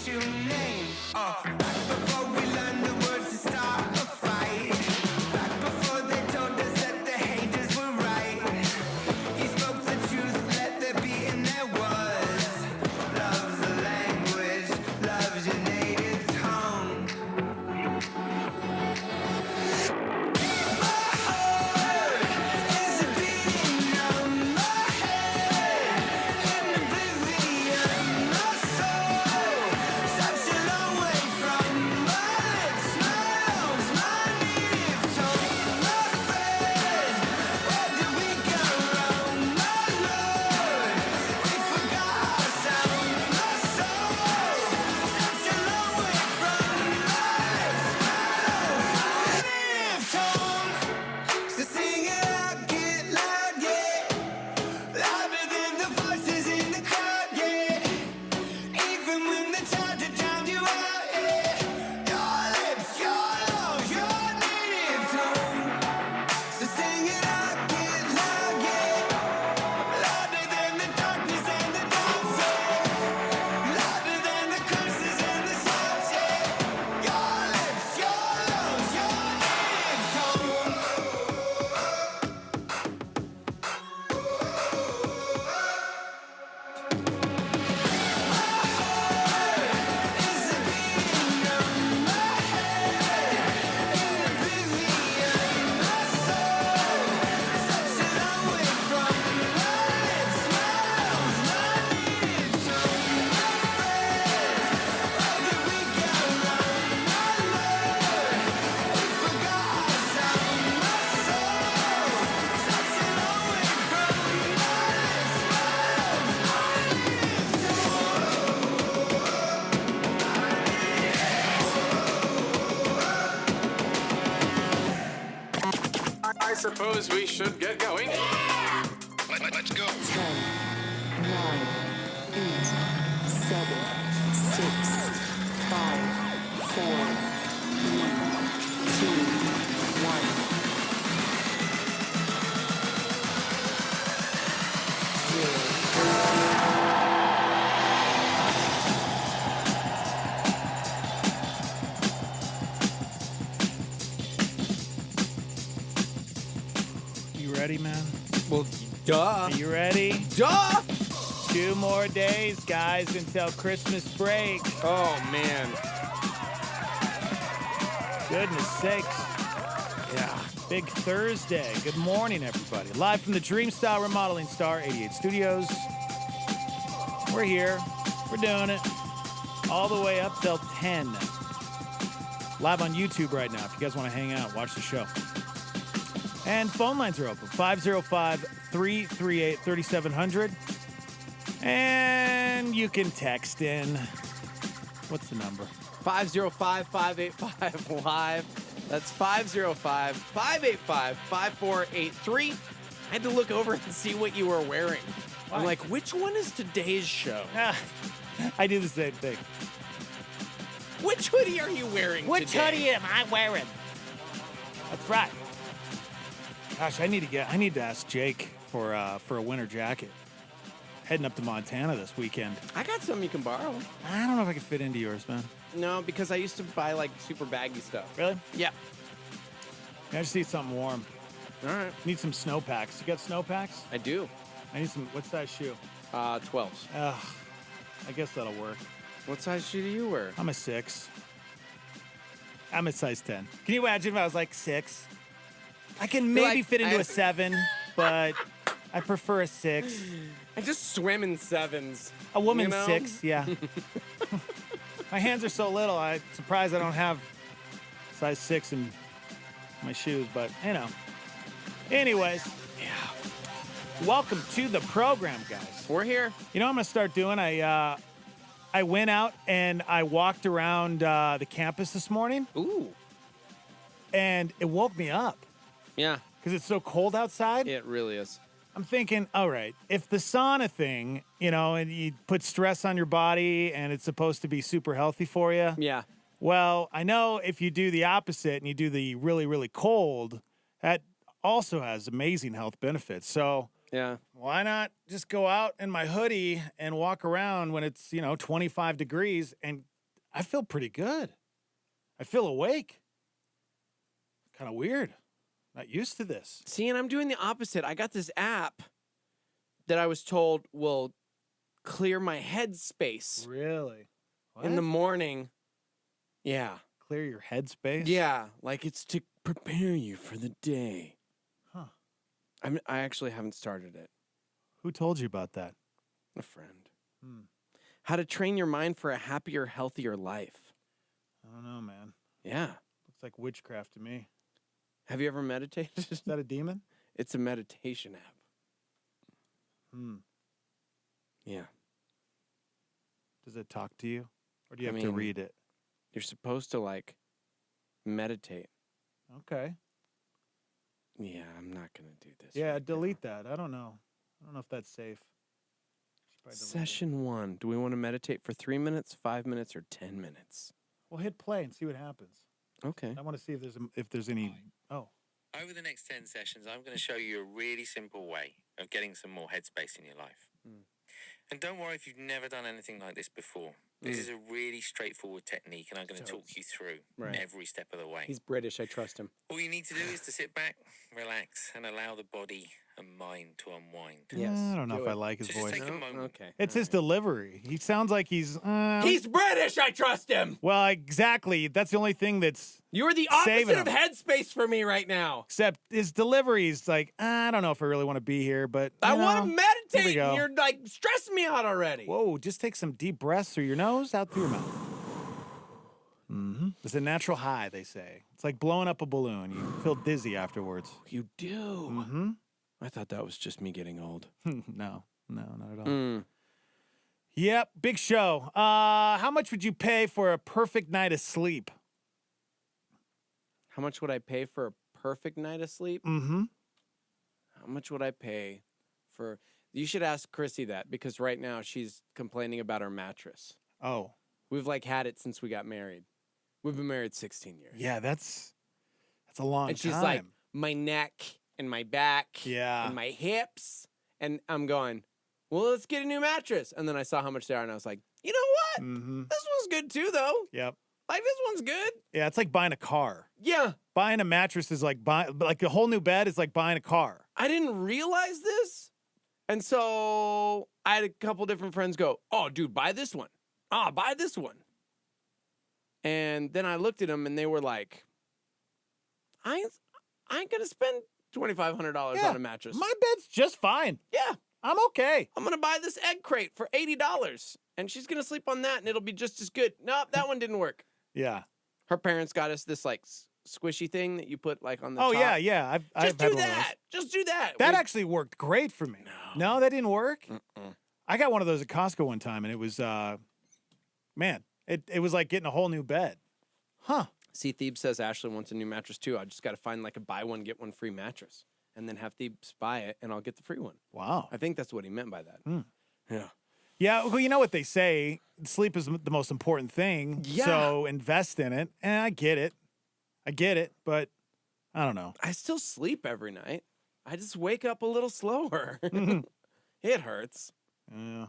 to name. Back before we learned the words to start a fight. Back before they told us that the haters were right. He spoke the truth, let there be, and there was. Love's the language, love's your native tongue. My heart is a beating on my head. In oblivion, my soul such a long way from my lips, my lungs, my native tongue. My friend, where did we go wrong? My lord, we forgot our sound. My soul such a long way from my lips, my lungs, my native tongue. So sing it out, get loud, yeah. Louder than the voices in the crowd, yeah. Even when they're trying to drown you out, yeah. Your lips, your lungs, your native tongue. So sing it out, get loud, yeah. Louder than the darkness and the doubts, yeah. Louder than the curses and the shouts, yeah. Your lips, your lungs, your native tongue. Is a beating on my head. In oblivion, my soul such a long way from my lips, my lungs, my native tongue. My friend, where did we go wrong? My lord, we forgot our sound. My soul such a long way from my lips, my lungs, my native tongue. I suppose we should get going. Let's go. 10, 9, 8, 7, 6, 5, 4, 3, 2, 1. You ready, man? Well, duh. Are you ready? Duh! 2 more days, guys, until Christmas break. Oh, man. Goodness sakes. Yeah. Big Thursday. Good morning, everybody. Live from the Dreamstyle Remodeling Star 88 Studios. We're here. We're doing it. All the way up till 10. Live on YouTube right now. If you guys want to hang out, watch the show. And phone lines are open. 505-338-3700. And you can text in. What's the number? 505-585-LIVE. That's 505-585-5483. I had to look over and see what you were wearing. I'm like, which one is today's show? I do the same thing. Which hoodie are you wearing Which today? hoodie am I wearing? That's right. Gosh, I need to ask Jake for a winter jacket. Heading up to Montana this weekend. I got some you can borrow. I don't know if I can fit into yours, man. No, because I used to buy like super baggy stuff. Really? Yeah. I just need something warm. All right. Need some snow packs. You got snow packs? I do. I need some. What size shoe? 12s. Ugh, I guess that'll work. What size shoe do you wear? I'm a 6. I'm a size 10. Can you imagine if I was like 6? I can maybe fit into a 7, but I prefer a 6. I just swim in 7s. A woman you know? 6, yeah. My hands are so little, I'm surprised I don't have size 6 in my shoes, but, you know. Anyways, yeah. Welcome to the program, guys. We're here. You know what I'm going to start doing? I went out and I walked around the campus this morning, Ooh. and it woke me up Yeah, because it's so cold outside. it really is. I'm thinking, all right, if the sauna thing, you know, and you put stress on your body and it's supposed to be super healthy for you. Yeah. Well, I know if you do the opposite and you do the really, really cold, that also has amazing health benefits. So Yeah. Why not just go out in my hoodie and walk around when it's, 25 degrees and I feel pretty good. I feel awake. Kind of weird. Not used to this. See, and I'm doing the opposite. I got this app that I was told will clear my head space Really? in the morning. Yeah. Clear your headspace? Yeah, like it's to prepare you for the day. Huh. I actually haven't started it. Who told you about that? A friend. Hmm. How to train your mind for a happier, healthier life. I don't know, man. Yeah. Looks like witchcraft to me. Have you ever meditated? Is that a demon? It's a meditation app. Hmm. Yeah. Does it talk to you? Or do you I have to mean, read it? You're supposed to like meditate. Okay. Yeah, I'm not gonna do this. Yeah, right now. delete that. I don't know. I don't know if that's safe. Should probably delete it. Session 1. Do we want to meditate for 3 minutes, 5 minutes, or 10 minutes? Well, hit play and see what happens. Okay. I want to see if there's any. Oh, Over the next 10 sessions, I'm going to show you a really simple way of getting some more headspace in your life. And don't worry if you've never done anything like this before. This is a really straightforward technique, and I'm going to talk you through Right. every step of the way. He's British. I trust him. All you need to do is to sit back, relax, and allow the body and mind to unwind. Yes, I don't know do if I it. like his So just voice. take a moment. Okay. It's his delivery. He sounds like he's. He's British. I trust him. Well, exactly. That's the only thing that's. You're the opposite Saving of him. headspace for me right now. Except his delivery is like, I don't know if I really want to be here, but. I you want to know, here we meditate, go. and you're like stressing me out already. Whoa, just take some deep breaths through your nose, out through your mouth. Mm-hmm. It's a natural high, they say. It's like blowing up a balloon. You feel dizzy afterwards. You do. Mm-hmm. I thought that was just me getting old. No, not at all. Mm. Yep, big show. How much would you pay for a perfect night of sleep? How much would I pay for a perfect night of sleep? Mm-hmm. How much would I pay for? You should ask Chrissy that because right now she's complaining about our mattress. Oh, We've like had it since we got married. We've been married 16 years. yeah, that's a long And she's time. like, my neck and my back Yeah. and my hips. And I'm going, well, let's get a new mattress. And then I saw how much they are and I was like, you know what? Mm-hmm. This one's good too, though. Yep. Like, this one's good. Yeah, it's like buying a car. Yeah. Buying a mattress is like like a whole new bed is like buying a car. I didn't realize this. And so I had a couple different friends go, oh, dude, buy this one. Oh, buy this one. And then I looked at them and they were like, I ain't going to spend $2,500 Yeah, on a mattress. My bed's just fine. Yeah. I'm okay. I'm going to buy this egg crate for $80 and she's going to sleep on that and it'll be just as good. Nope, that one didn't work. Yeah. Her parents got us this like squishy thing that you put like on the Oh, top. yeah. I've Just had do one of those. that. Just do that. That We- actually worked great for me. No, that didn't work. Mm-mm. I got one of those at Costco one time, and it was, man, it was like getting a whole new bed. Huh. See, Thebes says Ashley wants a new mattress too. I just got to find like a buy one, get one free mattress and then have Thebes buy it and I'll get the free one. Wow. I think that's what he meant by that. Hmm. Yeah. Yeah, well, you know what they say, sleep is the most important thing. Yeah. So invest in it. And I get it, but I don't know. I still sleep every night. I just wake up a little slower. Mm-hmm. It hurts. Yeah.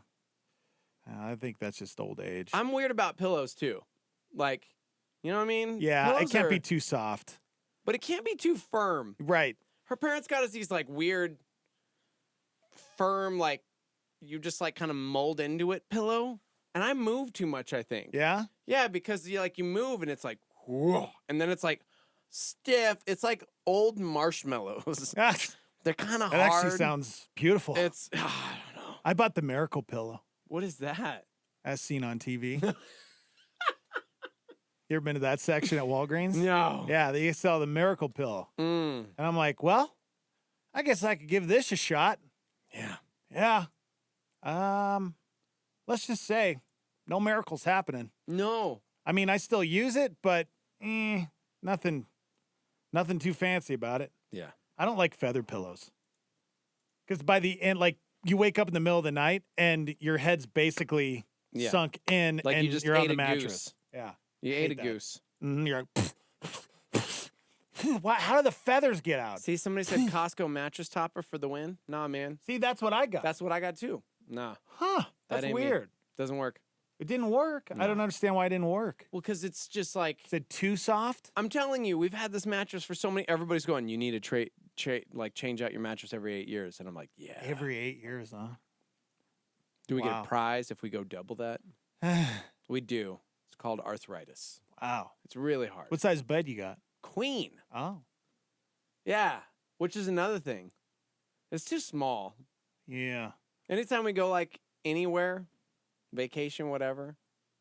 I think that's just old age. I'm weird about pillows too. Like, you know what I mean? Yeah, it Pillows can't are- be too soft. But it can't be too firm. Right. Her parents got us these like weird, firm, like you just like kind of mold into it pillow. And I move too much, I think. Yeah? Yeah, because you move and it's like, whoa, and then it's like stiff. It's like old marshmallows. That They're kind of hard. actually sounds beautiful. It's I don't know. I bought the Miracle Pillow What is that? as seen on TV. You ever been to that section at Walgreens? No. Yeah, they sell the Miracle Pillow. Mm. And I'm like, well, I guess I could give this a shot. Yeah. Yeah. Let's just say no miracles happening. No. I mean, I still use it, but nothing too fancy about it. Yeah. I don't like feather pillows. Because by the end, like, you wake up in the middle of the night and your head's basically Yeah. sunk in Like and you just you're on ate the a mattress. goose. Yeah. You I ate hate a that. goose. You're like, How do the feathers get out? See, somebody said Costco mattress topper for the win. Nah, man. See, that's what I got. That's what I got too. Nah. Huh. That's ain't me. weird. Doesn't work. It didn't work. I don't understand why it didn't work. Well, because it's just like, Is it too soft? I'm telling you, we've had this mattress for so many. Everybody's going, you need to change out your mattress every 8 years. And I'm like, yeah. Every 8 years, huh? Do we get Wow. a prize if we go double that? We do. It's called arthritis. Wow. It's really hard. What size bed you got? Queen? Oh, Yeah. Which is another thing. It's too small. yeah. Anytime we go like anywhere, vacation, whatever,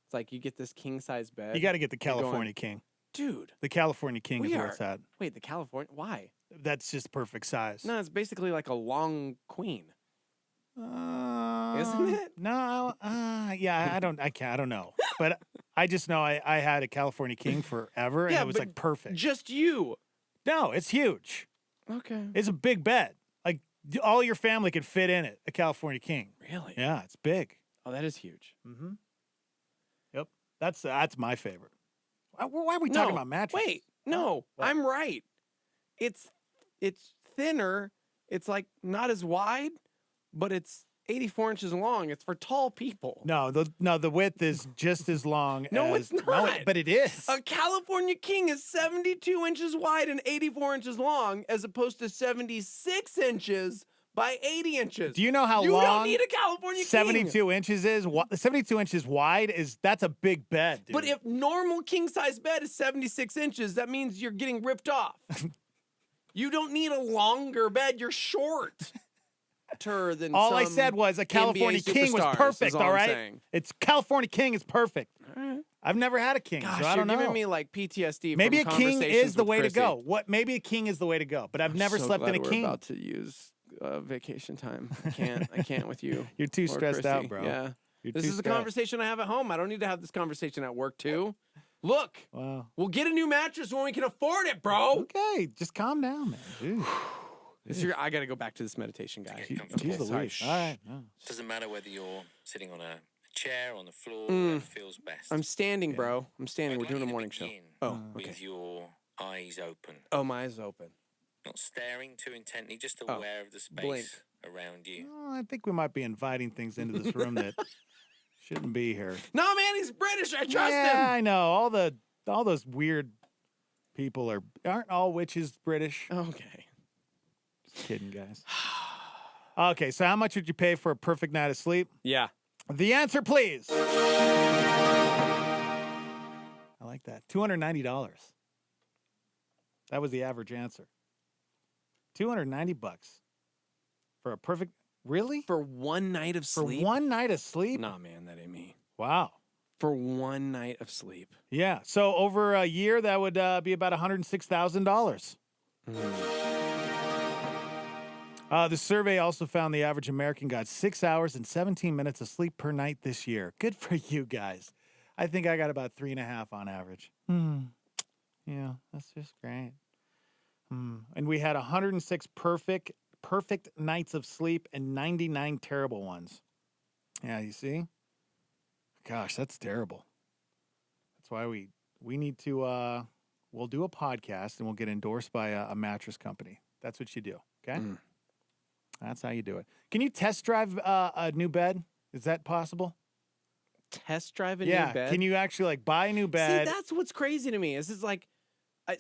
it's like you get this king size bed. You got to get the You're going, California King. Dude. The California King is We where are- it's at. Wait, the California? Why? That's just perfect size. No, it's basically like a long queen. Isn't Isn't it? No, yeah, I don't know. But I just know I had a California King forever, and Yeah, it was but like perfect. Just you. No, it's huge. Okay. It's a big bed. Like all your family could fit in it. A California King. Really? Yeah, it's big. Oh, that is huge. Mm-hmm. Yep, that's my favorite. Why are we talking about mattresses? Wait, no, What? I'm right. It's thinner. It's like not as wide, but it's 84 inches long. It's for tall people. No, the width is just as long. No, as, it's not. but it is. A California King is 72 inches wide and 84 inches long, as opposed to 76 inches by 80 inches. Do you know how you long don't need a California King. 72 inches is? 72 inches wide that's a big bed, dude. But if normal king size bed is 76 inches, that means you're getting ripped off. You don't need a longer bed. You're short. Than all I some said was a California NBA King was superstars, perfect. is all All I'm right, saying. it's California King is perfect. All right. I've never had a king, Gosh, so I don't you're know. giving me like PTSD. Maybe a from king conversations is the with way to Chrissy. go. Maybe a king is the way to go. But I've never So slept in glad a we're king. about to use vacation time. I can't with you. You're too or stressed out, Chrissy. bro. Yeah. You're This too is a stressed. conversation I have at home. I don't need to have this conversation at work too. Look, Wow. we'll get a new mattress when we can afford it, bro. Okay, just calm down, man. Dude. I got to go back to this meditation guy. Jeez sorry. Louise. All right. No. Doesn't matter whether you're sitting on a chair, on the floor, Mm. whatever feels best. I'm standing, bro. I'm standing. I'd We're like doing a you to morning show. begin Oh, okay. With your eyes open, Oh, my eyes open. not staring too intently, just Oh, aware of the space blink. around you. Oh, I think we might be inviting things into this room that shouldn't be here. No, man, he's British. I trust yeah, him. I know. All those weird people aren't all witches British. Okay. Just kidding, guys. Okay, so how much would you pay for a perfect night of sleep? Yeah. The answer, please. I like that. $290. That was the average answer. $290 for a perfect. Really? For one night of For sleep? one night of sleep? Nah, man, that ain't me. Wow. For one night of sleep. Yeah. So over a year, that would be about $106,000. The survey also found the average American got 6 hours and 17 minutes of sleep per night this year. Good for you guys. I think I got about 3.5 on average. Yeah, that's just great. And we had 106 perfect nights of sleep and 99 terrible ones. Yeah, you see? Gosh, that's terrible. That's why we need to we'll do a podcast and we'll get endorsed by a mattress company. That's what you do, okay? That's how you do it. Can you test drive a new bed? Is that possible? Test drive a Yeah. new bed? Can you actually like buy a new bed? See, that's what's crazy to me. Is it's like,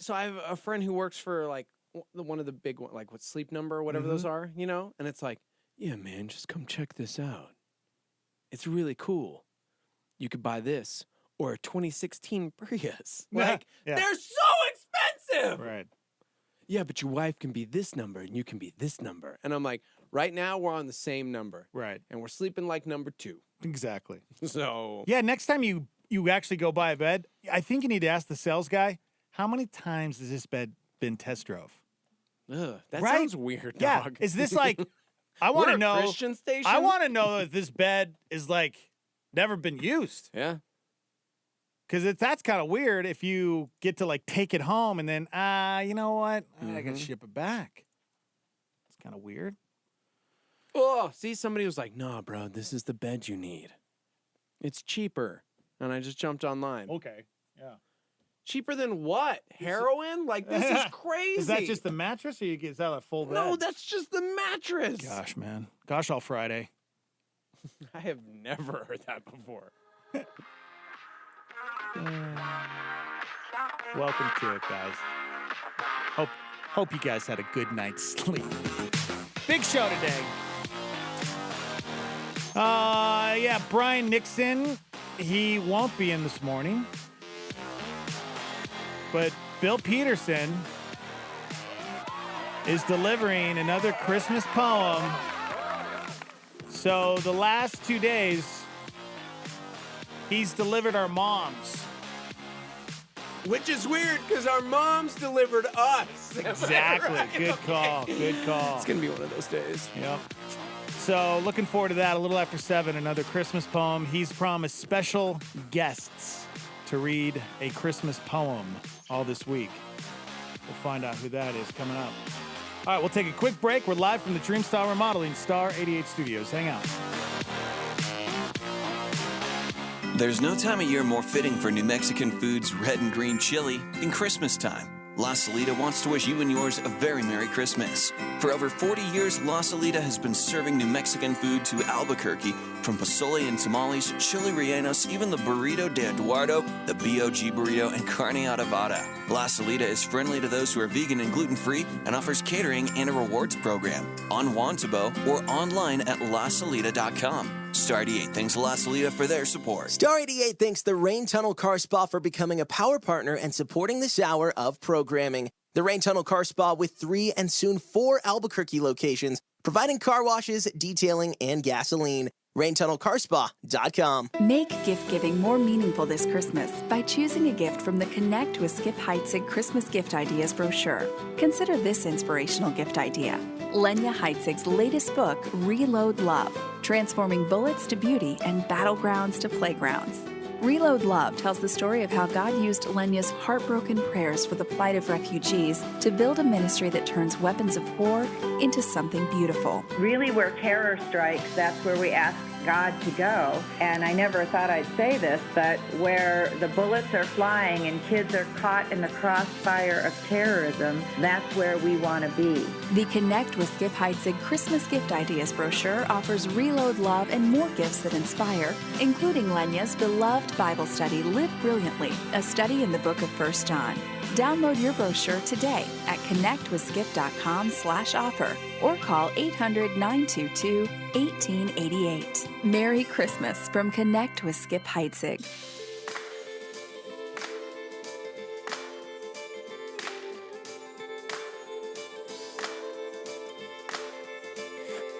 so I have a friend who works for like one of the big one, like what Sleep Number or whatever those are, you know? And it's like, yeah, man, just come check this out. It's really cool. You could buy this or a 2016 Prius. Like, Yeah. they're so expensive. Right. Yeah, but your wife can be this number and you can be this number. And I'm like, right now we're on the same number. Right. And we're sleeping like number 2. Exactly. So Yeah, next time you actually go buy a bed, I think you need to ask the sales guy, how many times has this bed been test drove? ugh, that Right? sounds weird, Yeah. dog. Is this like I want We're to a know Christian station? I want to know if this bed is like never been used. Yeah. Because that's kind of weird if you get to like take it home and then, you know what? I Mm-hmm. got to ship it back. It's kind of weird. Oh, see, somebody was like, "No, bro, this is the bed you need. It's cheaper." And I just jumped online. Okay. Yeah. Cheaper than what? Heroin? Like, this is crazy. Is that just the mattress, or is that a full bed? No, that's just the mattress. Gosh, man. Gosh, all Friday. I have never heard that before. Welcome to it, guys. Hope you guys had a good night's sleep. Big show today. Yeah, Brian Nixon, he won't be in this morning. But Bill Peterson is delivering another Christmas poem. So the last 2 days, he's delivered our moms. Which is weird because our moms delivered us. Exactly. Right? Good call. Good call. It's going to be one of those days. Yep. So looking forward to that. A little after 7, another Christmas poem. He's promised special guests to read a Christmas poem all this week. We'll find out who that is coming up. All right, we'll take a quick break. We're live from the Dreamstyle Remodeling Star 88 Studios. Hang out. There's no time of year more fitting for New Mexican Foods red and green chili than Christmas time. La Salita wants to wish you and yours a very Merry Christmas. For over 40 years, La Salita has been serving New Mexican food to Albuquerque, from pozole and tamales, chili rellenos, even the burrito de Eduardo, the B.O.G. burrito, and carne adobada. La Salita is friendly to those who are vegan and gluten-free and offers catering and a rewards program on Wantabo or online at lasalita.com. Star 88 thanks La Salita for their support. Star 88 thanks the Rain Tunnel Car Spa for becoming a power partner and supporting this hour of programming. The Rain Tunnel Car Spa with 3 and soon 4 Albuquerque locations, providing car washes, detailing, and gasoline. RainTunnelCarspa.com. Make gift-giving more meaningful this Christmas by choosing a gift from the Connect with Skip Heitzig Christmas Gift Ideas brochure. Consider this inspirational gift idea. Lenya Heitzig's latest book, Reload Love, Transforming Bullets to Beauty and Battlegrounds to Playgrounds. Reload Love tells the story of how God used Lenya's heartbroken prayers for the plight of refugees to build a ministry that turns weapons of war into something beautiful. Really, where terror strikes, that's where we ask God to go. And I never thought I'd say this, but where the bullets are flying and kids are caught in the crossfire of terrorism, that's where we want to be. The Connect with Skip Heitzig Christmas Gift Ideas brochure offers Reload Love and more gifts that inspire, including Lenya's beloved Bible study, Live Brilliantly, a study in the book of 1 John. Download your brochure today at connectwithskip.com/offer or call 800-922-1888. Merry Christmas from Connect with Skip Heitzig.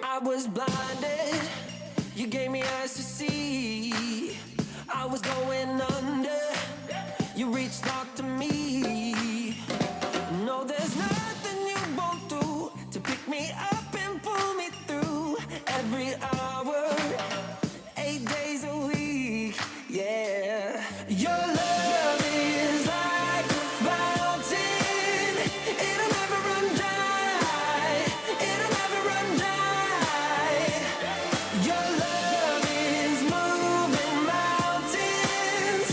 I was blinded, you gave me eyes to see. I was going under, you reached out to me. No, there's nothing you won't do to pick me up and pull me through. Every hour, 8 days a week, yeah. Your love is like a fountain, it'll never run dry, it'll never run dry. Your love is moving mountains,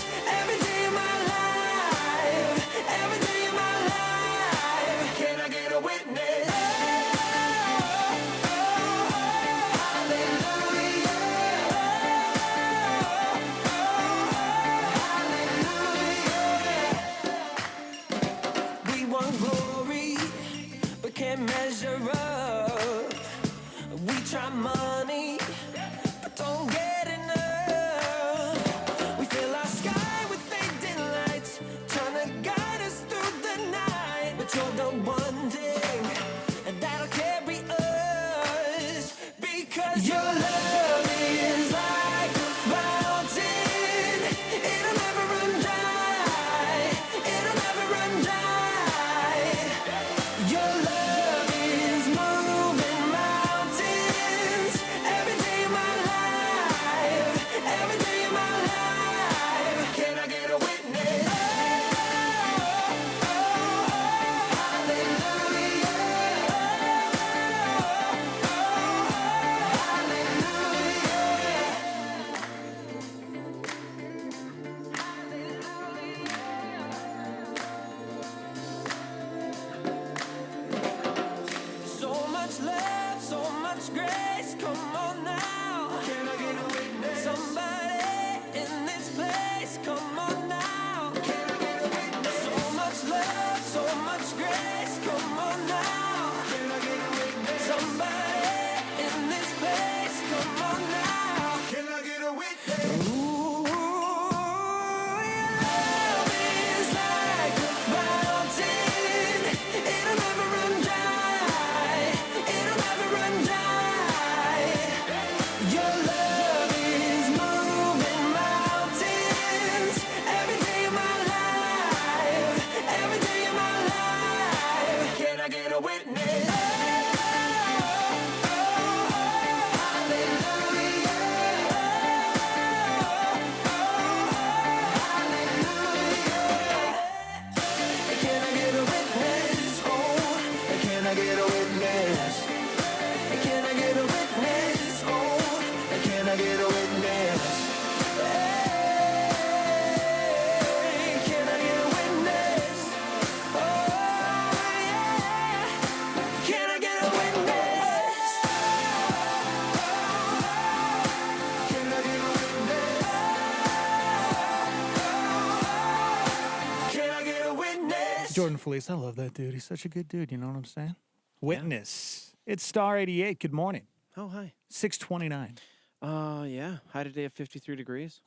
Jordan Felice, I love that dude. He's such a good dude. You know what I'm saying? Witness. It's Star 88. Good morning. Oh, hi. 6:29. Yeah. High today at 53 degrees.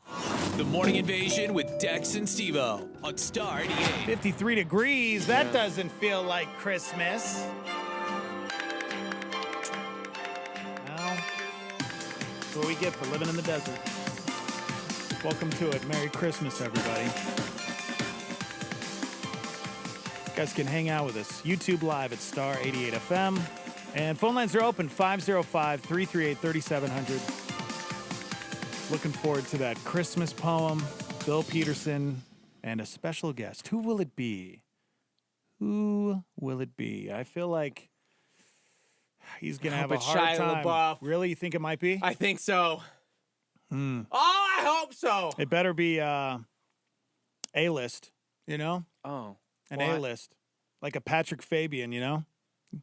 The Morning Invasion with Dex and Steve-O on Star 88. 53 degrees. That doesn't feel like Christmas. Well, that's what we get for living in the desert. Welcome to it. Merry Christmas, everybody. You guys can hang out with us. YouTube Live at Star 88 FM. And phone lines are open, 505-338-3700. Looking forward to that Christmas poem, Bill Peterson, and a special guest. Who will it be? Who will it be? I feel like he's going to have a it's hard Shia time. LaBeouf. Really? You think it might be? I think so. Oh, I hope so. It better be A-list, you know? Oh. An What? A-list. Like a Patrick Fabian, you know?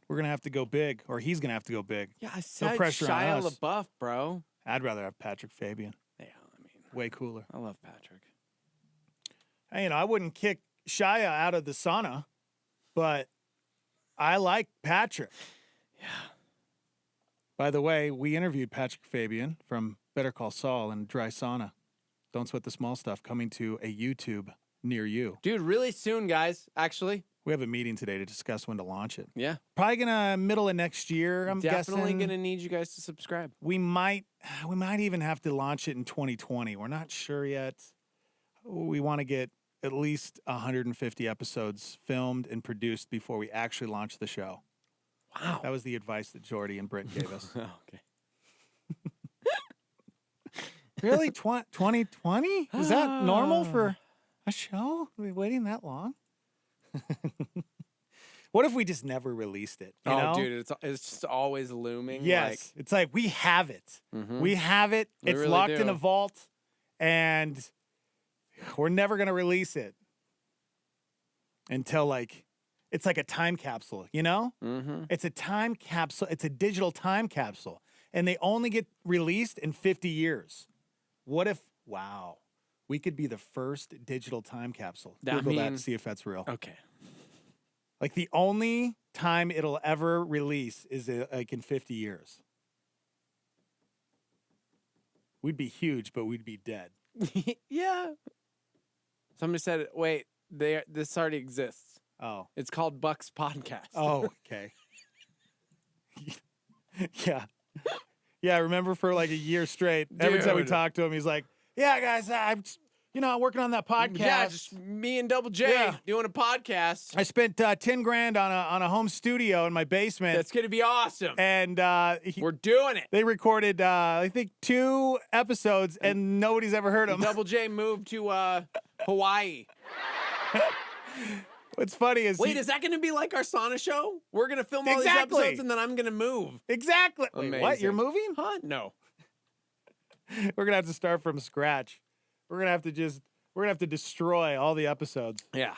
We're going to have to go big, or he's going to have to go big. Yeah, I said pressure on Shia us. LaBeouf, bro. I'd rather have Patrick Fabian. Yeah, I mean, Way cooler. I love Patrick. Hey, you know, I wouldn't kick Shia out of the sauna, but I like Patrick. Yeah. By the way, we interviewed Patrick Fabian from Better Call Saul and Dry Sauna. Don't Sweat the Small Stuff, coming to a YouTube near you. Dude, really soon, guys, actually. We have a meeting today to discuss when to launch it. Yeah. Probably gonna middle of next year, I'm Definitely guessing. going to need you guys to subscribe. We might even have to launch it in 2020. We're not sure yet. We want to get at least 150 episodes filmed and produced before we actually launch the show. Wow. That was the advice that Jordy and Brent gave us. Oh, okay. Really? 2020? Is that normal for a show? Are we waiting that long? What if we just never released it? You know? Dude, it's just always looming. Yes. It's like we have it. Mhm. We have it. We It's really locked in do. a vault, and we're never going to release it until, like, it's like a time capsule, you know? Mm-hmm. It's a time capsule. It's a digital time capsule, and they only get released in 50 years. What if, wow, we could be the first digital time capsule. That Google that mean- and see if that's real. Okay. Like, the only time it'll ever release is like in 50 years. We'd be huge, but we'd be dead. Yeah. Somebody said, wait, this already exists. Oh. It's called Buck's Podcast. Oh, okay. Yeah. Yeah, I remember for like a year straight, every time we Dude. talked to him, he's like, yeah, guys, I'm working on that podcast. Yeah, just me and Double J Yeah. doing a podcast. I spent 10 grand on a home studio in my basement. That's going to be awesome. And We're doing it. they recorded, I think, 2 episodes, and nobody's ever heard them. Double J moved to Hawaii. What's funny is Wait, is that going to be like our sauna show? We're going to film all Exactly. these episodes and then I'm going to move. exactly. Wait, what? Amazing. You're moving? Huh? No. We're gonna have to start from scratch. We're gonna have to destroy all the episodes Yeah.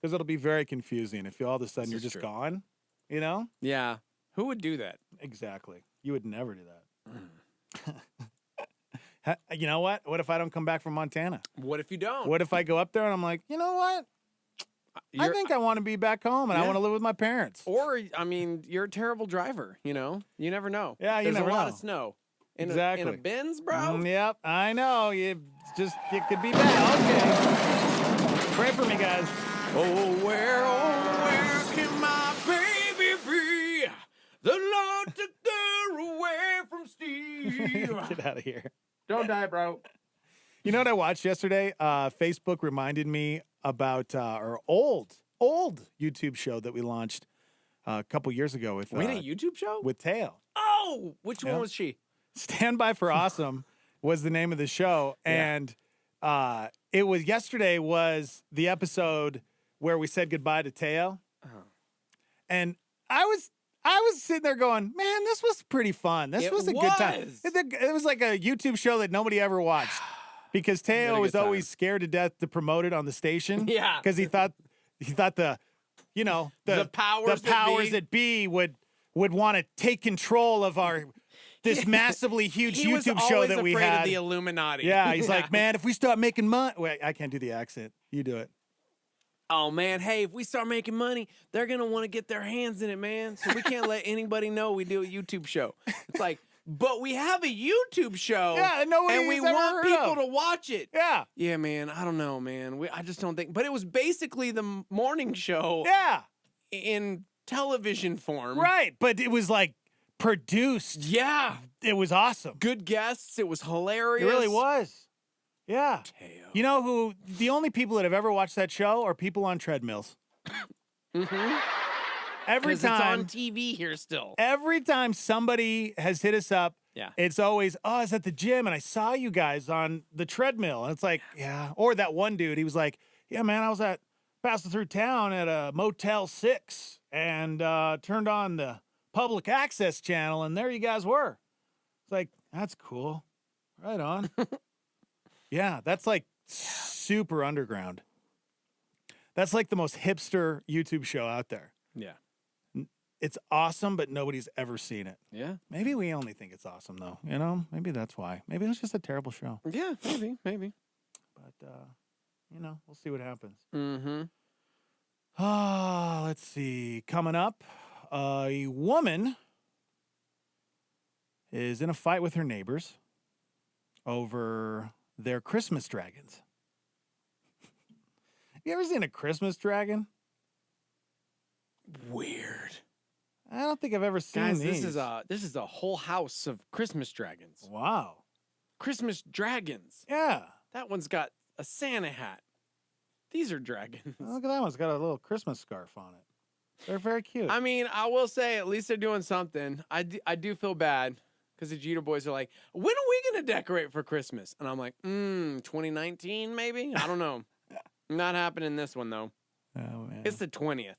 because it'll be very confusing if all of a sudden This you're is just true. gone. You know? Yeah. Who would do that? Exactly. You would never do that. You know what? What if I don't come back from Montana? What if you don't? What if I go up there and I'm like, you know what? I You're- think I want to be back home and I Yeah. want to live with my parents. Or, I mean, you're a terrible driver, you know? You never know. Yeah, you There's never a lot know. of snow. In Exactly. A Benz, bro? Yep, I know. It could be bad. Okay. Pray for me, guys. Oh, where can my baby be? The Lord took her away from Steve. Get out of here. Don't die, bro. You know what I watched yesterday? Facebook reminded me about our old YouTube show that we launched a couple years ago with Wait, a YouTube show? with Teo. Oh, which Yeah. one was she? Stand By for Awesome was the name of the show, Yeah. and it was yesterday was the episode where we said goodbye to Teo, and I was sitting there going, man, this was pretty fun. This It was a good time. was. It was like a YouTube show that nobody ever watched because had a Teo good was always time. scared to death to promote it on the station. Yeah. because he thought the powers that be would want to take control of this massively huge He was YouTube show always that we afraid had. of the Illuminati. Yeah, he's like, man, if we start making money, wait, I can't do the accent. You do it. oh man, hey, if we start making money, they're gonna want to get their hands in it, man. So we can't let anybody know we do a YouTube show. It's like, but we have a YouTube show, Yeah, and we nobody's ever want heard people of. to watch it. Yeah. Yeah, man. I don't know, man. I just don't think. But it was basically the morning show Yeah. in television form. Right. But it was like produced. Yeah. It was awesome. Good guests. It was It hilarious. really was. Yeah. Teo. You know who the only people that have ever watched that show are people on treadmills. Mm-hmm. Every It's on time TV here still. every time somebody has hit us up, Yeah. it's always, oh, I was at the gym and I saw you guys on the treadmill. And it's like, yeah. Or that one dude, he was like, yeah, man, I was passing through town at a Motel 6 and turned on the public access channel and there you guys were. It's like, that's cool. Right on. Yeah, that's like super underground. That's like the most hipster YouTube show out there. Yeah. It's awesome, but nobody's ever seen it. Yeah. Maybe we only think it's awesome, though. You know, maybe that's why. Maybe it's just a terrible show. Yeah, maybe. But, you know, we'll see what happens. Mm-hmm. Let's see. Coming up, a woman is in a fight with her neighbors over their Christmas dragons. You ever seen a Christmas dragon? Weird. I don't think I've ever seen Guys, these. this is a whole house of Christmas dragons. Wow. Christmas dragons. Yeah. That one's got a Santa hat. These are dragons. Oh, look at that one. It's got a little Christmas scarf on it. They're very cute. I mean, I will say at least they're doing something. I do feel bad because the Jeter boys are like, when are we going to decorate for Christmas? And I'm like, 2019 maybe? I don't know. Not happening this one, though. Oh, man. It's the 20th.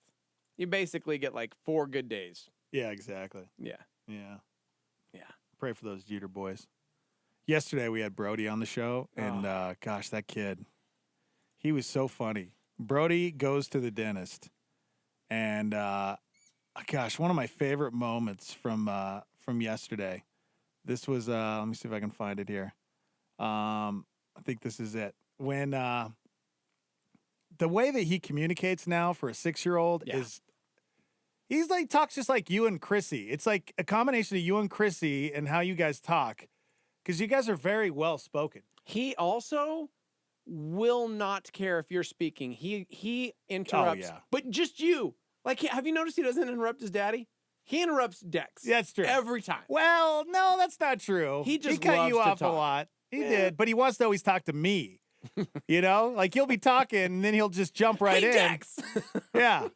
You basically get like 4 good days. Yeah, exactly. Yeah. Yeah. Yeah. Pray for those Jeter boys. Yesterday we had Brody on the show, and gosh, that kid, he was so funny. Brody goes to the dentist, and gosh, one of my favorite moments from yesterday. This was let me see if I can find it here. I think this is it. When the way that he communicates now for a 6-year-old is. He's like talks just like you and Chrissy. It's like a combination of you and Chrissy and how you guys talk, because you guys are very well spoken. He also will not care if you're speaking. He interrupts, yeah. but just you. Like, have you noticed he doesn't interrupt his daddy? He interrupts Dex. That's true. Every time. Well, no, that's not true. He just cut loves you to off talk. a lot. He Yeah. did, but he wants to always talk to me. You know, like you'll be talking and then he'll just jump right Hey, in. Dex. Yeah.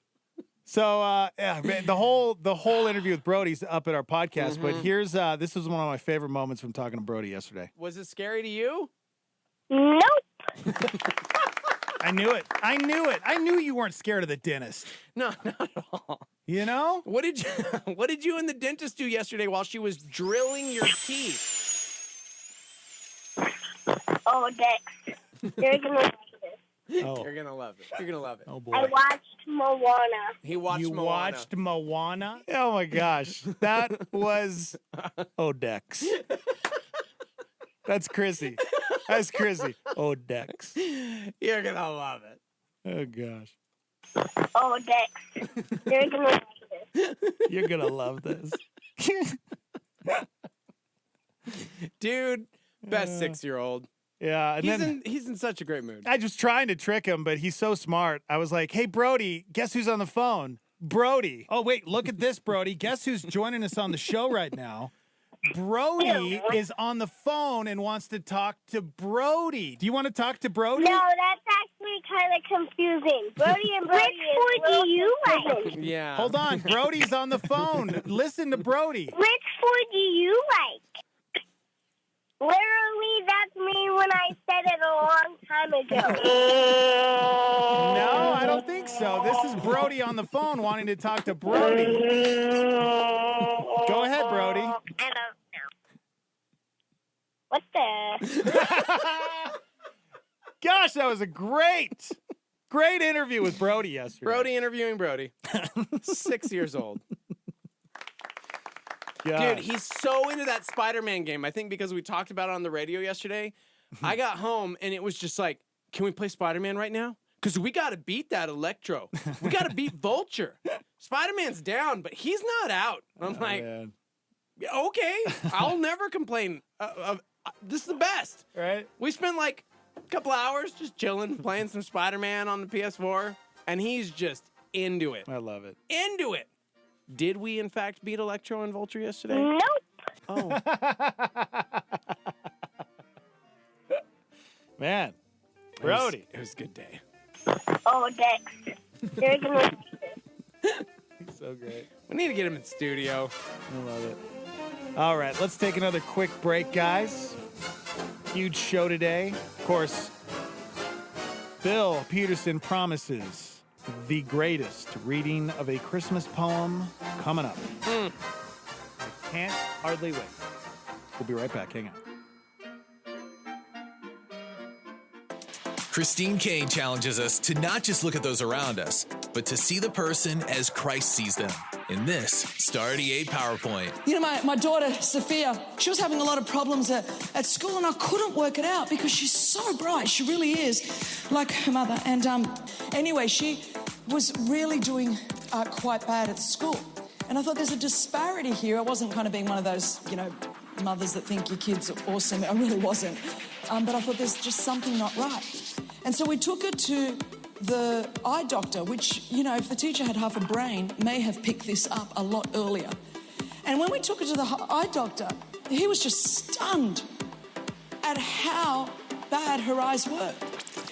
So yeah, man, the whole interview with Brody's up at our podcast. But here's this was one of my favorite moments from talking to Brody yesterday. Was it scary to you? Nope. I knew it. I knew you weren't scared of the dentist. No, not at all. You know? What did you and the dentist do yesterday while she was drilling your teeth? Oh, Dex. You're gonna like this. Oh. You're gonna love it. You're gonna love it. Oh boy. I watched Moana. He watched You Moana. watched Moana? Oh my gosh. That was Dex. That's Chrissy. That's Chrissy. Dex. You're gonna love it. Oh gosh. Oh, Dex. You're gonna like this. You're gonna love this. Dude, best 6-year-old. Yeah, and He's in such a great mood. I was trying to trick him, but he's so smart. I was like, hey, Brody, guess who's on the phone? Brody. Oh, wait, look at this, Brody. Guess who's joining us on the show right now? Brody is on the phone and wants to talk to Brody. Do you want to talk to Brody? No, that's actually kind of confusing. Brody and Brody. Which food do you like? Yeah. Hold on. Brody's on the phone. Listen to Brody. Which food do you like? Literally, that's me when I said it a long time ago. No, I don't think so. This is Brody on the phone wanting to talk to Brody. Go ahead, Brody. I don't know. What the? Gosh, that was a great interview with Brody yesterday. Brody interviewing Brody. 6 years old. Gosh. Dude, he's so into that Spider-Man game. I think because we talked about it on the radio yesterday. I got home and it was just like, can we play Spider-Man right now? because we got to beat that Electro. We got to beat Vulture. Spider-Man's down, but he's not out. I'm like, man. Okay, I'll never complain. This is the best. Right? We spent like a couple hours just chilling, playing some Spider-Man on the PS4, and he's just into it. I love it. Into it. Did we, in fact, beat Electro and Vulture yesterday? Nope. Oh. Man. Brody. It was a good day. Oh, Dex. There's no He's so great. We need to get him in studio. I love it. All right, let's take another quick break, guys. Huge show today. Of course, Bill Peterson promises the greatest reading of a Christmas poem coming up. I can't hardly wait. We'll be right back. Hang on. Christine Kane challenges us to not just look at those around us, but to see the person as Christ sees them in this Star 88 PowerPoint. You know, my daughter, Sophia, she was having a lot of problems at school, and I couldn't work it out because she's so bright. She really is, like her mother. And anyway, she was really doing quite bad at school. And I thought there's a disparity here. I wasn't kind of being one of those, mothers that think your kid's awesome. I really wasn't. But I thought there's just something not right. And so we took her to the eye doctor, which, if the teacher had half a brain, may have picked this up a lot earlier. And when we took her to the eye doctor, he was just stunned at how bad her eyes were.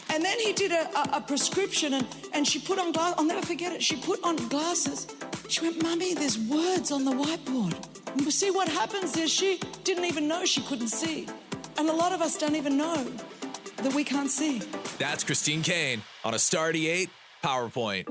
And then he did a prescription, and she put on glasses. I'll never forget it. She put on glasses. She went, "Mummy, there's words on the whiteboard." And see, what happens is she didn't even know she couldn't see. And a lot of us don't even know that we can't see. That's Christine Kane on a Star 88 PowerPoint.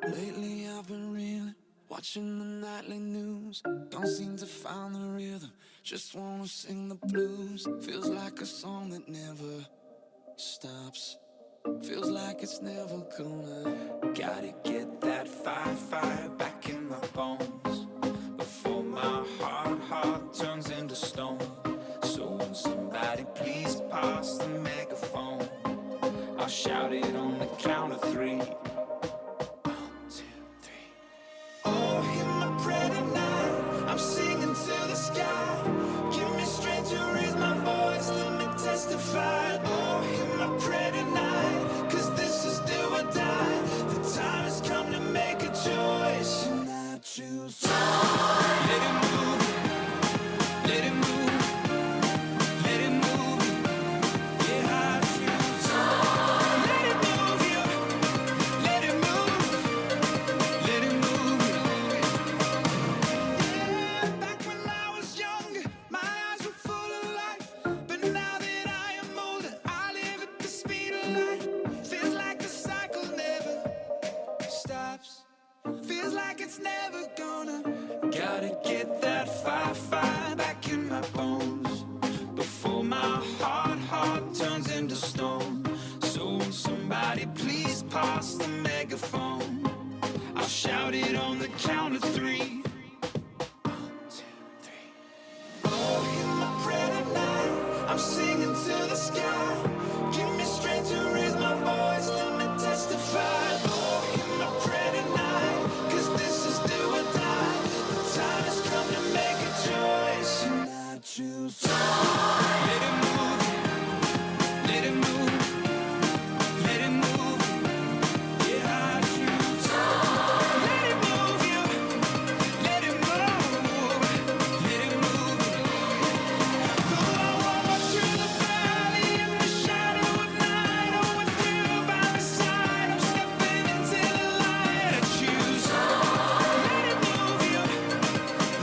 Lately I've been reeling, watching the nightly news. Don't seem to find the rhythm, just wanna sing the blues. Feels like a song that never stops. Feels like it's never gonna. Gotta get that fire back in my bones before my heart turns into stone. So when somebody please pass the megaphone, I'll shout it on the count of 3. 1, 2, 3. Oh, hear my prayer tonight. I'm singing to the sky. Give me strength to raise my voice. Let me testify. Oh, hear my prayer tonight. 'Cause this is do or die. The time has come to make a choice. And I choose. Let it move. Let it move. Let it move. Yeah, I choose. Let it move you. Let it move. Let it move you. Yeah, back when I was younger, my eyes were full of life. But now that I am older, I live at the speed of light. Feels like the cycle never stops. Feels like it's never gonna. Gotta get that fire back in my bones before my heart turns into stone. So when somebody please pass the megaphone, I'll shout it on the count of 3. 1, 2, 3. Oh, hear my prayer tonight. I'm singing to the sky. Give me strength to raise my voice. Let me testify. Oh, hear my prayer tonight. 'Cause this is do or die. The time has come to make a choice. And I choose. Let it move. Let it move. Let it move. Yeah, I choose. Let it move you. Let it move. Let it move. Though I walk through the valley in the shadow of night, oh, with you by my side, I'm stepping into the light. I choose. Let it move you.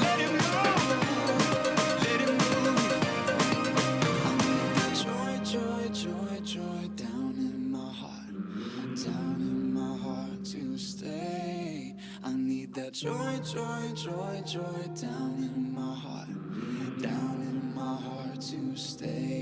Let it move. Let it move you. I need that joy, joy, joy, joy down in my heart to stay. I need that joy, joy, joy, joy down in my heart to stay.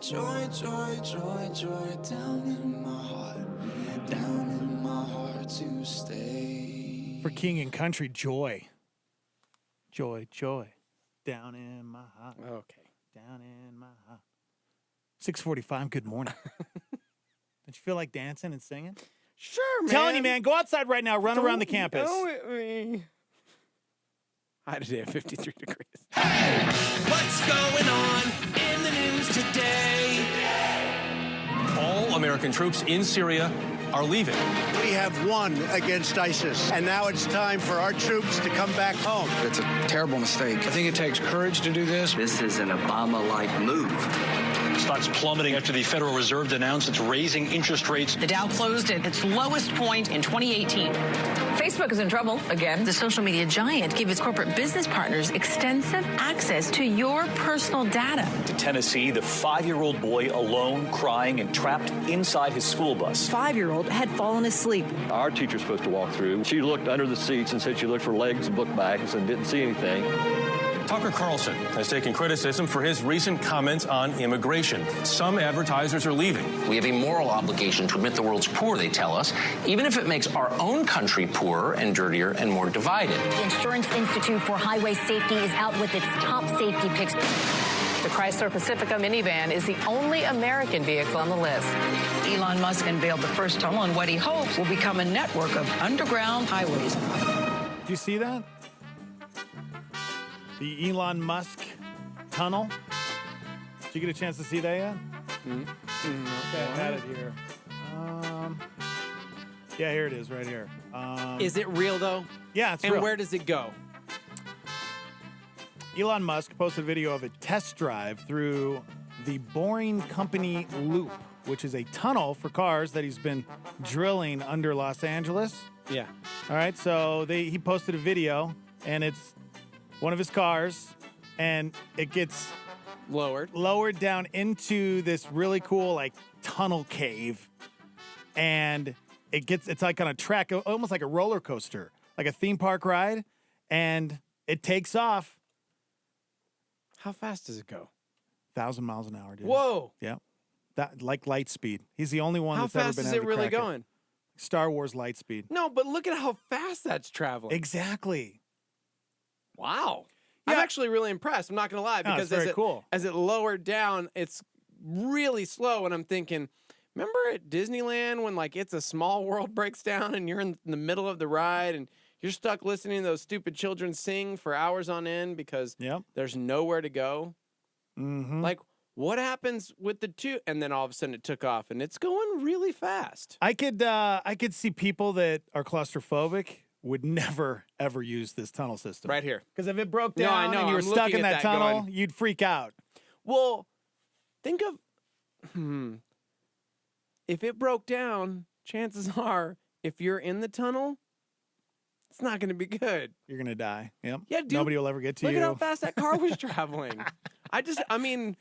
Joy, joy, joy, joy, down in my heart to stay. For King and Country, joy. Joy, joy, down in my heart. Okay. Down in my heart. 6:45, good morning. Don't you feel like dancing and singing? Sure, man. Telling you, man, go outside right now, run around the Don't campus. yell at me. High today at 53 degrees. What's going on in the news today? All American troops in Syria are leaving. We have won against ISIS, and now it's time for our troops to come back home. It's a terrible mistake. I think it takes courage to do this. This is an Obama-like move. Stocks plummeting after the Federal Reserve announced it's raising interest rates. The Dow closed at its lowest point in 2018. Facebook is in trouble again. The social media giant gave its corporate business partners extensive access to your personal data. In Tennessee, the 5-year-old boy alone, crying and trapped inside his school bus. 5-year-old had fallen asleep. Our teacher's supposed to walk through. She looked under the seats and said she looked for legs and book bags and didn't see anything. Tucker Carlson has taken criticism for his recent comments on immigration. Some advertisers are leaving. We have a moral obligation to admit the world's poor, they tell us, even if it makes our own country poorer and dirtier and more divided. The Insurance Institute for Highway Safety is out with its top safety picks. The Chrysler Pacifica minivan is the only American vehicle on the list. Elon Musk unveiled the first tunnel in what he hopes will become a network of underground highways. Do you see that? The Elon Musk tunnel. Did you get a chance to see that yet? Okay, I had it here. Yeah, here it is, right here. Is it real though? Yeah, it's and real. where does it go? Elon Musk posted a video of a test drive through the Boring Company Loop, which is a tunnel for cars that he's been drilling under Los Angeles. Yeah. All right, so he posted a video, and it's one of his cars, and it gets lowered down into this really cool like tunnel cave, and it's like on a track, almost like a roller coaster, like a theme park ride, and it takes off. How fast does it go? 1,000 miles an hour, dude. Whoa. Yeah. That like light speed. He's the only one How that's ever fast been is able it to really crack going? Star Wars light speed. No, but look at how fast that's traveling. Exactly. Wow. I'm actually really impressed. I'm not going to lie, because it's very cool. As it lowered down, it's really slow. And I'm thinking, remember at Disneyland when like It's a Small World breaks down and you're in the middle of the ride and you're stuck listening to those stupid children sing for hours on end because there's nowhere to go? Mm-hmm. Like, what happens with the two? And then all of a sudden it took off and it's going really fast. I could see people that are claustrophobic would never, ever use this tunnel system. Right here. Because if it broke No, down I know. and you were I'm stuck looking in at that that tunnel, going- you'd freak out. Well, think of if it broke down, chances are if you're in the tunnel, it's not going to be good. You're going to die. Yep. Yeah, dude. Nobody will ever get to Look you. at how fast that car was traveling. I mean,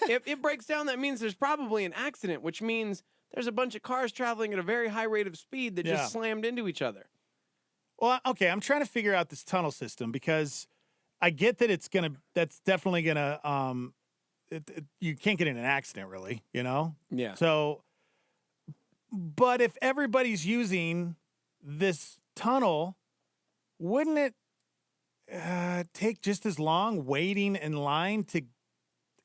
if it breaks down, that means there's probably an accident, which means there's a bunch of cars traveling at a very high rate of speed that just slammed into each other. Well, okay, I'm trying to figure out this tunnel system because I get that that's definitely gonna, you can't get in an accident really, you know? Yeah. So, but if everybody's using this tunnel, wouldn't it take just as long waiting in line to,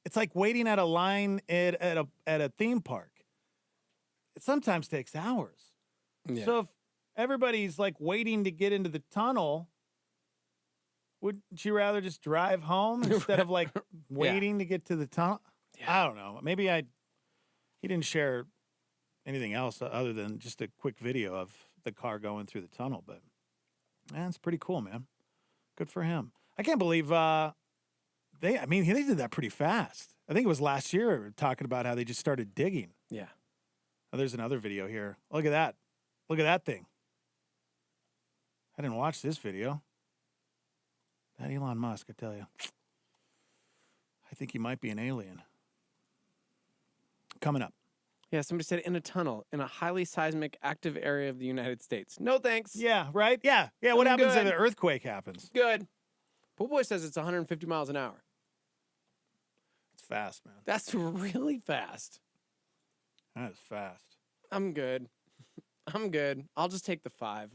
it's like waiting at a line at a theme park. It sometimes takes hours. Yeah. So if everybody's like waiting to get into the tunnel, wouldn't you rather just drive home instead of like waiting to get to the tunnel? Yeah. I don't know. Maybe he didn't share anything else other than just a quick video of the car going through the tunnel, but man, it's pretty cool, man. Good for him. I can't believe they did that pretty fast. I think it was last year talking about how they just started digging. Yeah. Oh, there's another video here. Look at that. Look at that thing. I didn't watch this video. That Elon Musk, I tell you. I think he might be an alien. Coming up. Yeah, somebody said in a tunnel in a highly seismic active area of the United States. No thanks. Yeah, right? Yeah. Yeah, what happens if an earthquake happens? Good. Pool Boy says it's 150 miles an hour. That's fast, man. That's really fast. That is fast. I'm good. I'm good. I'll just take the 5.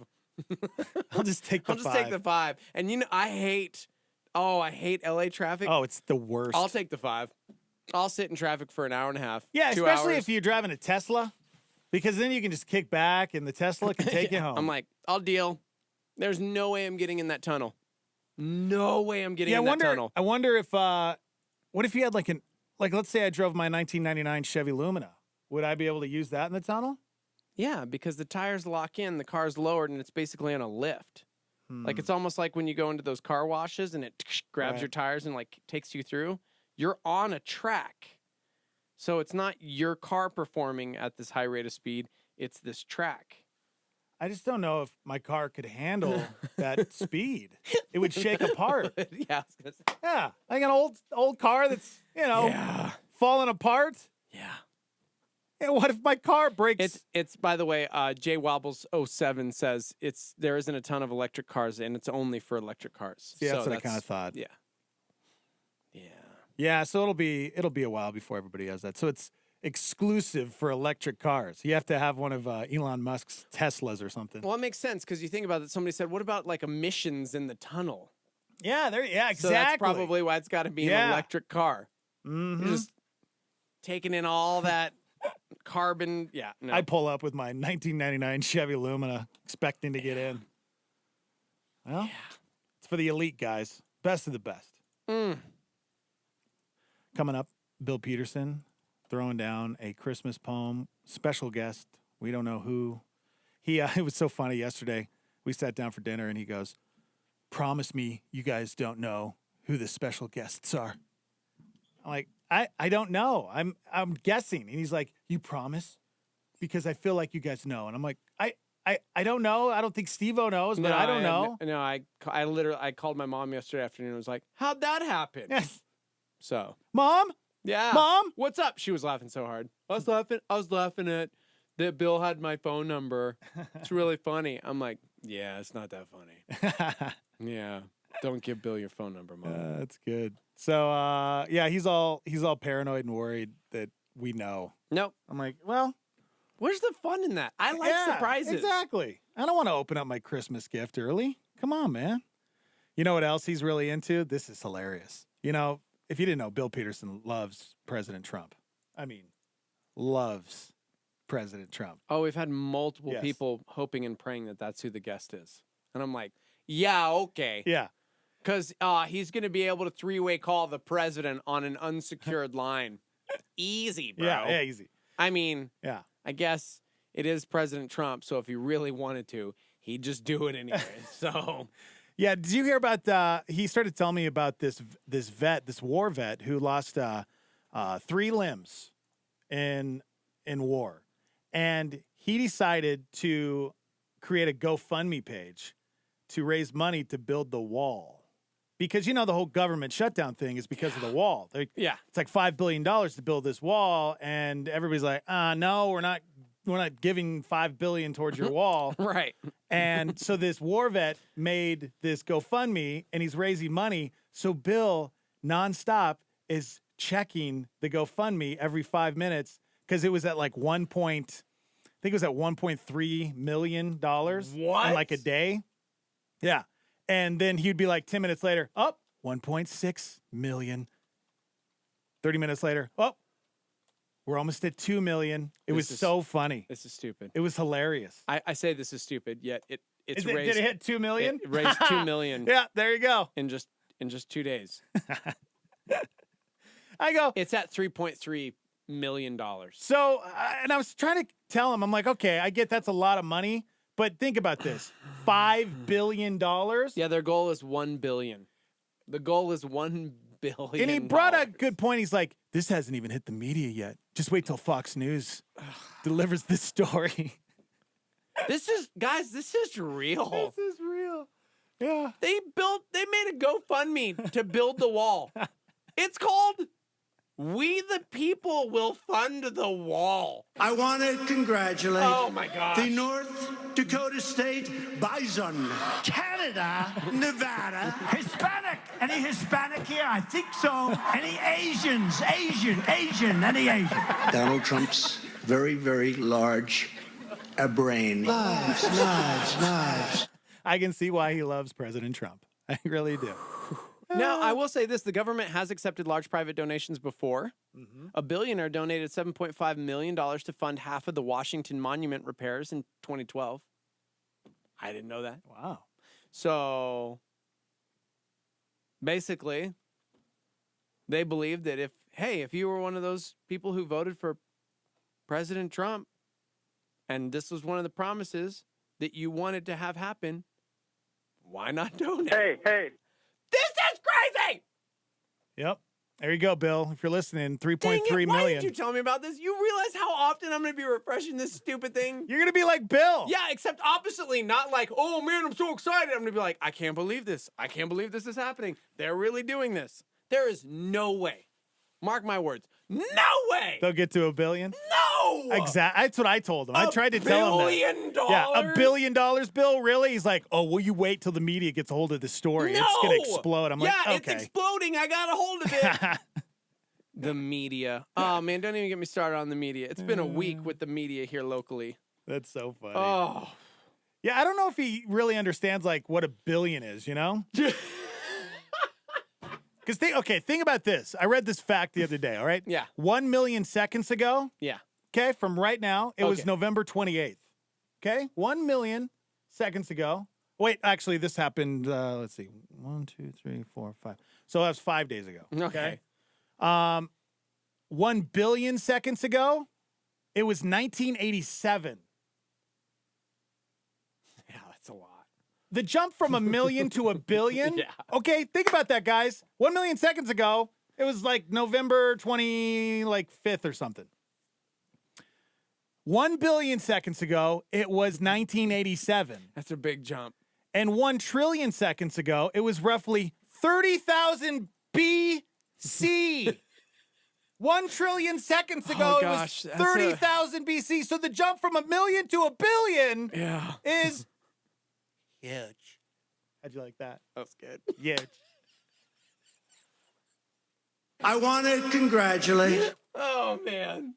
I'll just take the 5. I'll just take the 5. And you know, I hate LA traffic. Oh, it's the worst. I'll take the 5. I'll sit in traffic for an hour and a half. Yeah, 2 especially hours. if you're driving a Tesla, because then you can just kick back and the Tesla can take you home. I'm like, I'll deal. There's no way I'm getting in that tunnel. No way I'm getting in that tunnel. I wonder if, what if you had like let's say I drove my 1999 Chevy Lumina. Would I be able to use that in the tunnel? Yeah, because the tires lock in, the car's lowered, and it's basically on a lift. Like it's almost like when you go into those car washes and it grabs your tires and like takes you through. You're on a track. So it's not your car performing at this high rate of speed. It's this track. I just don't know if my car could handle that speed. It would shake apart. Yeah. Yeah. Like an old car that's, falling apart. Yeah. Yeah, what if my car breaks? It's by the way, Jay Wobbles 07 says there isn't a ton of electric cars and it's only for electric cars. Yeah, so that's what I kind of thought. Yeah. Yeah, so it'll be a while before everybody has that. So it's exclusive for electric cars. You have to have one of Elon Musk's Teslas or something. Well, it makes sense because you think about it. Somebody said, "What about like emissions in the tunnel?" Yeah, exactly. So that's probably why it's got to be an electric car. Mm-hmm. You're just taking in all that carbon. Yeah, no. I pull up with my 1999 Chevy Lumina, expecting to get in. Well, it's for the elite guys, best of the best. Coming up, Bill Peterson throwing down a Christmas poem. Special guest. We don't know who. It was so funny yesterday. We sat down for dinner and he goes, "Promise me you guys don't know who the special guests are." I'm like, I don't know. I'm guessing. And he's like, "You promise?" Because I feel like you guys know. And I'm like, I don't know. I don't think Steve-O knows, but I don't know. No, I literally called my mom yesterday afternoon and was like, "How'd that happen?" Yes. So, Mom? Yeah. Mom? What's up? She was laughing so hard. I was laughing at that Bill had my phone number. It's really funny. I'm like, yeah, it's not that funny. Yeah. Don't give Bill your phone number, Mom. That's good. So, he's all paranoid and worried that we know. Nope. I'm like, well, where's the fun in that? I like surprises. Exactly. I don't want to open up my Christmas gift early. Come on, man. You know what else he's really into? This is hilarious. You know, if you didn't know, Bill Peterson loves President Trump. I mean, loves President Trump. Oh, we've had multiple people hoping and praying that that's who the guest is. And I'm like, yeah, okay. Yeah. Because he's going to be able to three-way call the president on an unsecured line. Easy, bro. Yeah, easy. I mean, yeah. I guess it is President Trump, so if he really wanted to, he'd just do it anyway. So... Yeah, did you hear about, he started telling me about this war vet who lost 3 limbs in war. And he decided to create a GoFundMe page to raise money to build the wall. Because, you know, the whole government shutdown thing is because of the wall. It's like $5 billion to build this wall, and everybody's like, no, we're not giving $5 billion towards your wall. Right. And so this war vet made this GoFundMe, and he's raising money. So Bill, nonstop, is checking the GoFundMe every 5 minutes because it was at like $1.3 million. What? In like a day. Yeah. And then he'd be like 10 minutes later, 1.6 million. 30 minutes later, we're almost at 2 million. It was so funny. This is stupid. It was hilarious. I say this is stupid, yet it's raised. Did it hit 2 million? It raised 2 million. Yeah, there you go. In just 2 days. I go. It's at $3.3 million. So, and I was trying to tell him, I'm like, okay, I get that's a lot of money, but think about this: $5 billion. Yeah, their goal is $1 billion. The goal is $1 billion. And he brought a good point. He's like, this hasn't even hit the media yet. Just wait till Fox News delivers this story. This is real. This is real. Yeah. They made a GoFundMe to build the wall. It's called We the people will fund the wall. I want to congratulate Oh, my gosh. the North Dakota State Bison, Canada, Nevada. Hispanic. Any Hispanic here? I think so. Any Asians? Asian. Any Asian? Donald Trump's very, very large brain. Knives. I can see why he loves President Trump. I really do. Now, I will say this. The government has accepted large private donations before. A billionaire donated $7.5 million to fund half of the Washington Monument repairs in 2012. I didn't know that. Wow. So, basically, they believe that if you were one of those people who voted for President Trump, and this was one of the promises that you wanted to have happen, why not donate? Hey. This is crazy! Yep. There you go, Bill. If you're listening, 3.3 Dang it, million. why didn't you tell me about this? You realize how often I'm going to be refreshing this stupid thing? You're going to be like Bill. Yeah, except oppositely, not like, oh man, I'm so excited. I'm going to be like, I can't believe this. I can't believe this is happening. They're really doing this. There is no way. Mark my words. No way! They'll get to $1 billion? No! Exactly. That's what I told him. I tried to tell him that. $1 billion? Yeah, $1 billion, Bill? Really? He's like, oh, will you wait till the media gets a hold of the story? No! It's going to explode. I'm like, okay. It's exploding. I got a hold of it. The media. Oh, man, don't even get me started on the media. It's been a week with the media here locally. That's so funny. Oh. Yeah, I don't know if he really understands, like, what $1 billion is, you know? Because think about this. I read this fact the other day, all right? Yeah. 1 million seconds ago. Yeah. Okay, from right now, it was November 28th. Okay? 1 million seconds ago. Wait, actually, this happened, let's see. 1, 2, 3, 4, 5. So that was 5 days ago. Okay. 1 billion seconds ago, it was 1987. Yeah, that's a lot. The jump from 1 million to 1 billion. Yeah. Okay, think about that, guys. 1 million seconds ago, it was like November 25th or something. 1 billion seconds ago, it was 1987. That's a big jump. And 1 trillion seconds ago, it was roughly 30,000 BC. 1 trillion seconds ago, it was 30,000 BC. So the jump from 1 million to 1 billion is huge. How'd you like that? That was good. Huge. I want to congratulate. Oh, man.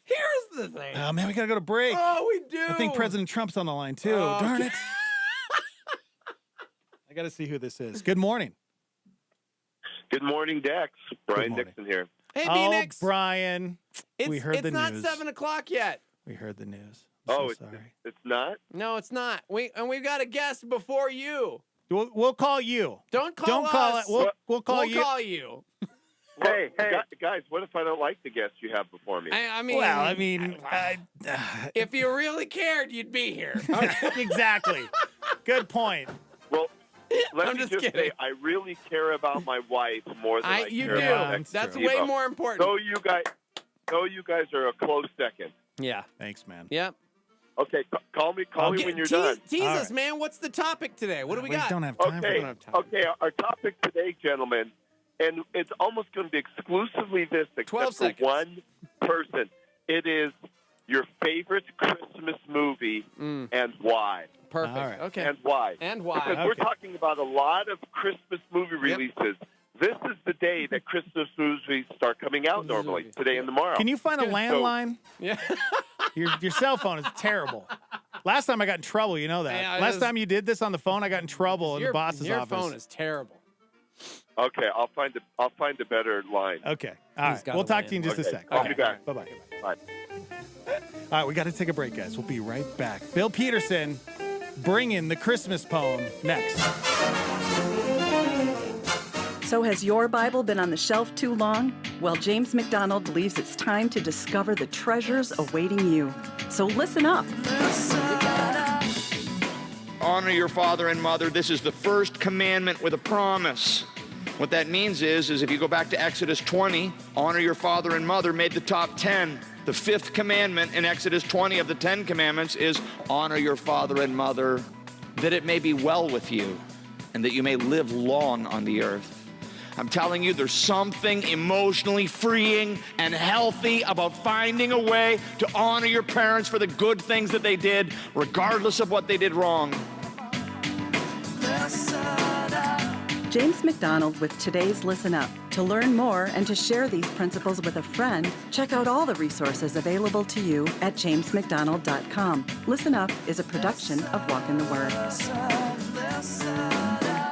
Here's the thing. Oh, man, we got to go to break. Oh, we do. I think President Trump's on the line, too. Oh, Darn it. I got to see who this is. Good morning. Good morning, Dex. Brian Dixon here. Hey, Oh, B-Nix. Brian. We heard the news. It's not 7 o'clock yet. We heard the news. It's not? No, it's not. We've got a guest before you. We'll call you. Don't call us. We'll call you. We'll call you. Hey, guys, what if I don't like the guest you have before me? I mean, if you really cared, you'd be here. Exactly. Good point. Well, let I'm me just just kidding. say, I really care about my wife more than I You care do. about Dex That's and way Steve-O. more important. So you guys are a close second. Yeah. Thanks, man. Yep. Okay, call me when you're tease, done. Tease us, man. What's the topic today? What do we got? don't have time Okay, for that. okay. Our topic today, gentlemen, and it's almost going to be exclusively this, 12 except seconds. for one person. It is your favorite Christmas movie and why. Perfect. All right. Okay. And why. And why. Because we're talking about a lot of Christmas movie releases. This is the day that Christmas movies start coming out normally, today and tomorrow. Can you find a landline? Yeah. Your cell phone is terrible. Last time I got in trouble, you know that. Yeah, it Last is. time you did this on the phone, I got in trouble in the boss's your office. phone is terrible. Okay, I'll find a better line. Okay. All right. got We'll a talk to you in just a Okay. sec. I'll be back. Bye-bye. Bye. All right, we got to take a break, guys. We'll be right back. Bill Peterson bringing the Christmas poem next. So has your Bible been on the shelf too long? Well, James McDonald believes it's time to discover the treasures awaiting you. So listen up. Honor your father and mother. This is the first commandment with a promise. What that means is if you go back to Exodus 20, honor your father and mother made the top 10. The fifth commandment in Exodus 20 of the 10 commandments is honor your father and mother, that it may be well with you and that you may live long on the earth. I'm telling you, there's something emotionally freeing and healthy about finding a way to honor your parents for the good things that they did, regardless of what they did wrong. James McDonald with today's Listen Up. To learn more and to share these principles with a friend, check out all the resources available to you at jamesmcdonald.com. Listen Up is a production of Walk in the Word.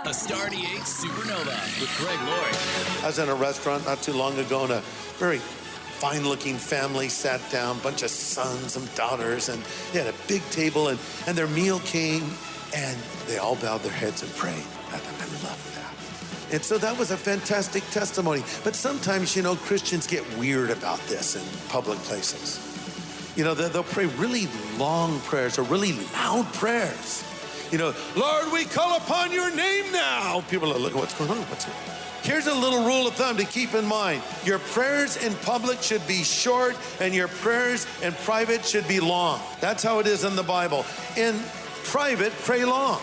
A Star 88 Supernova with Greg Laurie. I was in a restaurant not too long ago, and a very fine-looking family sat down, bunch of sons and daughters, and they had a big table, and their meal came, and they all bowed their heads and prayed. I love that. And so that was a fantastic testimony. But sometimes, you know, Christians get weird about this in public places. You know, they'll pray really long prayers or really loud prayers. You know, Lord, we call upon your name now. People are looking, what's going on? Here's a little rule of thumb to keep in mind. Your prayers in public should be short, and your prayers in private should be long. That's how it is in the Bible. In private, pray long.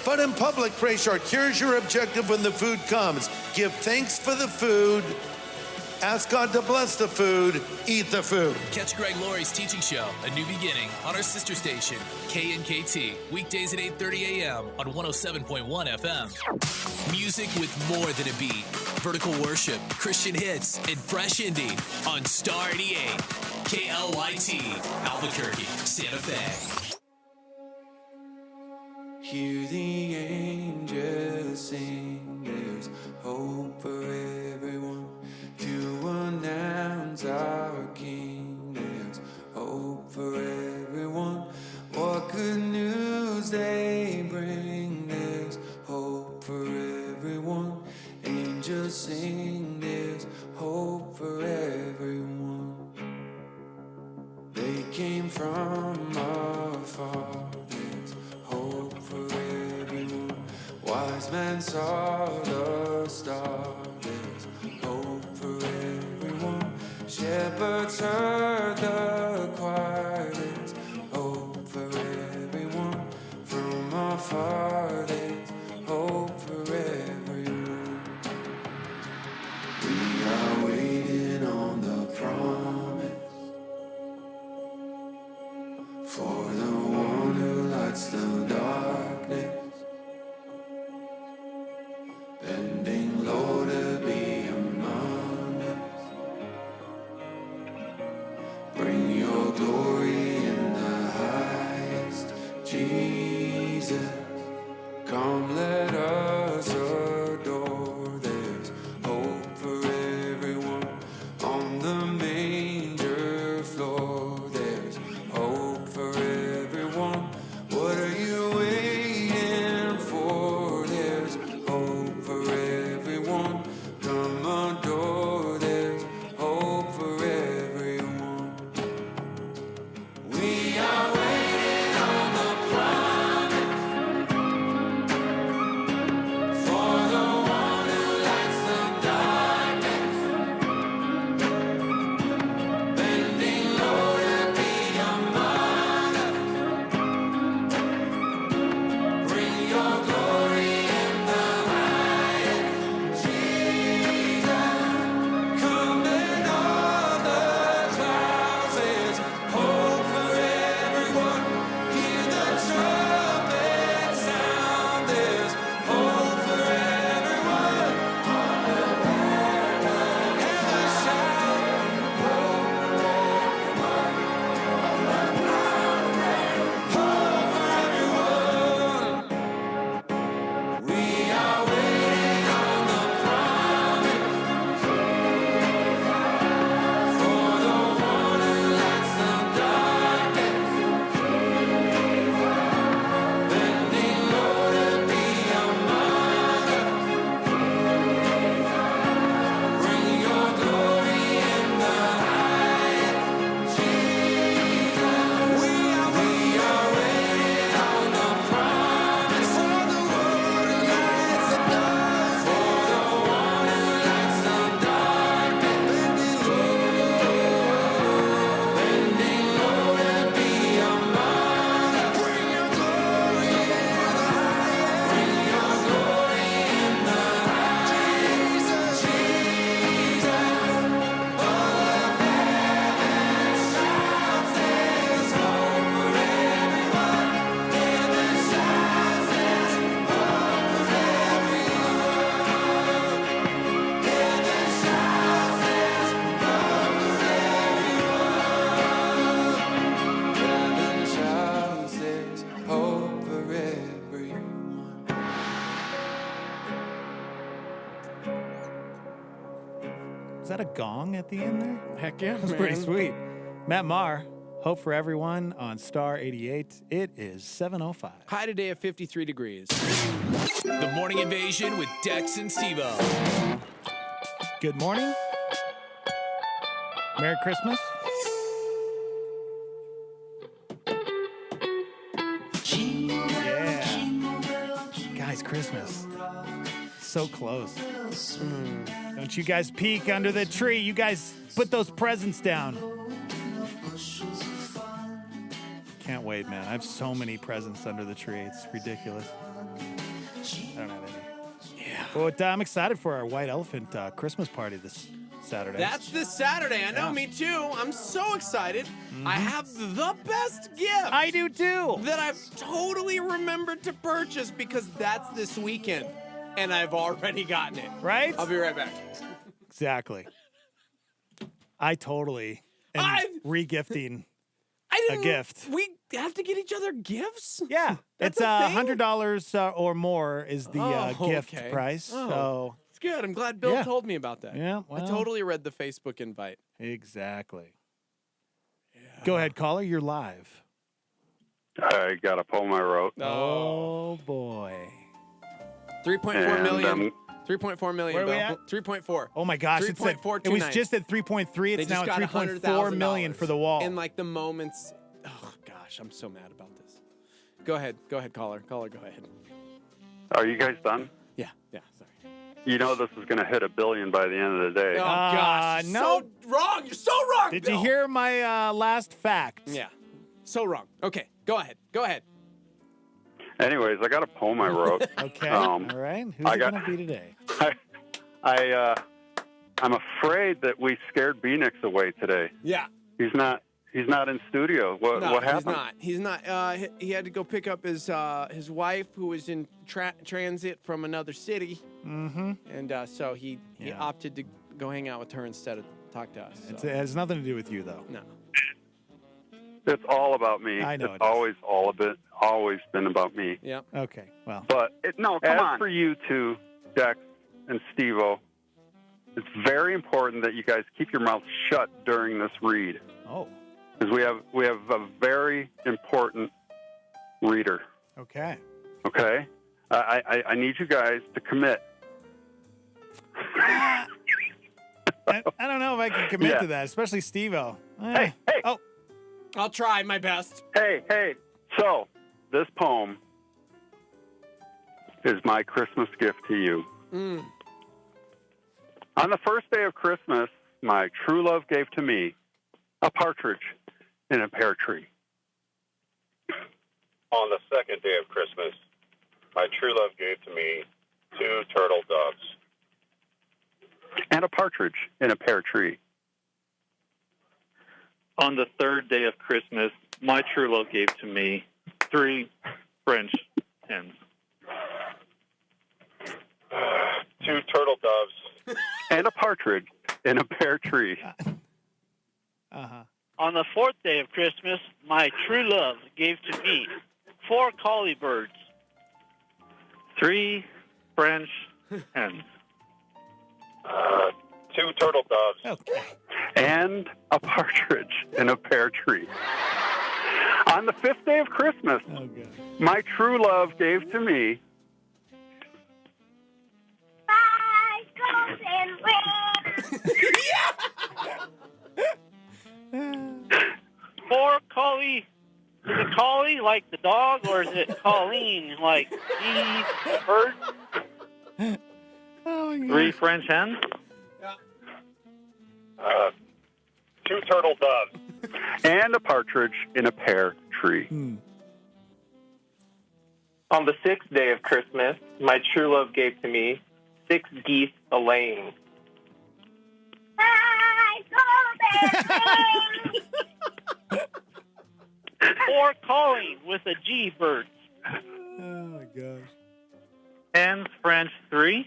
But in public, pray short. Here's your objective when the food comes. Give thanks for the food. Ask God to bless the food. Eat the food. Catch Greg Laurie's teaching show, A New Beginning, on our sister station, KNKT, weekdays at 8:30 a.m. on 107.1 FM. Music with more than a beat. Vertical worship, Christian hits, and fresh indie on Star 88, KLYT, Albuquerque, Santa Fe. Hear the angels sing, there's hope for everyone. To announce our King, there's hope for everyone. What good news they bring, there's hope for everyone. Angels sing, there's hope for everyone. They came from afar, there's hope for everyone. Wise men saw the star, there's hope for everyone. Shepherds heard the choir, there's hope for everyone. From afar, there's hope for everyone. We are waiting on the promise for the one who lights the darkness, bending low to be among us. Bring that a gong at the end there? Heck yeah, That's man. pretty sweet. Matt Maher, Hope for Everyone on Star 88. It is 7:05. High today of 53 degrees. The Morning Invasion with Dex and Steve-O. Good morning. Merry Christmas. Yeah. Guys, Christmas. So close. Don't you guys peek under the tree. You guys put those presents down. Can't wait, man. I have so many presents under the tree. It's ridiculous. I don't have any. Yeah. But I'm excited for our White Elephant Christmas party this Saturday. That's this Saturday. I know, Yeah. me too. I'm so excited. I have the best gift. I do too. That I've totally remembered to purchase because that's this weekend. And I've already gotten it. Right? I'll be right back. Exactly. I totally am re-gifting a gift. We have to get each other gifts? Yeah. That's It's a thing? $100 or more is the gift okay. price. Oh, So it's good. I'm glad Bill Yeah. told me about that. Yeah, I well. totally read the Facebook invite. Exactly. Go ahead, caller. You're live. I got a poem I wrote. Oh, boy. 3.4 million. 3.4 million. Where are we Bill. at? 3.4. Oh, my gosh. It was 3.429. just at 3.3. They It's just now at got 3.4 million for the wall. In like the moments. Oh, gosh. I'm so mad about this. Go ahead. Go ahead, caller. Caller, go ahead. Are you guys done? Yeah. Yeah. Sorry. You know this is going to hit $1 billion by the end of the day. Oh, gosh. no. So wrong. You're so wrong. Did Bill. you hear my last fact? Yeah. So wrong. Okay. Go ahead. Go ahead. Anyways, I got a poem I wrote. Okay. All right. Who's I it got- going to be today? I'm afraid that we scared B-Nix away today. Yeah. He's not in studio. What happened? He's not. He had to go pick up his wife, who was in transit from another city, Mm-hmm. and so he opted to go hang out with her instead of talk to us. So. It has nothing to do with you, though. No. It's all about me. I know It's always been about me. Yeah. Okay. Well. But come as on. for you two, Dex and Steve-O, it's very important that you guys keep your mouth shut during this read. Oh. Because we have a very important reader. Okay. Okay? I need you guys to commit. I don't know if I can commit Yeah. to that, especially Steve-O. Hey. Oh, I'll try my best. Hey. So, this poem is my Christmas gift to you. Mm. On the first day of Christmas, my true love gave to me a partridge in a pear tree. On the second day of Christmas, my true love gave to me 2 turtle doves. And a partridge in a pear tree. On the third day of Christmas, my true love gave to me 3 French hens. 2 turtle doves. And a partridge in a pear tree. Uh-huh. On the fourth day of Christmas, my true love gave to me 4 collie birds. 3 French hens. 2 turtle doves. Okay. And a partridge in a pear tree. On the 5th day of Christmas, my true love gave to me 4 collie. Is it collie like the dog, or is it Colleen like the bird? Oh, 3 French hens. 2 turtle doves. and a partridge in a pear tree. On the 6th day of Christmas, my true love gave to me 6 geese a-laying. 4 calling with a G birds. Oh, my gosh. Hens, French 3.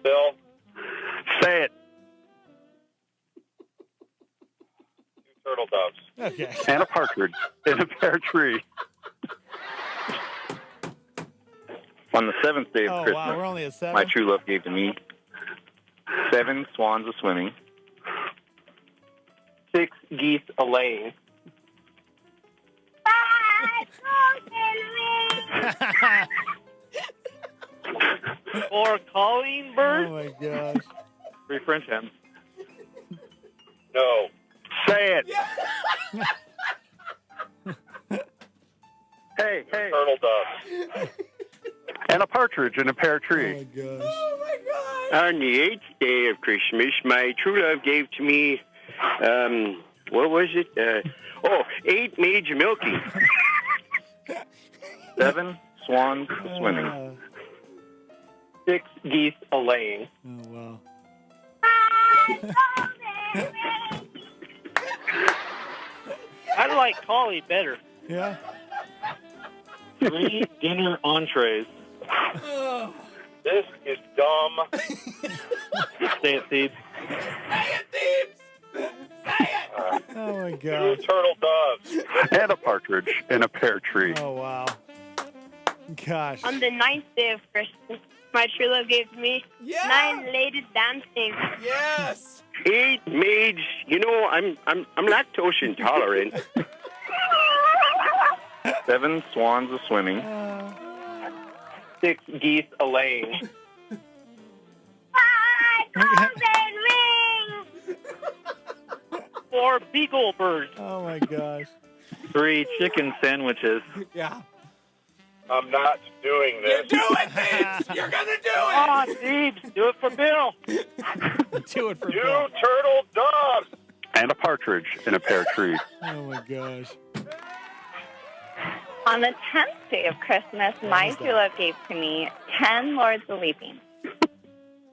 Bill. Say it. 2 turtle doves. Okay. And a partridge in a pear tree. On the 7th day of Oh, Christmas, wow, we're only at 7? my true love gave to me 7 swans are swimming. 6 geese a-laying. 4 calling birds. Oh, my gosh. 3 French hens. No. Say it. Hey. Turtle doves. And a partridge in a pear tree. Oh, my gosh. On the 8th day of Christmas, my true love gave to me, what was it? 8 maids milking. 7 swans are swimming. 6 geese a-laying. Oh, wow. I like collie better. Yeah. 3 dinner entrees. This is dumb. Say it, Thebes. Oh, my 2 gosh. turtle doves. And a partridge in a pear tree. Oh, wow. Gosh. On the 9th day of Christmas, my true love gave to me 9 ladies dancing. Yes. 8 maids. You know, I'm lactose intolerant. 7 swans are swimming. 6 geese a-laying. 4 beagle birds. Oh, my gosh. 3 chicken sandwiches. Yeah. I'm not doing this. Do it, Thebes. You're going to do it. Oh, Thebes, do it for Bill. Do it for 2 Bill. turtle doves. And a partridge in a pear tree. Oh, my gosh. On the 10th day of Christmas, my true love gave to me 10 lords a leaping.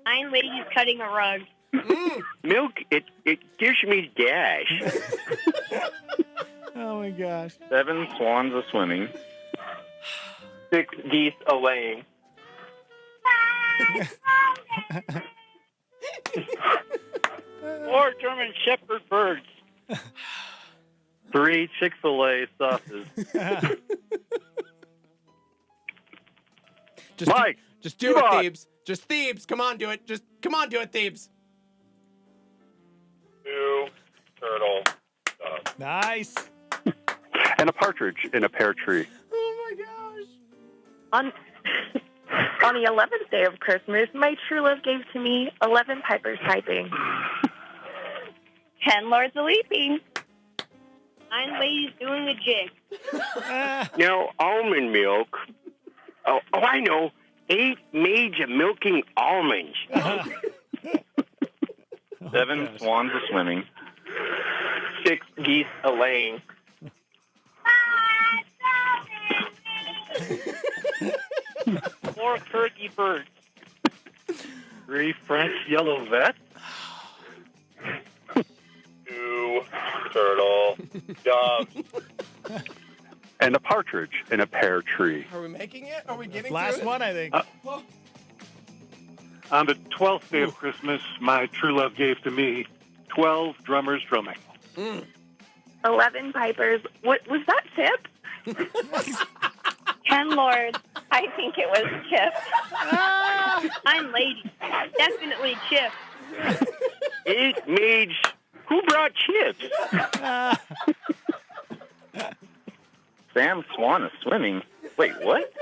9 ladies cutting a rug. Milk, it gives me dash. Oh, my gosh. 7 swans are swimming. 6 geese a-laying. 4 German Shepherd birds. 3 Chick-fil-A sauces. Mike. Just do it, Thebes. Just Thebes. Come on, do it. Just come on, do it, Thebes. 2 turtle doves. Nice. And a partridge in a pear tree. Oh, my gosh. On the 11th day of Christmas, my true love gave to me 11 pipers piping. 10 lords a leaping. 9 ladies doing a jig. Now, almond milk. Oh, I know. 8 maids are milking almonds. 7 swans are swimming. 6 geese a-laying. 4 turkey birds. 3 French yellow vets. 2 turtle doves. And a partridge in a pear tree. Are we making it? Are we getting Last to it? one, I think. On the 12th day of Christmas, my true love gave to me 12 drummers drumming. 11 pipers. What was that, Tip? 10 lords. I think it was Chip. 9 ladies. Definitely Chip. 8 maids. Who brought chips? Sam Swan is swimming. Wait, what?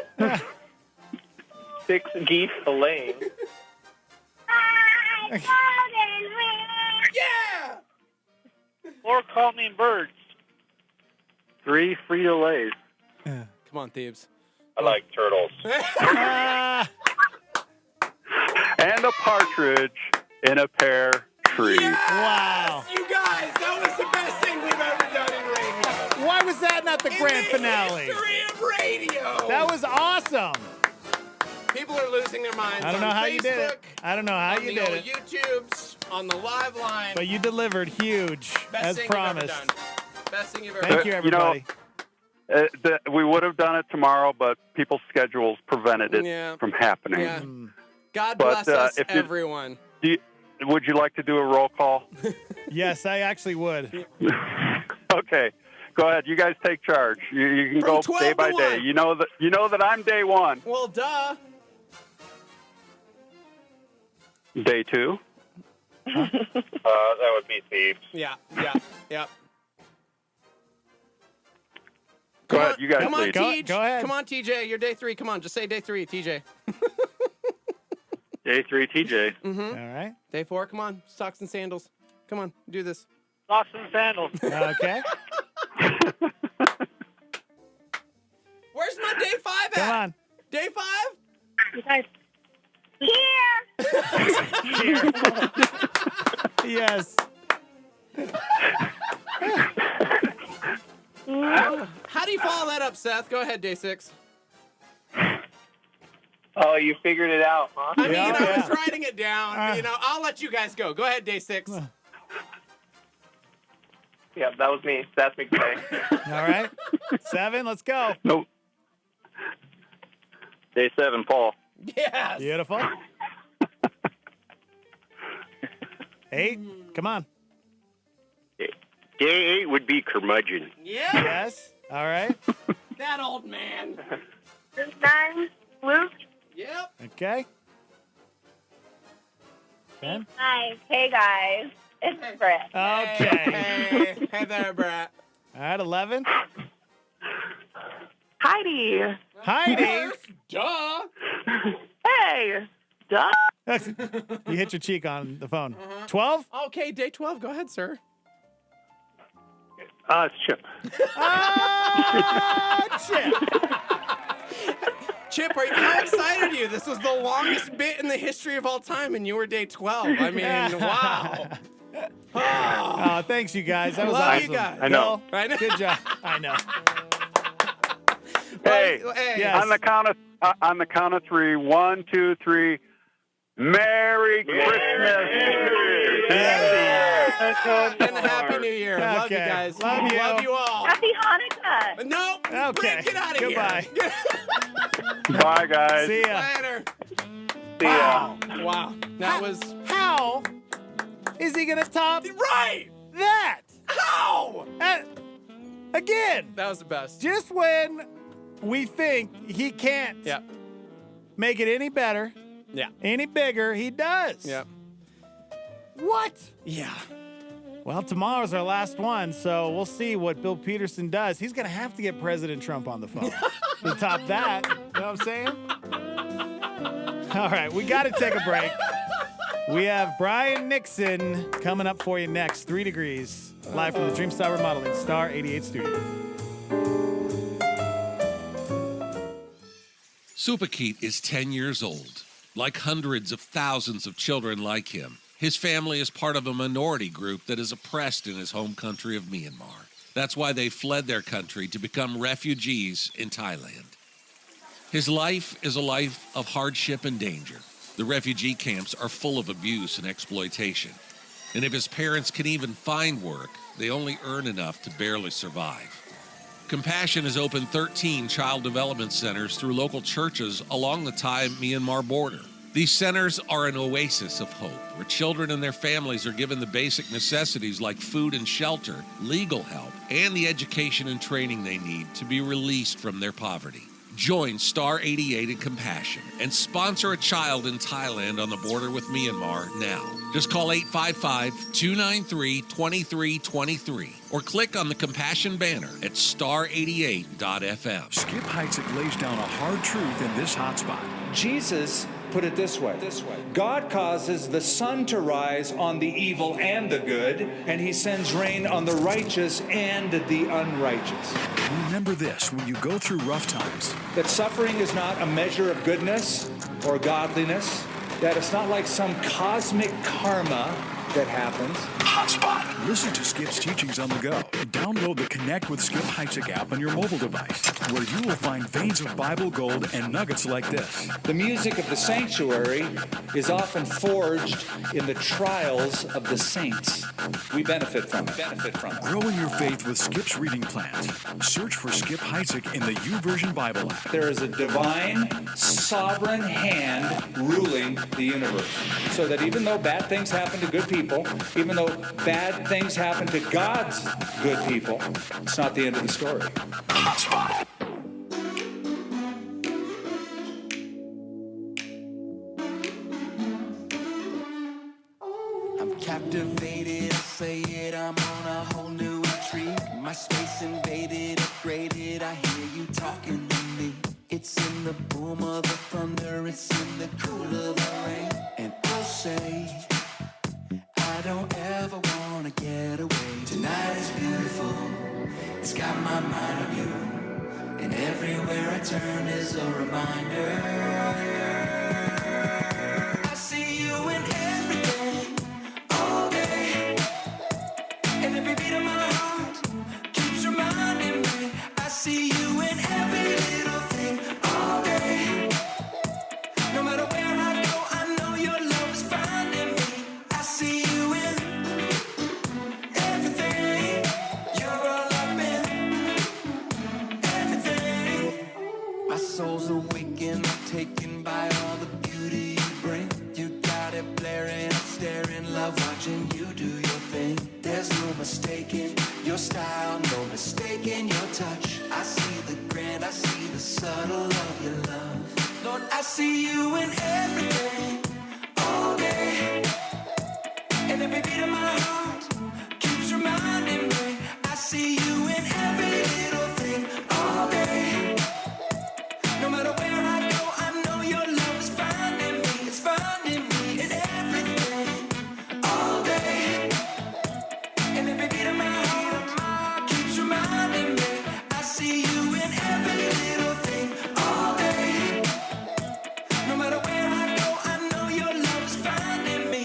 6 geese a-laying. Yeah! 4 calling birds. 3 Frito-Lays. Come on, Thebes. I like turtles. And a partridge in a pear tree. Wow. You guys, that was the best thing we've ever done in radio. Why was that not the grand finale? History of radio. That was awesome. People are losing their minds. I don't know on how Facebook, you did it. I don't know how on you the did old it. YouTubes, on the live line. But you delivered huge, Best as thing promised. You've ever done. Best thing you've ever Thank done. you, everybody. We would have done it tomorrow, but people's schedules prevented it from happening. Yeah. God But, bless us, if you- everyone. Would you like to do a roll call? Yes, I actually would. Okay, go ahead. You guys take charge. You can From go 12 day by to day. 1. You know that I'm day 1. Well, duh. Day 2. That would be Thieves. Yeah. Go ahead, you guys Come on, lead. TJ. Go ahead. Come on, TJ. You're day 3. Come on, just say day 3, TJ. Day 3, TJ. Mm-hmm. All right. Day 4, come on. Socks and sandals. Come on, do this. Socks and sandals. Okay. Where's my day 5 at? Come on. Day 5? You guys. Here. Yes. How do you follow that up, Seth? Go ahead, day 6. Oh, you figured it out, huh? I mean, I was writing it down. You know, I'll let you guys go. Go ahead, day 6. Yeah, that was me. That's McVay. All right. 7, let's go. Nope. Day 7, Paul. Yes. Beautiful. 8, come on. Day 8 would be Curmudgeon. Yeah. Yes. All right. That old man. 9, Luke. Yep. Okay. 10. 5. Hey, guys. It's Britt. Okay. Hey there, Brett. All right, 11. Heidi. Heidi. Duh. Hey. Duh. You hit your cheek on the phone. 12. Okay, day 12. Go ahead, sir. It's Chip. Chip. Chip, how excited are you? This was the longest bit in the history of all time, and you were day 12. I mean, wow. Oh, thanks, you guys. That was Love awesome. you guys. I know. I know. Good job. I know. Hey, Yes. on the count of 3, 1, 2, 3. Merry Christmas. And a Happy New Year. Love you Okay. guys. Love you. Love you all. Happy Hanukkah. No. Okay. Get out of Goodbye. here. Bye, guys. See ya. Later. See ya. Wow. That was How is he going to top right. that? How? Again, That was the best. just when we think he can't Yeah. make it any better, Yeah. any bigger, he does. Yeah. What? Yeah. Well, tomorrow's our last one, so we'll see what Bill Peterson does. He's going to have to get President Trump on the phone to top that. You know what I'm saying? All right, we got to take a break. We have Brian Nixon coming up for you next. 3 Degrees, live from the Dreamstar Remodeling Star 88 studio. Supakeet is 10 years old. Like hundreds of thousands of children like him, his family is part of a minority group that is oppressed in his home country of Myanmar. That's why they fled their country to become refugees in Thailand. His life is a life of hardship and danger. The refugee camps are full of abuse and exploitation. And if his parents can even find work, they only earn enough to barely survive. Compassion has opened 13 child development centers through local churches along the Thai-Myanmar border. These centers are an oasis of hope, where children and their families are given the basic necessities like food and shelter, legal help, and the education and training they need to be released from their poverty. Join Star 88 in Compassion and sponsor a child in Thailand on the border with Myanmar now. Just call 855-293-2323 or click on the Compassion banner at star88.fm. Skip Heitzig lays down a hard truth in this hotspot. Jesus put it this way. God causes the sun to rise on the evil and the good, and he sends rain on the righteous and the unrighteous. Remember this when you go through rough times. That suffering is not a measure of goodness or godliness, that it's not like some cosmic karma that happens. Hotspot. Listen to Skip's teachings on the go. Download the Connect with Skip Heitzig app on your mobile device, where you will find veins of Bible gold and nuggets like this. The music of the sanctuary is often forged in the trials of the saints. We benefit from it. Grow in your faith with Skip's reading plans. Search for Skip Heitzig in the YouVersion Bible app. There is a divine, sovereign hand ruling the universe. So that even though bad things happen to good people, even though bad things happen to God's good people, it's not the end of the story. Hotspot. I'm Captivated, I say it, I'm on a whole new retreat. My space invaded, upgraded, I hear you talking to me. It's in the boom of the thunder, it's in the cool of the rain. And I'll say, I don't ever wanna get away. Tonight is beautiful, it's got my mind on you. And everywhere I turn is a reminder. I see you in everything, all day. And every beat of my heart keeps reminding me. I see you in every little thing, all day. No matter where I go, I know your love is finding me. I see you in everything. You're all up in everything. My soul's awakened, I'm taken by all the beauty you bring. You got it blaring, I'm staring, love watching you do your thing. There's no mistaking your style, no mistaking your touch. I see the grand, I see the subtle of your love. Lord, I see you in everything, all day. And every beat of my heart keeps reminding me. I see you in every little thing, all day. No matter where I go, I know your love is finding me. It's finding me in everything, all day. And every beat of my heart keeps reminding me. I see you in every little thing, all day. No matter where I go, I know your love is finding me.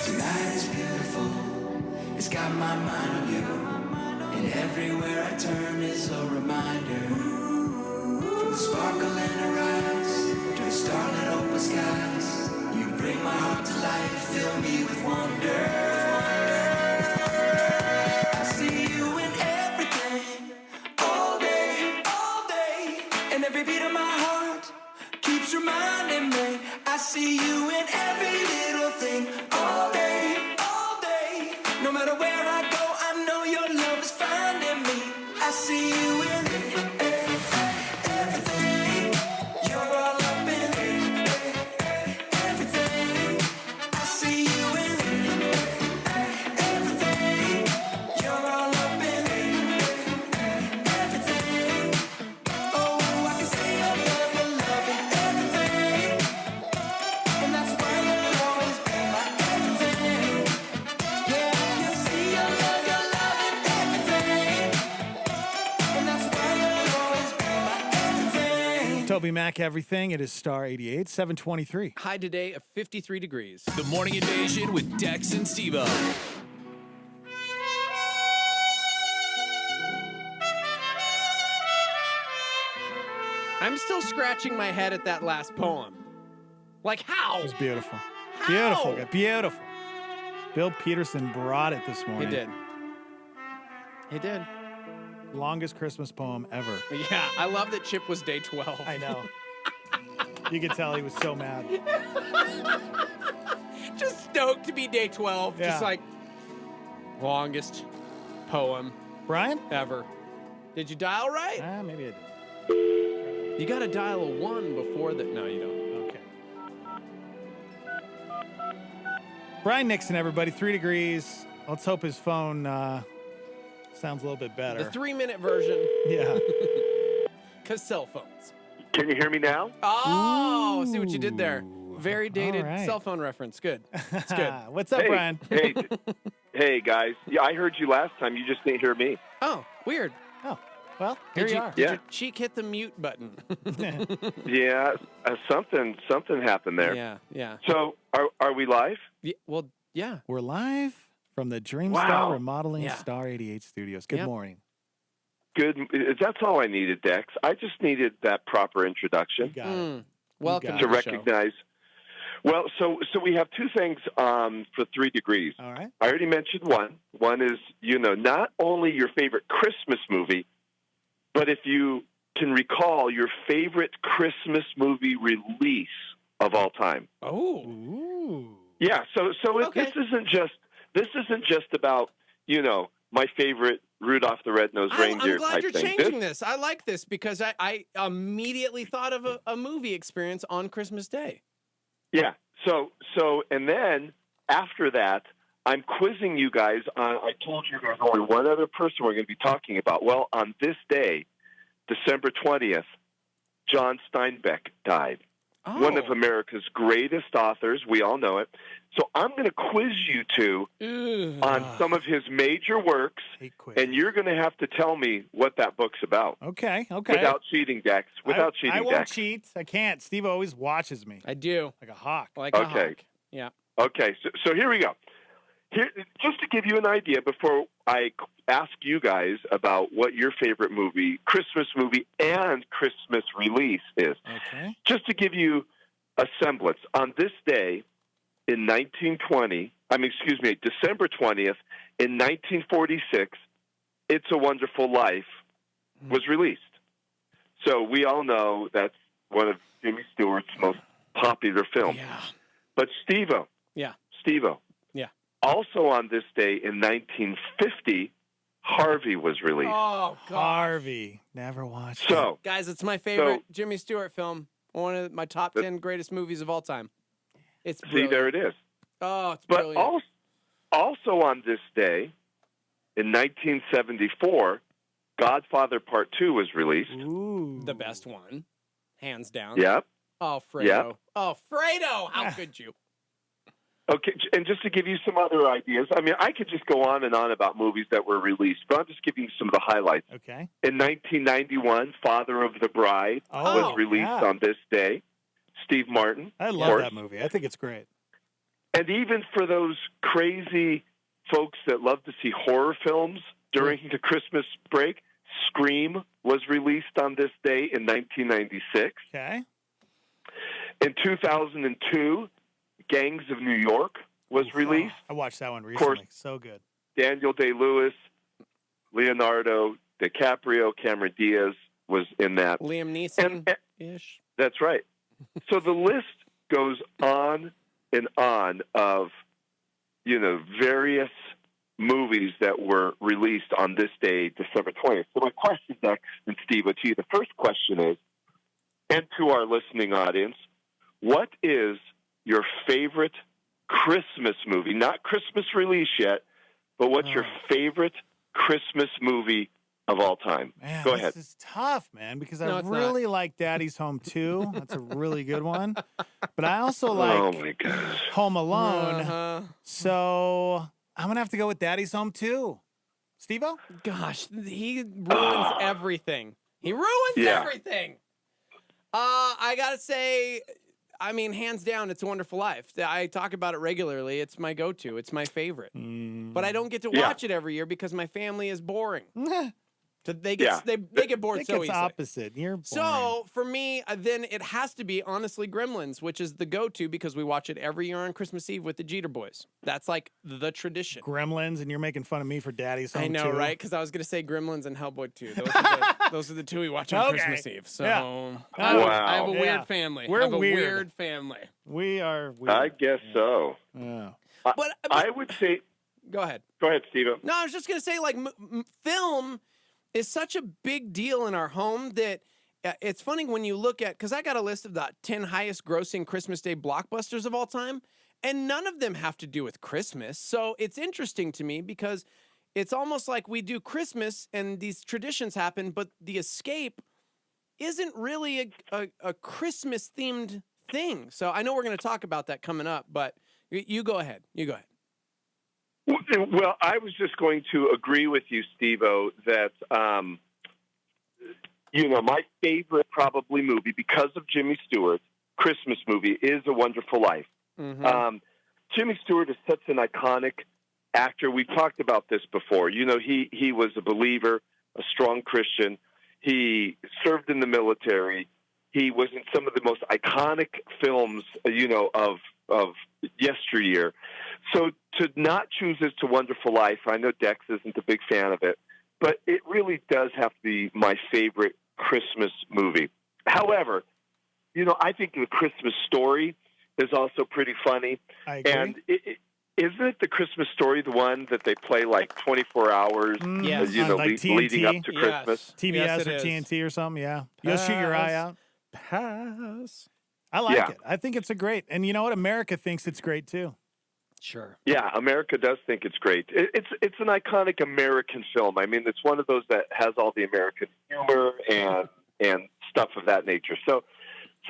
Tonight is beautiful, it's got my mind on you. And everywhere I turn is a reminder. From the sparkle in her eyes to the starlit open skies, you bring my heart to life, fill me with wonder. I see you in everything, all day, all day. And every beat of my heart keeps reminding me. I see you in every little thing, all day, all day. No matter where I go, I know your love is finding me. I see you in everything. You're all up in everything. I see you in everything. You're all up in everything. Oh, I can see your love in everything. And that's why you'll always be my everything. Yeah, I can see your love in everything. And that's why you'll always be my everything. Toby Mac, everything. It is Star 88, 723. High today of 53 degrees. The Morning Invasion with Dex and Steve-O. I'm still scratching my head at that last poem. Like, how? It was beautiful. How? Beautiful. Beautiful. Bill Peterson brought it this morning. He did. He did. Longest Christmas poem ever. Yeah, I love that Chip was day 12. I know. You could tell he was so mad. Just stoked to be day 12. Yeah. Just like, longest poem Brian? ever. Did you dial right? Maybe I did. You got to dial a 1 before that. No, you don't. Okay. Brian Nixon, everybody, 3 degrees. Let's hope his phone sounds a little bit better. The 3-minute version. Yeah. Because cell phones. Can you hear me now? Oh, see what you did there. Very dated All right. cell phone reference. Good. It's good. What's up, Brian? Hey, guys. Yeah, I heard you last time. You just didn't hear me. Oh, weird. Oh, well, here Did you you, are. did Yeah. your cheek hit the mute button? Yeah, something happened there. Yeah. So, are we live? Well, yeah. We're live from the Dreamstar Wow. Remodeling Yeah. Star 88 studios. Good Yep. morning. Good. That's all I needed, Dex. I just needed that proper introduction Got it. Welcome to to the show. recognize. Well, so we have two things for 3 degrees. All right. I already mentioned one. One is, not only your favorite Christmas movie, but if you can recall your favorite Christmas movie release of all time. Oh. Yeah, so this isn't just about, my favorite Rudolph the Red-Nosed Reindeer I'm glad type you're thing. changing this. I like this because I immediately thought of a movie experience on Christmas Day. Yeah. So and then after that, I'm quizzing you guys on. I told you there's only one other person we're going to be talking about. Well, on this day, December 20th, John Steinbeck died. One of America's greatest authors. We all know it. So I'm going to quiz you two on some of his major works, and you're going to have to tell me what that book's about. Okay. Without cheating, Dex. I won't cheat. I can't. Steve always watches me. I do. Like a hawk. Like a hawk. Yeah. Okay, so here we go. Here, just to give you an idea before I ask you guys about what your favorite Christmas movie and Christmas release is. Okay. Just to give you a semblance, on this day in December 20th, in 1946, It's a Wonderful Life was released. So we all know that's one of Jimmy Stewart's most popular films. Yeah. But Steve-O. Yeah. Also on this day in 1950, Harvey was released. Oh, God. Harvey. Never watched So, it. Guys, it's my favorite Jimmy Stewart film. One of my top 10 greatest movies of all time. It's brilliant. See, there it is. Oh, it's But brilliant. also on this day, in 1974, Godfather Part 2 was released. Ooh. The best one. Hands down. Yep. Oh, Fredo. Yep. Oh, Fredo. How could you? Okay, and just to give you some other ideas, I mean, I could just go on and on about movies that were released, but I'm just giving you some of the highlights. Okay. In 1991, Father of the Bride was released on this day. Steve Martin. I love that movie. I think it's great. And even for those crazy folks that love to see horror films during the Christmas break, Scream was released on this day in 1996. Okay. In 2002, Gangs of New York was released. I watched that one recently. So good. Daniel Day-Lewis, Leonardo DiCaprio, Cameron Diaz was in that. Liam Neeson-ish. That's right. So the list goes on and on of, various movies that were released on this day, December 20th. So my question, Dex and Steve, to you, the first question is, and to our listening audience, what is your favorite Christmas movie? Not Christmas release yet, but what's your favorite Christmas movie of all time? Man, Go ahead. This is tough, man, because No, I it's really like Daddy's Home 2. That's a really good one. But I also like Oh, my gosh. Home Alone. Uh-huh. So I'm going to have to go with Daddy's Home 2. Steve-O? Gosh, he ruins everything. He ruins everything. I got to say, I mean, hands down, It's a Wonderful Life. I talk about it regularly. It's my go-to. It's my favorite. But I don't get to watch it every year because my family is boring. So they get bored so easily. It's opposite. You're boring. So for me, then it has to be honestly Gremlins, which is the go-to because we watch it every year on Christmas Eve with the Jeter boys. That's like the tradition. Gremlins, and you're making fun of me for Daddy's Home 2. I know, right? Because I was going to say Gremlins and Hellboy 2. Those are the two we watch on Christmas Eve. So I have a weird family. We're I have weird. a weird family. We are weird. I guess so. Yeah. But I would say... Go ahead. Go ahead, Steve. No, I was just going to say, like, film is such a big deal in our home that it's funny when you look at, because I got a list of the 10 highest grossing Christmas Day blockbusters of all time, and none of them have to do with Christmas. So it's interesting to me because it's almost like we do Christmas and these traditions happen, but the escape isn't really a Christmas themed thing. So I know we're going to talk about that coming up, but you go ahead. You go ahead. Well, I was just going to agree with you, Steve-O, that, my favorite probably movie, because of Jimmy Stewart, Christmas movie, is A Wonderful Life. Mm-hmm. Jimmy Stewart is such an iconic actor. We've talked about this before. He was a believer, a strong Christian. He served in the military. He was in some of the most iconic films, of yesteryear. So to not choose It's a Wonderful Life, I know Dex isn't a big fan of it, but it really does have to be my favorite Christmas movie. However, I think The Christmas Story is also pretty funny. I agree. And isn't it The Christmas Story, the one that they play like 24 hours, Yes. you know, On, like, leading up TNT? to Christmas? TBS Yes, it or is. TNT or something, yeah. You'll shoot your eye out. Pass. I like Yeah. it. I think it's a great, and you know what? America thinks it's great too. Sure. Yeah, America does think it's great. It's an iconic American film. I mean, it's one of those that has all the American humor and stuff of that nature. So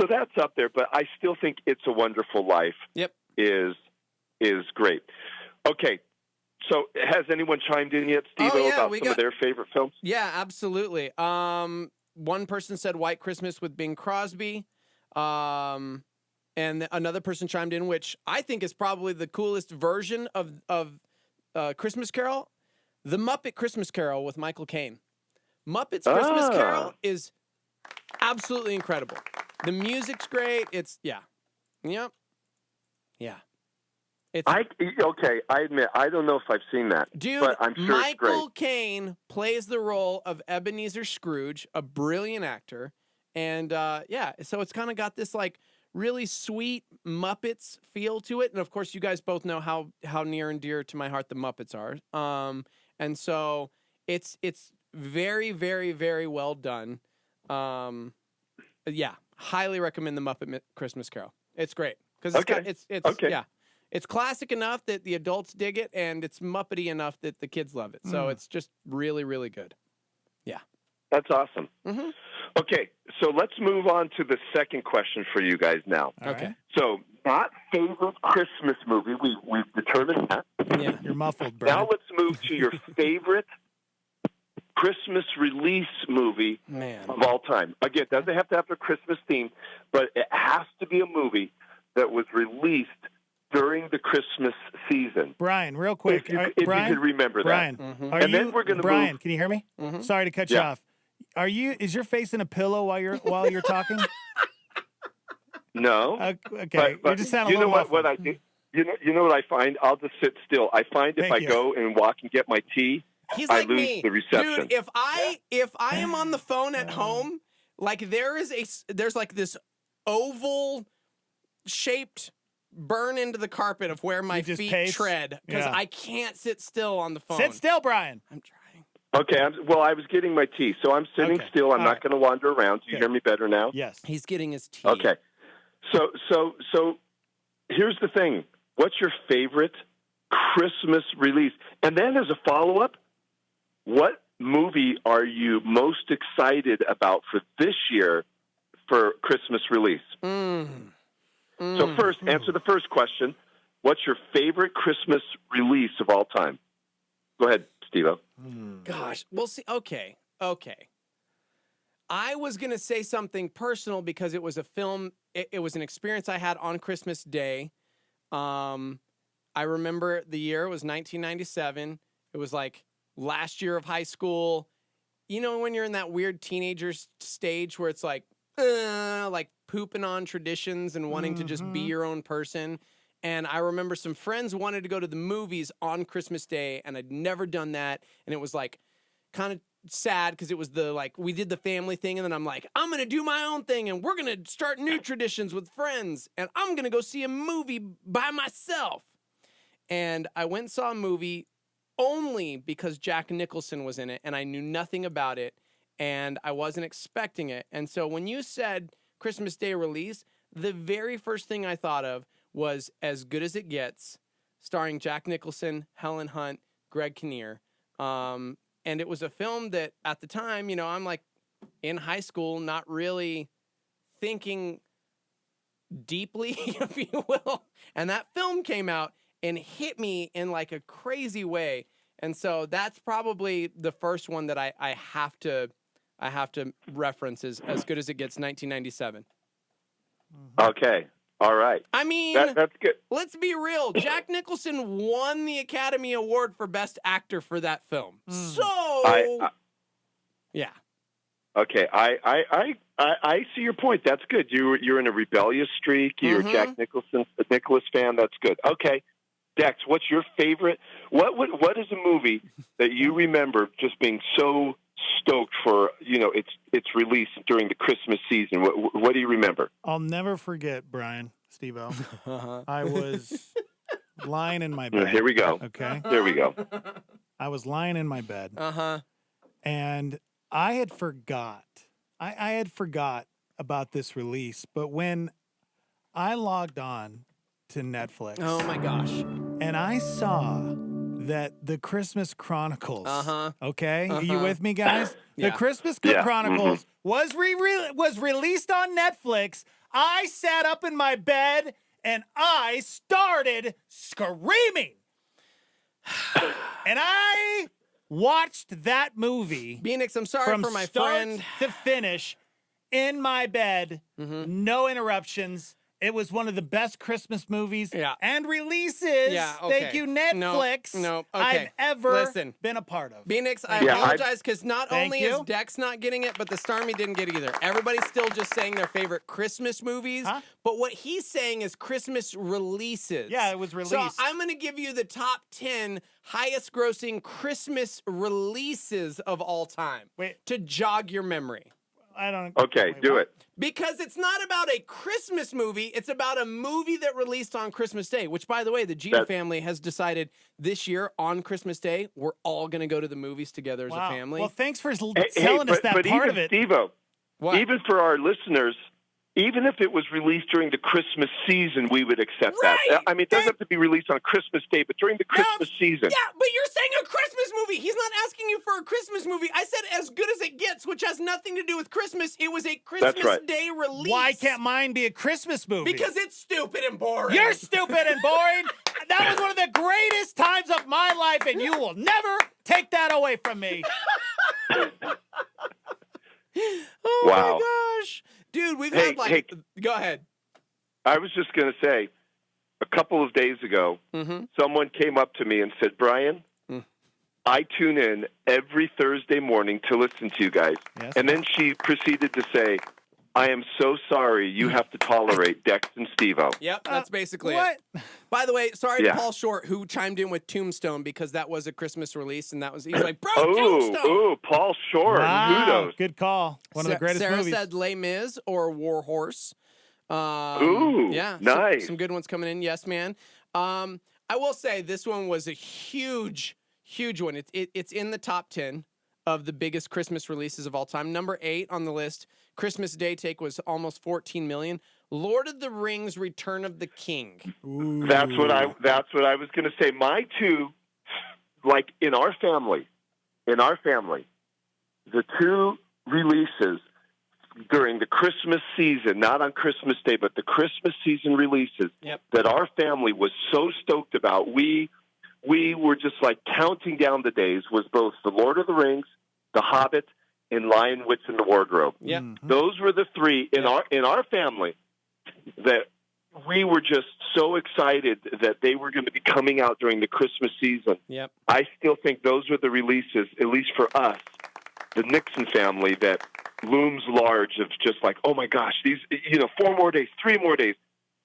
that's up there. But I still think It's a Wonderful Life. Yep. is great. Okay, so has anyone chimed in yet, Steve-O, about some of their favorite films? Yeah, absolutely. One person said White Christmas with Bing Crosby. And another person chimed in, which I think is probably the coolest version of Christmas Carol, The Muppet Christmas Carol with Michael Caine. Muppets Christmas Carol is absolutely incredible. The music's great. It's, yeah. Yep. Yeah. I admit, I don't know if I've seen that. Dude, but I'm sure it's great. Michael Caine plays the role of Ebenezer Scrooge, a brilliant actor. And, so it's kind of got this, like, really sweet Muppets feel to it. And, of course, you guys both know how near and dear to my heart the Muppets are. And so it's very, very, very well done. Yeah, highly recommend the Muppet Christmas Carol. It's great. Because it's classic enough that the adults dig it, and it's Muppety enough that the kids love it. So it's just really, really good. Yeah. That's awesome. Mm-hmm. Okay, so let's move on to the second question for you guys now. Okay. So, not favorite Christmas movie. We've determined that. Yeah, you're muffled, Brad. Now let's move to your favorite Christmas release movie of all time. Again, it doesn't have to have a Christmas theme, but it has to be a movie that was released during the Christmas season. Brian, real quick. If Brian, you could remember Brian, that. Then we're going to Brian, move. can you hear me? Sorry to cut you off. Is your face in a pillow while you're talking? No. Okay. But you just sound a you know little what I do? You know what I find? I'll just sit still. I find if I go and walk and get my tea, He's I like lose me. the reception. Dude, if I am on the phone at home, like there's like this oval shaped burn into the carpet of where my feet pace? tread because Yeah. I can't sit still on the phone. Sit still, Brian. I'm trying. Okay. I was getting my tea, so I'm sitting still. I'm not going to wander around. Do you hear me better now? Yes. He's getting his tea. Okay. So here's the thing. What's your favorite Christmas release? And then as a follow-up, what movie are you most excited about for this year for Christmas release? So first, answer the first question. What's your favorite Christmas release of all time? Go ahead, Steve-O. Gosh, we'll see. Okay. I was going to say something personal because it was a film. It was an experience I had on Christmas Day. I remember the year. It was 1997. It was like last year of high school. You know, when you're in that weird teenager stage where it's like pooping on traditions and wanting to just be your own person. And I remember some friends wanted to go to the movies on Christmas Day, and I'd never done that. And it was like kind of sad because it was we did the family thing, and then I'm like, I'm going to do my own thing, and we're going to start new traditions with friends, and I'm going to go see a movie by myself. And I went and saw a movie only because Jack Nicholson was in it, and I knew nothing about it, and I wasn't expecting it. And so when you said Christmas Day release, the very first thing I thought of was As Good as It Gets, starring Jack Nicholson, Helen Hunt, Greg Kinnear. And it was a film that at the time, you know, I'm like in high school, not really thinking deeply, if you will. And that film came out and hit me in like a crazy way. And so that's probably the first one that I have to reference is As Good as It Gets, 1997. Okay. All right. I mean, that's good. Let's be real. Jack Nicholson won the Academy Award for Best Actor for that film. So, yeah. Okay. I see your point. That's good. You're in a rebellious streak. You're a Jack Nicholas fan. That's good. Okay. Dex, what's your favorite? What is a movie that you remember just being so stoked for its release during the Christmas season? What do you remember? I'll never forget, Brian, Steve-O. I was lying in my bed. Here we go. Okay. Here we go. I was lying in my bed. Uh-huh. And I had forgot. I had forgot about this release, but when I logged on to Netflix. Oh my gosh. And I saw that the Christmas Chronicles. Okay? Are you with me, guys? Yeah. The Christmas Yeah. Chronicles was released on Netflix. I sat up in my bed and I started screaming. And I watched that movie. Phoenix, I'm sorry from for my start friend. to finish in my bed, no interruptions. It was one of the best Christmas movies and releases. Yeah, okay. Thank you, Netflix. No, okay. I've ever Listen. been a part of. Phoenix, I apologize because not only is Dex not getting it, but the Starmie didn't get it either. Everybody's still just saying their favorite Christmas movies, but what he's saying is Christmas releases. Yeah, it was released. So I'm going to give you the top 10 highest grossing Christmas releases of all time to jog your memory. I don't. Okay, do it. Because it's not about a Christmas movie. It's about a movie that released on Christmas Day, which, by the way, the Jeter family has decided this year on Christmas Day, we're all going to go to the movies together as a family. Well, thanks for telling us that but part even, of it. Steve-O, even for our listeners, even if it was released during the Christmas season, we would accept that. I mean, it doesn't have to be released on Christmas Day, but during the Christmas season. Yeah, but you're saying a Christmas movie. He's not asking you for a Christmas movie. I said as good as it gets, which has nothing to do with Christmas. It was a Christmas Day release. Why can't mine be a Christmas movie? Because it's stupid and boring. You're stupid and boring. That was one of the greatest times of my life, and you will never take that away from me. Oh Wow. my gosh. Dude, we've had like... Go ahead. I was just going to say, a couple of days ago, someone came up to me and said, Brian, I tune in every Thursday morning to listen to you guys. Yes. And then she proceeded to say, I am so sorry you have to tolerate Dex and Steve-O. Yep, that's basically it. By the way, sorry to Paul Short, who chimed in with Tombstone, because that was a Christmas release, and he's like, bro, Tombstone! Ooh, Paul Short. Wow, Kudos. good call. One of the greatest Sarah movies. said Les Mis or War Horse. Ooh, nice. Some good ones coming in. Yes, man. I will say this one was a huge one. It's in the top 10 of the biggest Christmas releases of all time. Number 8 on the list, Christmas Day take was almost 14 million. Lord of the Rings: Return of the King. Ooh. That's what I was going to say. My two, like in our family, the two releases during the Christmas season, not on Christmas Day, but the Christmas season releases that our family was so stoked about. We were just like counting down the days, was both The Lord of the Rings, The Hobbit, and Lion, Witch, and the Wardrobe. Yep. Those were the three in our family that we were just so excited that they were going to be coming out during the Christmas season. Yep. I still think those were the releases, at least for us, the Nixon family, that looms large of just like, oh my gosh, these, 4 more days, 3 more days.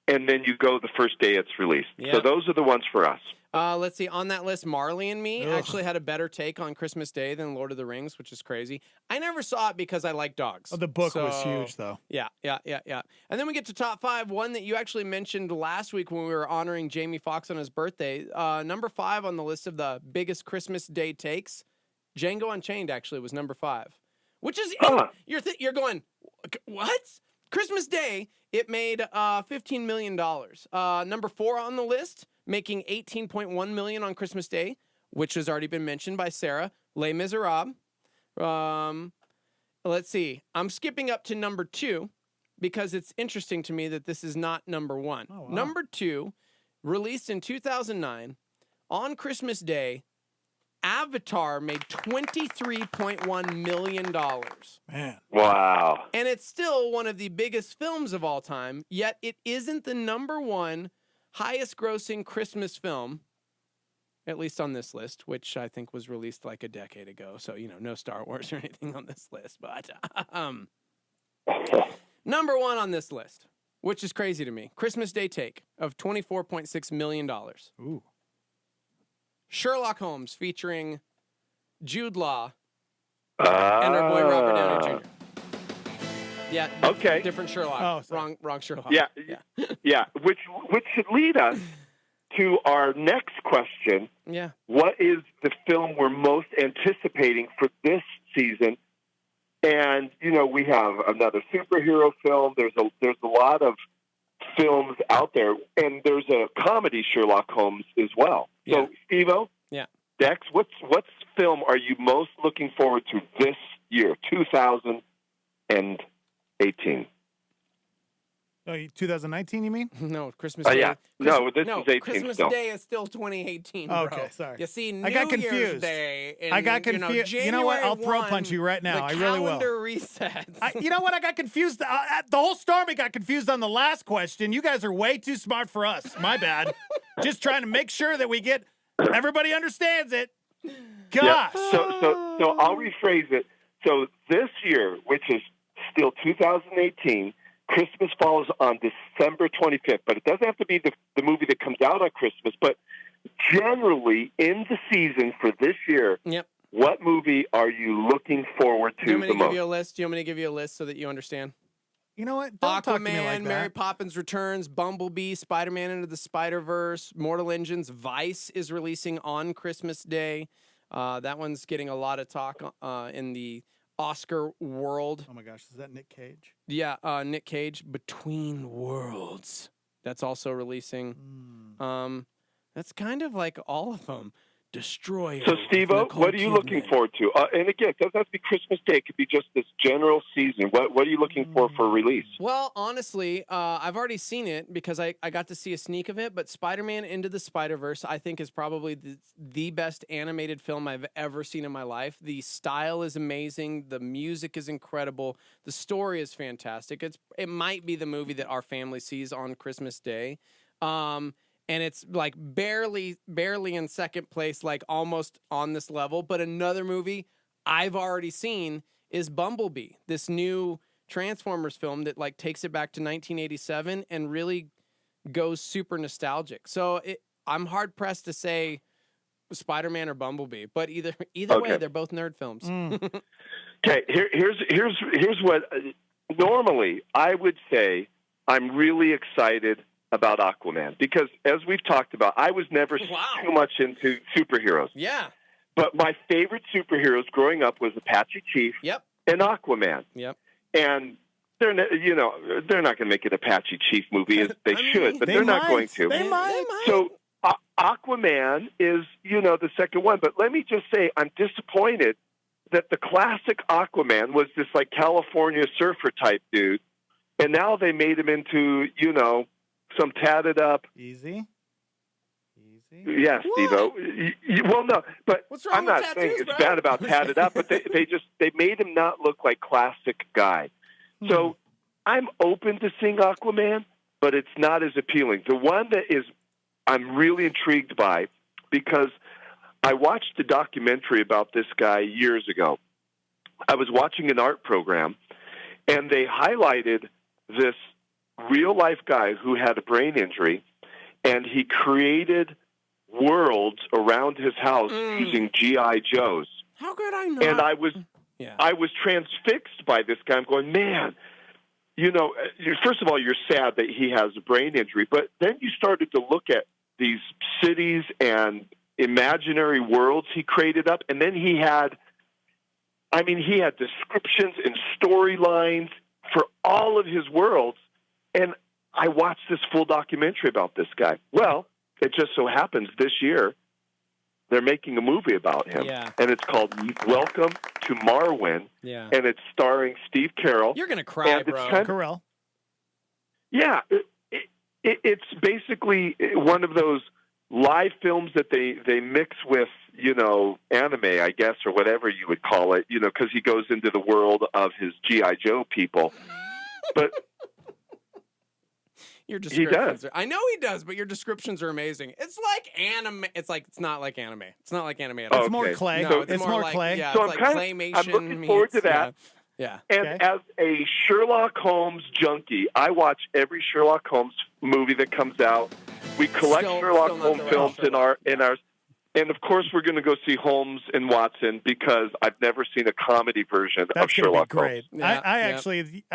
And then you go the first day it's released. Yep. So those are the ones for us. Let's see. On that list, Marley and Me actually had a better take on Christmas Day than Lord of the Rings, which is crazy. I never saw it because I like dogs. Oh, the book was huge, though. Yeah. And then we get to top 5, one that you actually mentioned last week when we were honoring Jamie Foxx on his birthday. Number 5 on the list of the biggest Christmas Day takes, Django Unchained actually was number 5, which is you're going, what? Christmas Day, it made $15 million. Number 4 on the list, making $18.1 million on Christmas Day, which has already been mentioned by Sarah. Les Miserables. Let's see. I'm skipping up to number 2 because it's interesting to me that this is not number 1. Oh, wow. Number 2, released in 2009, on Christmas Day, Avatar made $23.1 million. Man. Wow. And it's still one of the biggest films of all time, yet it isn't the number 1 highest grossing Christmas film, at least on this list, which I think was released like a decade ago. So, no Star Wars or anything on this list. But number 1 on this list, which is crazy to me, Christmas Day take of $24.6 million. And our boy Robert Downey Jr. Yeah. Okay. Different Sherlock. Oh, wrong Sherlock. Yeah. Which should lead us to our next question. Yeah. What is the film we're most anticipating for this season? And we have another superhero film. There's a lot of films out there, and there's a comedy Sherlock Holmes as well. So, Steve-O, Dex, what's film are you most looking forward to this year, 2018? Oh, 2019, you mean? No, Christmas Day. Yeah. No, this is 18 Christmas still. Day is still 2018, bro. Okay, sorry. You see, I got New Year's confused. Day. I got confused. You know what? I'll throw punch you right now. I really will. The calendar resets. You know what? I got confused. The whole Stormy got confused on the last question. You guys are way too smart for us. My bad. Just trying to make sure that we get everybody understands it. Gosh. Yeah. So I'll rephrase it. So this year, which is still 2018, Christmas falls on December 25th, but it doesn't have to be the movie that comes out on Christmas. But generally, in the season for this year, what movie are you looking forward to Do you want me the to give most? you a list? Do you want me to give you a list so that you understand? You know what? Don't talk to me like Aquaman, that. Mary Poppins Returns, Bumblebee, Spider-Man Into the Spider-Verse, Mortal Engines, Vice is releasing on Christmas Day. That one's getting a lot of talk in the Oscar world. Oh my gosh, is that Nick Cage? Yeah, Nick Cage, Between Worlds. That's also releasing. That's kind of like all of them. Destroyer. So, Steve-O, what are you looking forward to? And again, it doesn't have to be Christmas Day. It could be just this general season. What are you looking for release? Well, honestly, I've already seen it because I got to see a sneak of it, but Spider-Man Into the Spider-Verse, I think, is probably the best animated film I've ever seen in my life. The style is amazing. The music is incredible. The story is fantastic. It might be the movie that our family sees on Christmas Day. And it's like barely in second place, like almost on this level. But another movie I've already seen is Bumblebee, this new Transformers film that like takes it back to 1987 and really goes super nostalgic. So I'm hard pressed to say Spider-Man or Bumblebee, but either way, they're both nerd films. Okay, here's what normally I would say. I'm really excited about Aquaman because, as we've talked about, I was never too much into superheroes. Yeah. But my favorite superheroes growing up was Apache Chief and Aquaman. Yep. And they're not going to make an Apache Chief movie as they should, but they're not going to. They might. So Aquaman is, the second one. But let me just say, I'm disappointed that the classic Aquaman was this like California surfer type dude, and now they made him into, some tatted up. Easy. Yeah, Steve-O. Well, no, but what's wrong I'm not with saying tattoos, it's bro? bad about tatted up, but they made him not look like classic guy. So I'm open to seeing Aquaman, but it's not as appealing. The one that I'm really intrigued by, because I watched a documentary about this guy years ago. I was watching an art program, and they highlighted this real-life guy who had a brain injury, and he created worlds around his house using G.I. Joes. How could I not? And I was transfixed by this guy. I'm going, man, first of all, you're sad that he has a brain injury, but then you started to look at these cities and imaginary worlds he created up, and then he had descriptions and storylines for all of his worlds. And I watched this full documentary about this guy. Well, it just so happens this year they're making a movie about him. Yeah. And it's called Welcome to Marwin. Yeah. And it's starring Steve Carell. You're going to cry, bro. Carell. Yeah. It's basically one of those live films that they mix with, anime, I guess, or whatever you would call it, because he goes into the world of his G.I. Joe people. But your descriptions does. I know he does, but your descriptions are amazing. It's like anime. It's not like anime. It's not like anime at all. It's more clay. No, it's more like, clay. Yeah, So it's I'm like kind claymation. I'm looking forward to that. Yeah. And as a Sherlock Holmes junkie, I watch every Sherlock Holmes movie that comes out. We collect Sherlock Holmes films in our And, of course, we're going to go see Holmes and Watson because I've never seen a comedy version of That's gonna Sherlock be great. Holmes. I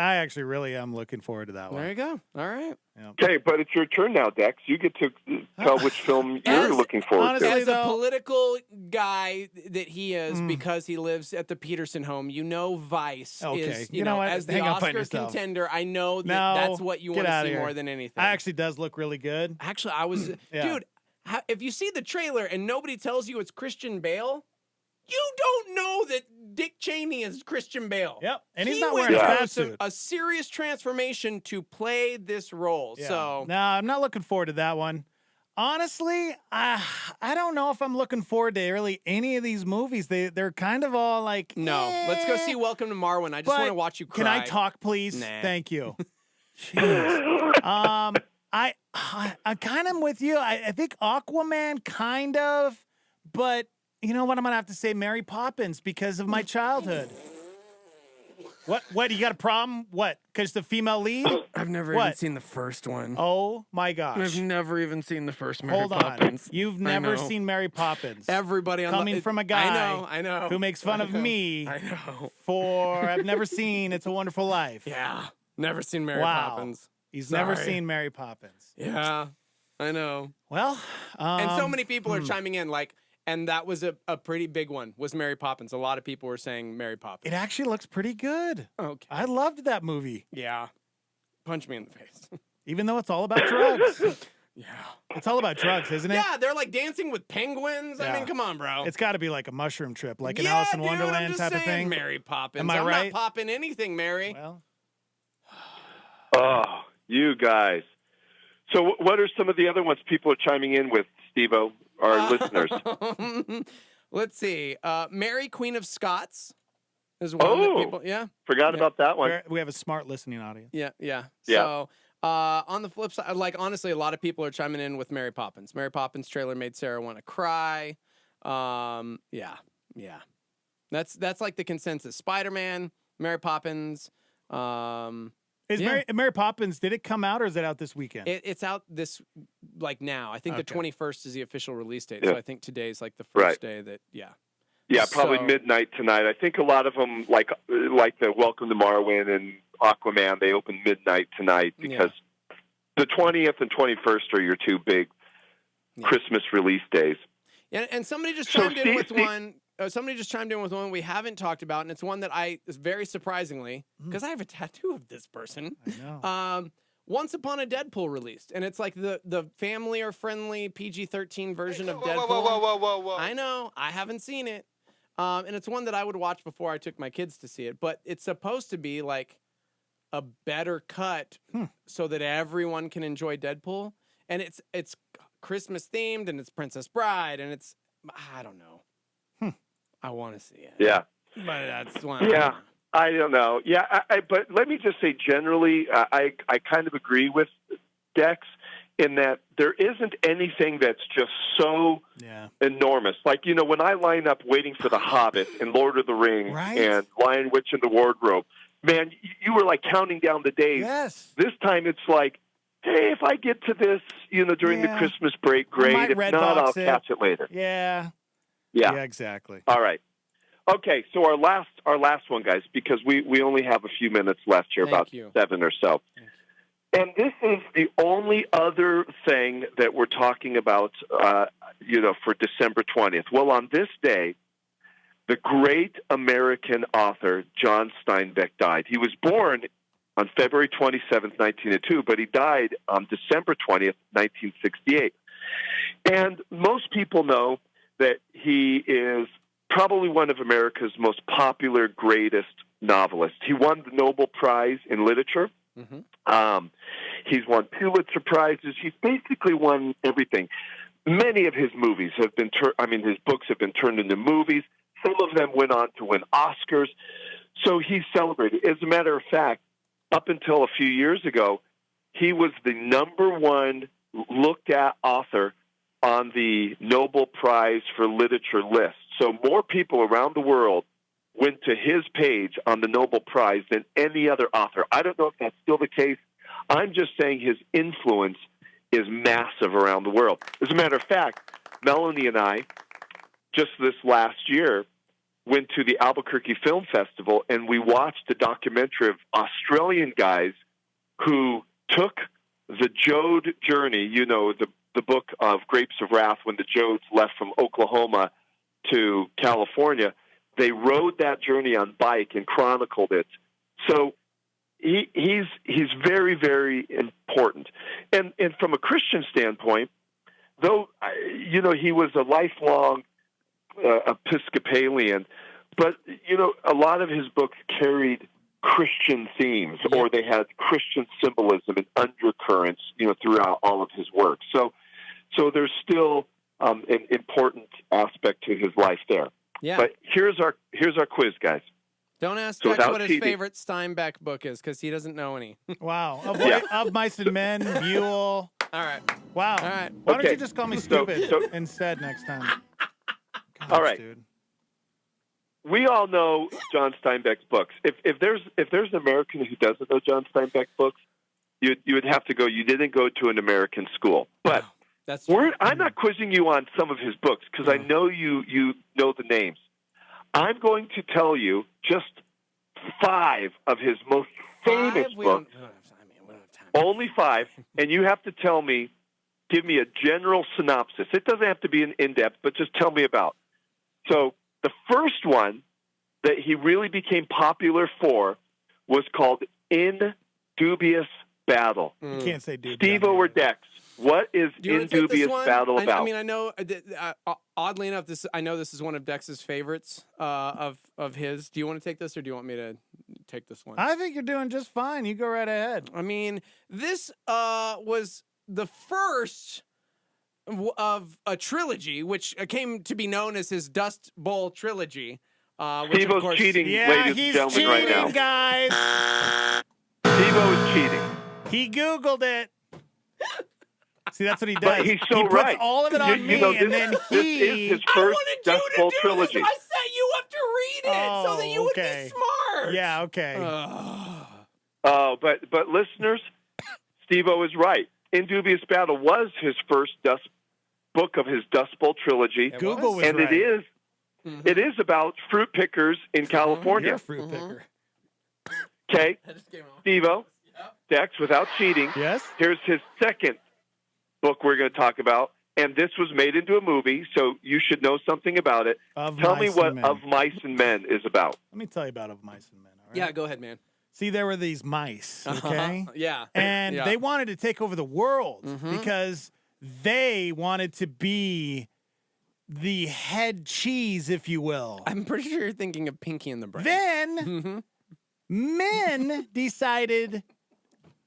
actually really am looking forward to that one. There you go. All right. Okay, but it's your turn now, Dex. You get to tell which film you're looking forward to. As a political guy that he is, because he lives at the Peterson home, Vice is, you know what? as the Hang up on Oscar yourself. contender, I know that No, that's what you get want to outta see here. more than anything. It actually does look really good. Actually, I was, dude, if you see the trailer and nobody tells you it's Christian Bale, you don't know that Dick Cheney is Christian Bale. Yep, and he's He not went wearing a through fat suit. a serious transformation to play this role. Yeah. So no, I'm not looking forward to that one. Honestly, I don't know if I'm looking forward to really any of these movies. They're kind of all like, no, let's go see Welcome to Marwen. I just want to watch you cry. Can I talk, please? Nah. Thank you. Jeez. I kind of with you. I think Aquaman kind of, but you know what? I'm gonna have to say Mary Poppins because of my childhood. What? You got a problem? What? Because the female lead? I've never even seen the first one. Oh my gosh! I've never even seen the first Mary Hold Poppins. on. You've never seen Mary Poppins. Everybody on coming from a guy I know. who makes fun of me I know. for I've never seen It's a Wonderful Life. Yeah. Never seen Mary Wow. Poppins. He's Sorry. never seen Mary Poppins. Yeah. I know. Well, and so many people are chiming in and that was a pretty big one, was Mary Poppins. A lot of people were saying Mary Poppins. It actually looks pretty good. Okay. I loved that movie. Yeah. Punch me in the face. Even though it's all about drugs. Yeah. It's all about drugs, isn't it? Yeah, they're like dancing with penguins. I Yeah. mean, come on, bro. It's got to be like a mushroom trip, like an yeah, Alice in dude, I'm Wonderland just type of saying thing. Mary Poppins. Am I I'm right? not popping anything, Mary. Well. Oh, you guys. So what are some of the other ones people are chiming in with, Steve-O, our listeners? Let's see. Mary, Queen of Scots is one that people, Forgot about that one. We have a smart listening audience. Yeah. So on the flip side, honestly, a lot of people are chiming in with Mary Poppins. Mary Poppins trailer made Sarah want to cry. Yeah. That's like the consensus. Spider-Man, Mary Poppins. Mary Poppins, did it come out or is it out this weekend? It's out this, now. I think the 21st is the official release date. Yeah. So I think today's the first day that, Yeah, probably midnight tonight. I think a lot of them, like the Welcome to Marwen and Aquaman, they open midnight tonight because the 20th and 21st are your two big Christmas release days. Yeah, and somebody just chimed in with one. Somebody just chimed in with one we haven't talked about, and it's one that very surprisingly, because I have a tattoo of this person. I know. Once Upon a Deadpool released, and it's like the family or friendly PG-13 version of Deadpool. Whoa. I know, I haven't seen it, and it's one that I would watch before I took my kids to see it. But it's supposed to be like a better cut, so that everyone can enjoy Deadpool, and it's Christmas themed, and it's Princess Bride, and it's I don't know. I want to see it. Yeah. But that's one. Yeah. I don't know. Yeah, but let me just say generally, I kind of agree with Dex in that there isn't anything that's just so enormous. Like, when I line up waiting for The Hobbit and Lord of the Rings and Lion, Witch, and the Wardrobe, man, you were like counting down the days. Yes. This time it's like, hey, if I get to this, during the Christmas break, great. If not, I'll catch it later. Yeah. Yeah. Yeah, exactly. All right. Okay, so our last one, guys, because we only have a few minutes left here, about 7 or so. And this is the only other thing that we're talking about, for December 20th. Well, on this day, the great American author John Steinbeck died. He was born on February 27th, 1902, but he died on December 20th, 1968. And most people know that he is probably one of America's most popular, greatest novelists. He won the Nobel Prize in Literature. He's won Pulitzer Prizes. He's basically won everything. Many of his movies have been his books have been turned into movies. Some of them went on to win Oscars. So he's celebrated. As a matter of fact, up until a few years ago, he was the #1 looked at author on the Nobel Prize for Literature list. So more people around the world went to his page on the Nobel Prize than any other author. I don't know if that's still the case. I'm just saying his influence is massive around the world. As a matter of fact, Melanie and I just this last year, went to the Albuquerque Film Festival, and we watched a documentary of Australian guys who took the Jode journey, the book of Grapes of Wrath, when the Jodes left from Oklahoma to California. They rode that journey on bike and chronicled it. So he's very, very important. And from a Christian standpoint, though, he was a lifelong Episcopalian, but, a lot of his books carried Christian themes, or they had Christian symbolism and undercurrents, throughout all of his work. So there's still an important aspect to his life there. Yeah. But here's our quiz, guys. Don't ask So Dex without what his cheating- favorite Steinbeck book is, because he doesn't know any. Wow. Yeah. Of Mice and Men, Mule. All right. Wow. All right. Why don't Okay. you just call me So- stupid instead next time? All right. Dude. We all know John Steinbeck's books. If there's an American who doesn't know John Steinbeck's books, you would have to go. You didn't go to an American school, but That's I'm not quizzing you on some of his books because I know you know the names. I'm going to tell you just 5 of his most famous We don't books. have time, man. We don't have time. Only 5, and you have to give me a general synopsis. It doesn't have to be an in-depth, but just tell me about. So the first one that he really became popular for was called In Dubious Battle. You can't say dude. Steve-O or Dex, what is Do you In want to take this Dubious one? Battle about? I mean, I know. Oddly enough, I know this is one of Dex's favorites of his. Do you want to take this, or do you want me to take this one? I think you're doing just fine. You go right ahead. I mean, this was the first of a trilogy, which came to be known as his Dust Bowl trilogy. Which Steve-O's of course, cheating, Yeah, ladies he's and gentlemen, cheating, right now. guys. Steve-O is cheating. He Googled it. See, that's what he does. But he's so he puts right. all of it on me, this, and then this he. is his first Dust Bowl trilogy. I set you up to read it so that you would okay. be smart. Yeah, okay. Oh, but listeners, Steve-O is right. In Dubious Battle was his first book of his Dust Bowl trilogy. Google was and right. it is about fruit pickers in California. You're a fruit picker. Okay, Steve-O, Dex, without cheating. Yes. Here's his second book we're going to talk about, and this was made into a movie, so you should know something about it. Tell me Mice what and Men. Of Mice and Men is about. Let me tell you about Of Mice and Men. All right? Yeah, go ahead, man. See, there were these mice, okay? Yeah. And Yeah. they wanted to take over the world Mhm. because they wanted to be the head cheese, if you will. I'm pretty sure you're thinking of Pinky and the Brain. Then men decided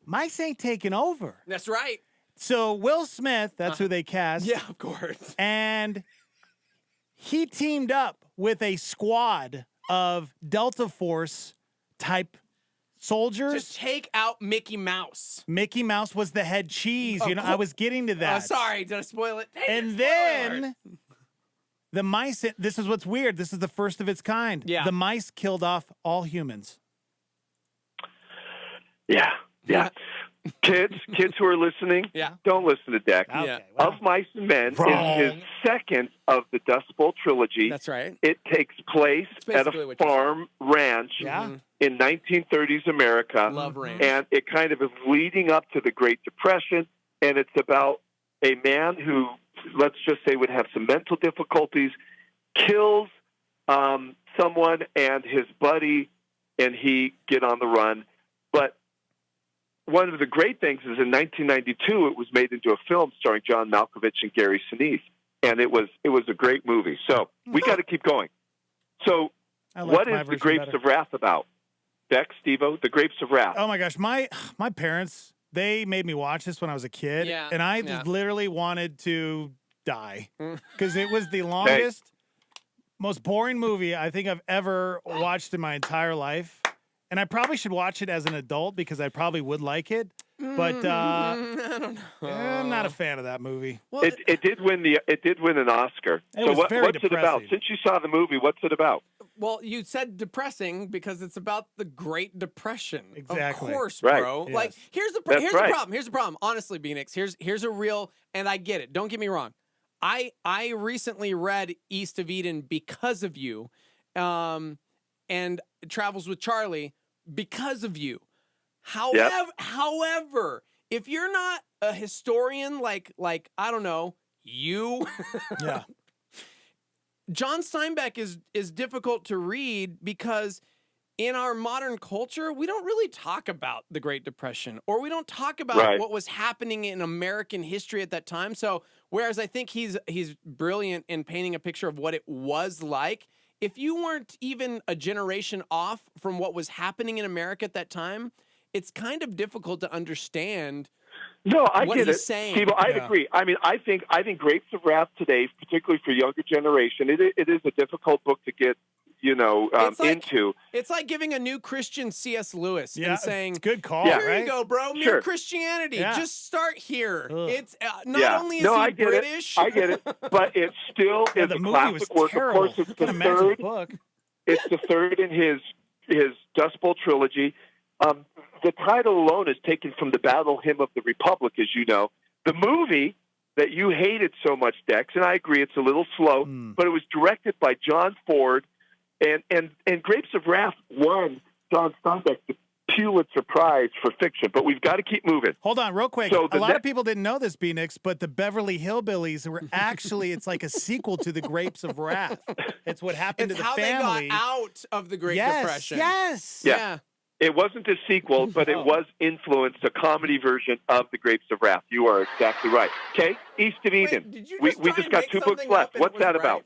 mice ain't taking over. That's right. So Will Smith, that's who they cast. Yeah, of course. And he teamed up with a squad of Delta Force type soldiers. To take out Mickey Mouse. Mickey Mouse was the head cheese. Of You know, I cour- was getting to that. Sorry, did I spoil it? Dang And it, then the mice, this is what's weird. This is the first of its kind. Yeah. The mice killed off all humans. Yeah. Kids who are listening, don't listen to Dex. Okay, Of Mice and Men Wrong. is his second of the Dust Bowl trilogy. That's right. It takes place at basically a what you farm ranch in 1930s America. Love ranch. And it kind of is leading up to the Great Depression, and it's about a man who, let's just say, would have some mental difficulties, kills someone and his buddy, and he get on the run. But one of the great things is in 1992, it was made into a film starring John Malkovich and Gary Sinise, and it was a great movie. So we got to keep going. So I liked what my is the version Grapes better. of Wrath about? Dex, Steve-O, the Grapes of Wrath. Oh my gosh, my parents, they made me watch this when I was a kid, Yeah, and I yeah. literally wanted to die because it was the longest, most boring movie I think I've ever watched in my entire life. And I probably should watch it as an adult because I probably would like it. But I don't know. I'm not a fan of that movie. It did win an Oscar. It So was very what's it about? depressing. Since you saw the movie, what's it about? Well, you said depressing because it's about the Great Depression. Exactly. Of course, Right. bro. Yes. Like here's the That's right. problem. Here's the problem. Honestly, Phoenix, here's a real, and I get it. Don't get me wrong. I recently read East of Eden because of you, and Travels with Charlie because of you. However, if you're not a historian like I don't know, you, Yeah. John Steinbeck is difficult to read because in our modern culture, we don't really talk about the Great Depression, or we don't talk about what was happening in American history at that time. So whereas I think he's brilliant in painting a picture of what it was like, if you weren't even a generation off from what was happening in America at that time, it's kind of difficult to understand. No, I what get he's it, saying. Steve. I agree. I mean, I think Grapes of Wrath today, particularly for younger generation, it is a difficult book to get, into. It's like giving a new Christian C.S. Lewis and saying, good call. Here you go, bro. Mere Christianity. Yeah. Just start here. Ugh. It's not only is he British. I get it, but it still is a classic work. Terrible. Of course, it's the third book. It's the third in his Dust Bowl trilogy. The title alone is taken from the Battle Hymn of the Republic, as you know. The movie that you hated so much, Dex, and I agree, it's a little slow, but it was directed by John Ford, and Grapes of Wrath won John Steinbeck the Pulitzer Prize for fiction. But we've got to keep moving. Hold on, real quick. So a lot of people didn't know this, B-Nix, but the Beverly Hillbillies were actually, it's like a sequel to the Grapes of Wrath. It's what happened It's to the how family. they got out of the Great Depression. Yes. Yeah. It wasn't a sequel, but it was influenced, a comedy version of The Grapes of Wrath. You are exactly right. Okay, East of Eden. We just got 2 books left. What's that about?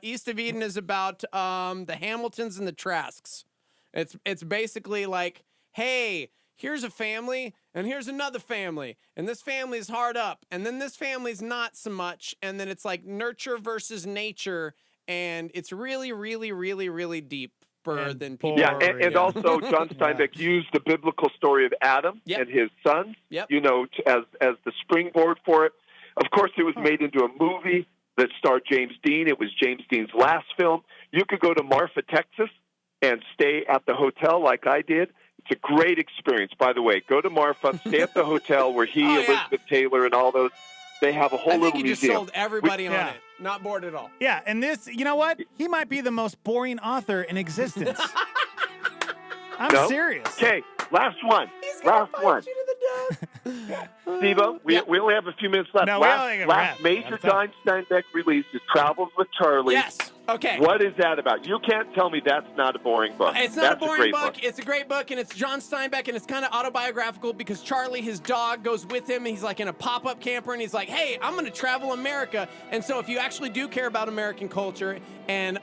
East of Eden is about the Hamiltons and the Trasks. It's basically like, hey, here's a family, and here's another family, and this family's hard up, and then this family's not so much, and then it's like nurture versus nature, and it's really, really, really, really deep. Than people. Yeah, and also John Steinbeck used the biblical story of Adam and his sons, as the springboard for it. Of course, it was made into a movie that starred James Dean. It was James Dean's last film. You could go to Marfa, Texas, and stay at the hotel like I did. It's a great experience, by the way. Go to Marfa, stay at the hotel where Elizabeth Taylor, and all those. They have a whole little museum. I think he just sold everybody on it. Not bored at all. Yeah, and this, you know what? He might be the most boring author in existence. I'm serious. Okay, last one. Last one. Steve-O, we only have a few minutes left. No, last major John Steinbeck release is Travels with Charlie. Yes. Okay. What is that about? You can't tell me that's not a boring book. It's not a boring book. It's a great book, and it's John Steinbeck, and it's kind of autobiographical because Charlie, his dog, goes with him, and he's like in a pop-up camper, and he's like, hey, I'm going to travel America. And so if you actually do care about American culture, and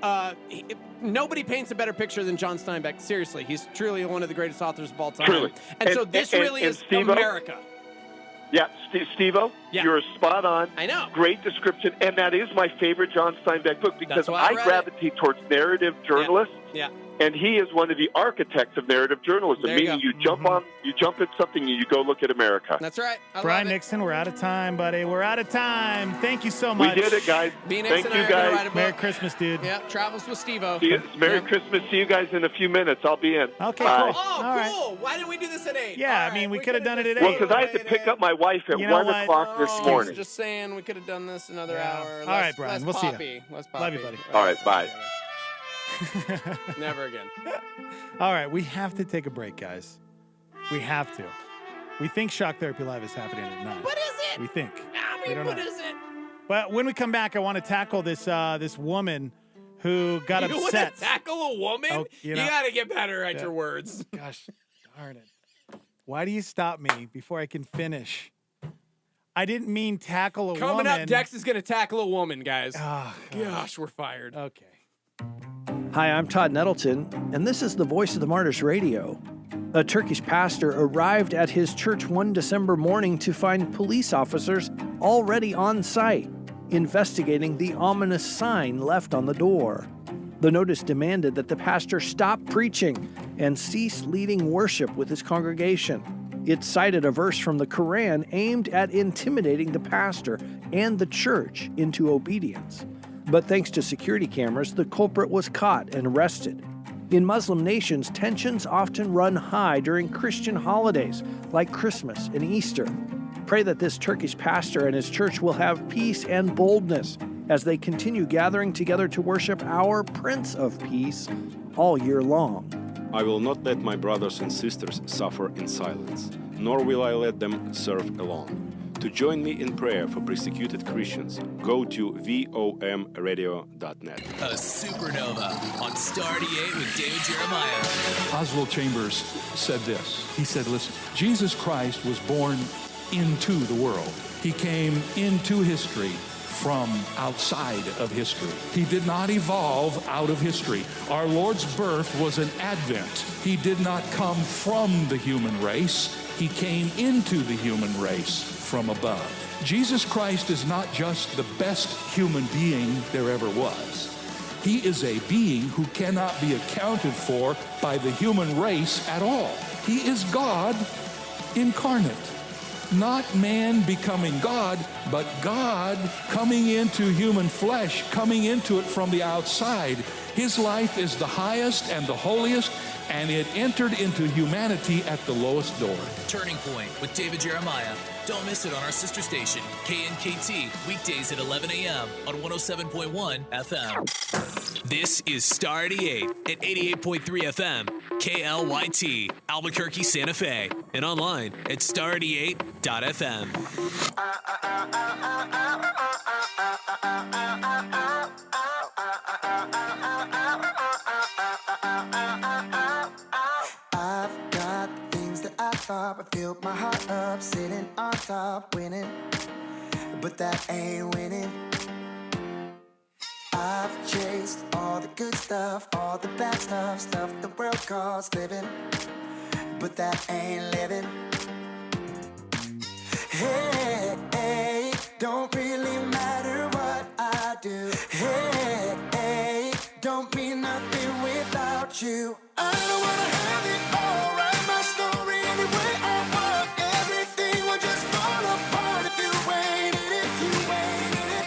nobody paints a better picture than John Steinbeck. Seriously, he's truly one of the greatest authors of all time. Truly. And so this really is Steve-O, America. Yeah, Steve-O, you're spot on. I know. Great description. And that is my favorite John Steinbeck book because I gravitate towards narrative journalists. Yeah. And he is one of the architects of narrative journalism, meaning you jump at something and you go look at America. That's right. Brian Nixon, we're out of time, buddy. We're out of time. Thank you so much. We did it, guys. Thank you, guys. Merry Christmas, dude. Yeah, Travels with Steve-O. Merry Christmas. See you guys in a few minutes. I'll be in. Okay, Bye. cool. Oh, cool. Why didn't we do this at 8? Yeah, I mean, we could have done it at 8. Well, because I had to pick up my wife at 1 o'clock this morning. Just saying, we could have done this another hour. All right, Brian. We'll see you. Less poppy. Love you, buddy. All right, bye. Never again. All right, we have to take a break, guys. We have to. We think Shock Therapy Live is happening at 9. What is it? We think. I mean, what is it? But when we come back, I want to tackle this this woman who got upset. You want to tackle a woman? Oh, you got to get better at your words. Gosh darn it. Why do you stop me before I can finish? I didn't mean tackle a woman. Coming up, Dex is going to tackle a woman, guys. Oh, gosh, we're fired. Okay. Hi, I'm Todd Nettleton, and this is the Voice of the Martyrs Radio. A Turkish pastor arrived at his church one December morning to find police officers already on site, investigating the ominous sign left on the door. The notice demanded that the pastor stop preaching and cease leading worship with his congregation. It cited a verse from the Quran aimed at intimidating the pastor and the church into obedience. But thanks to security cameras, the culprit was caught and arrested. In Muslim nations, tensions often run high during Christian holidays like Christmas and Easter. Pray that this Turkish pastor and his church will have peace and boldness as they continue gathering together to worship our Prince of Peace all year long. I will not let my brothers and sisters suffer in silence, nor will I let them serve alone. To join me in prayer for persecuted Christians, go to vomradio.net. A supernova on Star 88 with David Jeremiah. Oswald Chambers said this. He said, listen, Jesus Christ was born into the world. He came into history from outside of history. He did not evolve out of history. Our Lord's birth was an advent. He did not come from the human race. He came into the human race from above. Jesus Christ is not just the best human being there ever was. He is a being who cannot be accounted for by the human race at all. He is God incarnate. Not man becoming God, but God coming into human flesh, coming into it from the outside. His life is the highest and the holiest, and it entered into humanity at the lowest door. Turning Point with David Jeremiah. Don't miss it on our sister station, KNKT, weekdays at 11 a.m. on 107.1 FM. This is Star 88 at 88.3 FM, KLYT, Albuquerque, Santa Fe, and online at star88.fm. I've got things that I thought would fill my heart up, sitting on top, winning, but that ain't winning. I've chased all the good stuff, all the bad stuff, stuff the world calls living, but that ain't living. Hey, hey, don't really matter what I do. Hey, hey, don't mean nothing without you. I don't wanna have it all, write my story any way I want. Everything will just fall apart if you waited, if you waited it.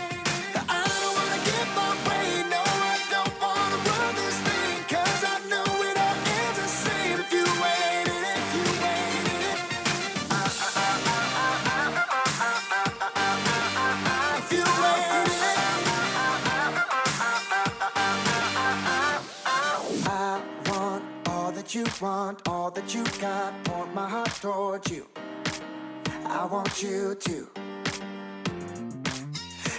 I don't wanna give my way, no, I don't wanna run this thing, 'cause I know it all ends the same if you waited, if you waited it. If you waited it. You want all that you got, point my heart towards you. I want you to.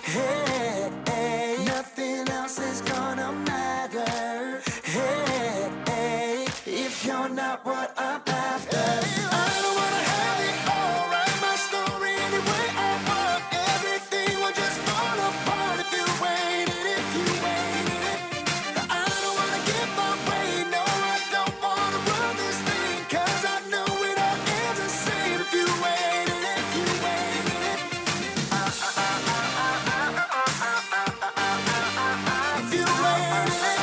Hey, hey, nothing else is gonna matter. Hey, hey, if you're not what I'm after. I don't wanna have it all, write my story any way I want. Everything will just fall apart if you waited, if you waited it. I don't wanna give my way, no, I don't wanna run this thing, 'cause I know it all ends the same if you waited, if you waited it. If you waited it.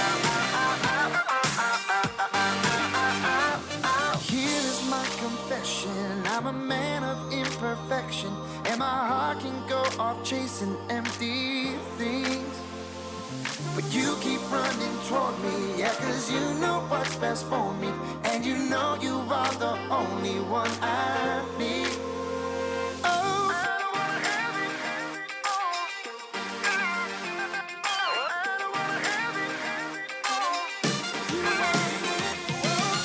Here is my confession, I'm a man of imperfection, and my heart can go off chasing empty things. But you keep running toward me, yeah, 'cause you know what's best for me, and you know you are the only one I need. Oh, I don't wanna have it all. I don't wanna have it all.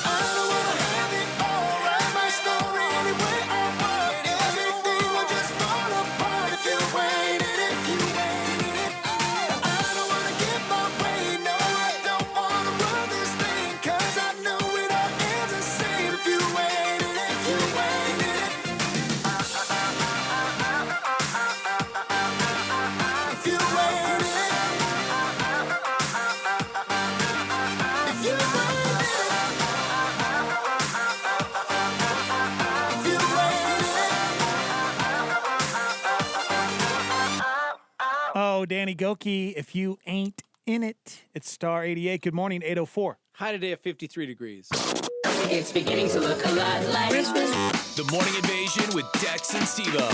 I don't wanna have it all, write my story any way I want. Everything will just fall apart if you waited, if you waited it. I don't wanna give my way, no, I don't wanna run this thing, 'cause I know it all ends the same if you waited, if you waited it. If you waited it. If you waited it. If you waited it. Oh, Danny Goki, if you ain't in it, it's Star 88. Good morning, 804. High today at 53 degrees. It's beginning to look a lot like Christmas. The Morning Invasion with Dex and Steve-O.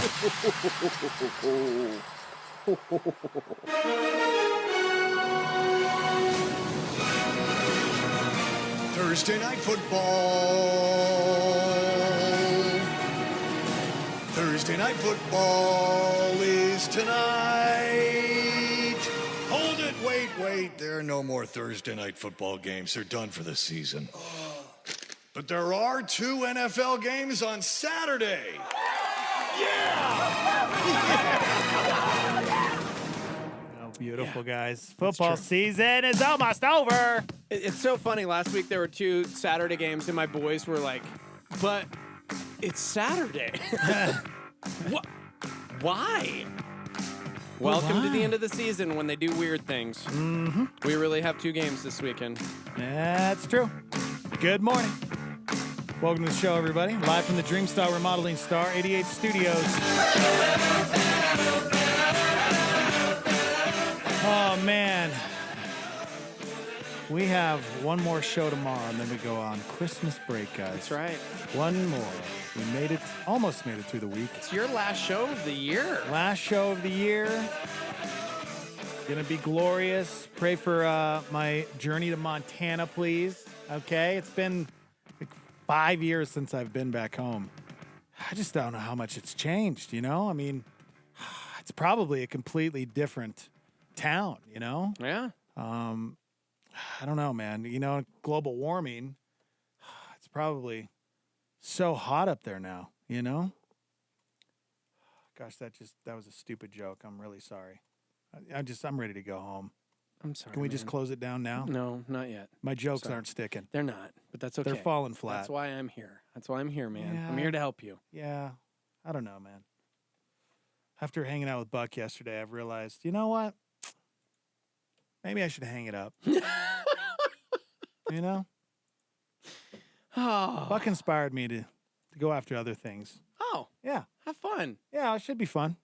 Thursday night football. Thursday Night Football is tonight. Hold it, wait. There are no more Thursday Night Football games. They're done for the season. But there are 2 NFL games on Saturday. Oh, beautiful, guys. Football season is almost over. It's so funny. Last week there were 2 Saturday games, and my boys were like, but it's Saturday. What? Why? Welcome to the end of the season when they do weird things. Mm-hmm. We really have 2 games this weekend. That's true. Good morning. Welcome to the show, everybody. Live from the Dreamstar Remodeling Star 88 Studios. Oh, man. We have one more show tomorrow, and then we go on Christmas break, guys. That's right. One more. We made it, almost made it through the week. It's your last show of the year. Last show of the year. Gonna be glorious. Pray for my journey to Montana, please. Okay? It's been like 5 years since I've been back home. I just don't know how much it's changed, you know? I mean, it's probably a completely different town, you know? Yeah. I don't know, man. You know, global warming, it's probably so hot up there now, you know? Gosh, that was a stupid joke. I'm really sorry. I'm ready to go home. I'm sorry. Can we just close it down now? No, not yet. My jokes aren't sticking. They're not, but that's okay. They're falling flat. That's why I'm here. That's why I'm here, man. Yeah. I'm here to help you. Yeah. I don't know, man. After hanging out with Buck yesterday, I've realized, you know what? Maybe I should hang it up. You know? Oh. Buck inspired me to go after other things. Oh. Yeah. Have fun. Yeah, it should be fun.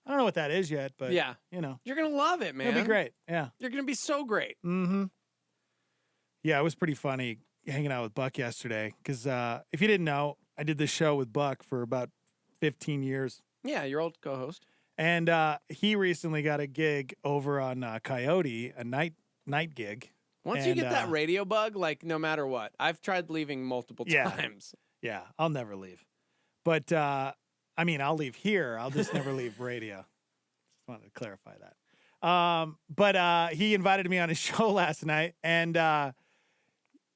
I don't know what that is yet, but yeah, you know. You're going to love it, man. It'll be great. Yeah. You're going to be so great. Mm-hmm. Yeah, it was pretty funny hanging out with Buck yesterday because if you didn't know, I did this show with Buck for about 15 years. Yeah, your old co-host. And he recently got a gig over on Coyote, a night gig. Once you get that radio bug, like no matter what, I've tried leaving multiple times. Yeah, I'll never leave. But I mean, I'll leave here. I'll just never leave radio. Just wanted to clarify that. But he invited me on his show last night, and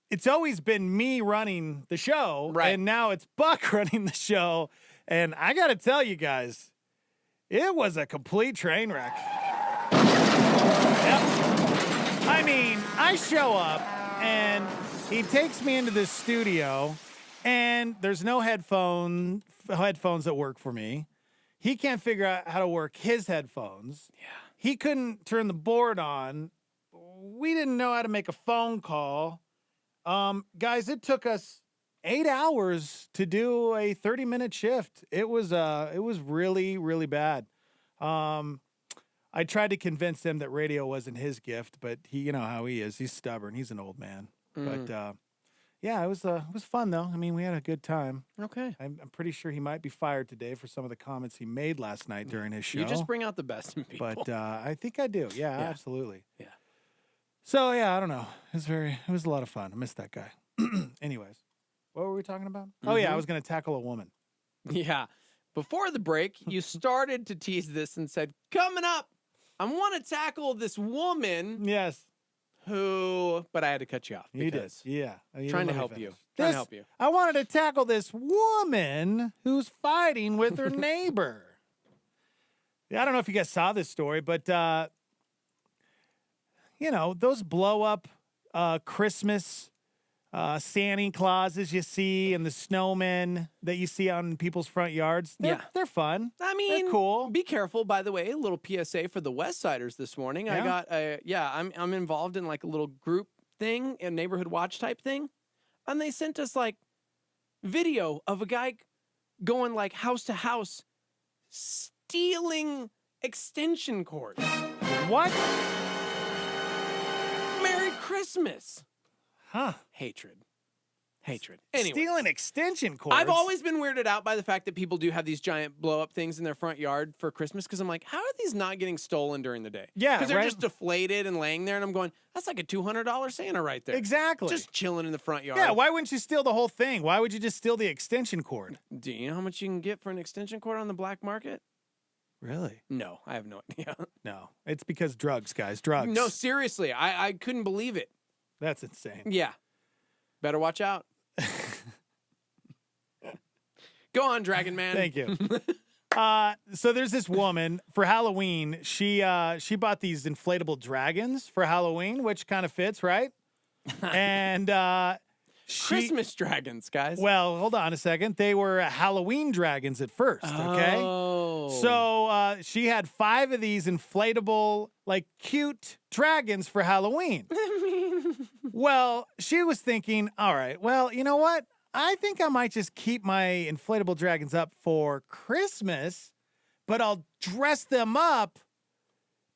it's always been me running the show, right? And now it's Buck running the show. And I got to tell you guys, it was a complete train wreck. Yep. I mean, I show up, and he takes me into this studio, and there's no headphones that work for me. He can't figure out how to work his headphones. Yeah. He couldn't turn the board on. We didn't know how to make a phone call. Guys, it took us 8 hours to do a 30-minute shift. It was really, really bad. I tried to convince him that radio wasn't his gift, but he, you know how he is. He's stubborn. He's an old man. But yeah, it was fun though. I mean, we had a good time. Okay. I'm pretty sure he might be fired today for some of the comments he made last night during his show. You just bring out the best in people. But I think I do. Yeah, absolutely. Yeah. So yeah, I don't know. It was a lot of fun. I missed that guy. Anyways, what were we talking about? Oh yeah, I was going to tackle a woman. Yeah. Before the break, you started to tease this and said, coming up, I want to tackle this woman. Yes. But I had to cut you off. You did. Yeah. Trying to help you. Trying to help you. I wanted to tackle this woman who's fighting with her neighbor. Yeah, I don't know if you guys saw this story, but, you know, those blow up Christmas Santa Clauses you see and the snowmen that you see on people's front yards. They're fun. I mean, they're cool. Be careful, by the way. A little PSA for the West Siders this morning. Yeah? I'm involved in like a little group thing, a neighborhood watch type thing. And they sent us like video of a guy going like house to house stealing extension cords. What? Merry Christmas. Huh. Hatred. Hatred. Anyways. Stealing extension cords. I've always been weirded out by the fact that people do have these giant blow-up things in their front yard for Christmas because I'm like, how are these not getting stolen during the day? Yeah, because they're right? just deflated and laying there, and I'm going, that's like a $200 Santa right there. Exactly. Just chilling in the front yard. Yeah, why wouldn't you steal the whole thing? Why would you just steal the extension cord? Do you know how much you can get for an extension cord on the black market? Really? No, I have no idea. No, it's because drugs, guys. Drugs. No, seriously, I couldn't believe it. That's insane. Yeah. Better watch out. Go on, Dragon Man. Thank you. So there's this woman for Halloween. She bought these inflatable dragons for Halloween, which kind of fits, right? And Christmas dragons, guys. Well, hold on a second. They were Halloween dragons at first, okay? Oh. So she had 5 of these inflatable, like, cute dragons for Halloween. Well, she was thinking, all right, well, you know what? I think I might just keep my inflatable dragons up for Christmas, but I'll dress them up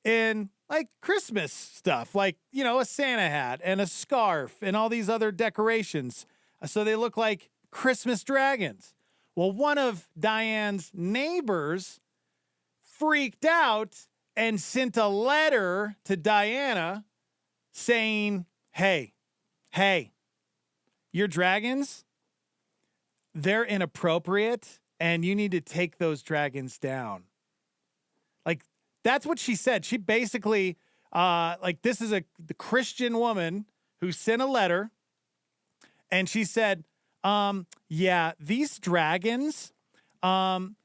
in like Christmas stuff, like, you know, a Santa hat and a scarf and all these other decorations. So they look like Christmas dragons. Well, one of Diane's neighbors freaked out and sent a letter to Diana saying, hey, your dragons, they're inappropriate and you need to take those dragons down. Like, that's what she said. She basically, this is the Christian woman who sent a letter and she said, yeah, these dragons,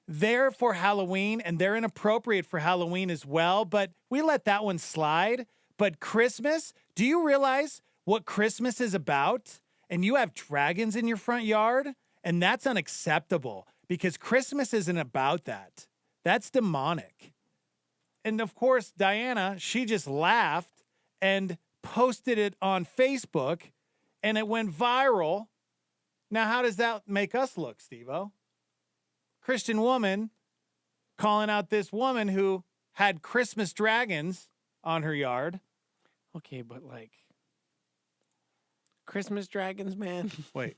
they're for Halloween and they're inappropriate for Halloween as well, but we let that one slide. But Christmas, do you realize what Christmas is about? And you have dragons in your front yard? And that's unacceptable because Christmas isn't about that. That's demonic. And of course, Diana, she just laughed and posted it on Facebook and it went viral. Now, how does that make us look, Steve-O? Christian woman calling out this woman who had Christmas dragons on her yard. Okay, but like Christmas dragons, man. Wait.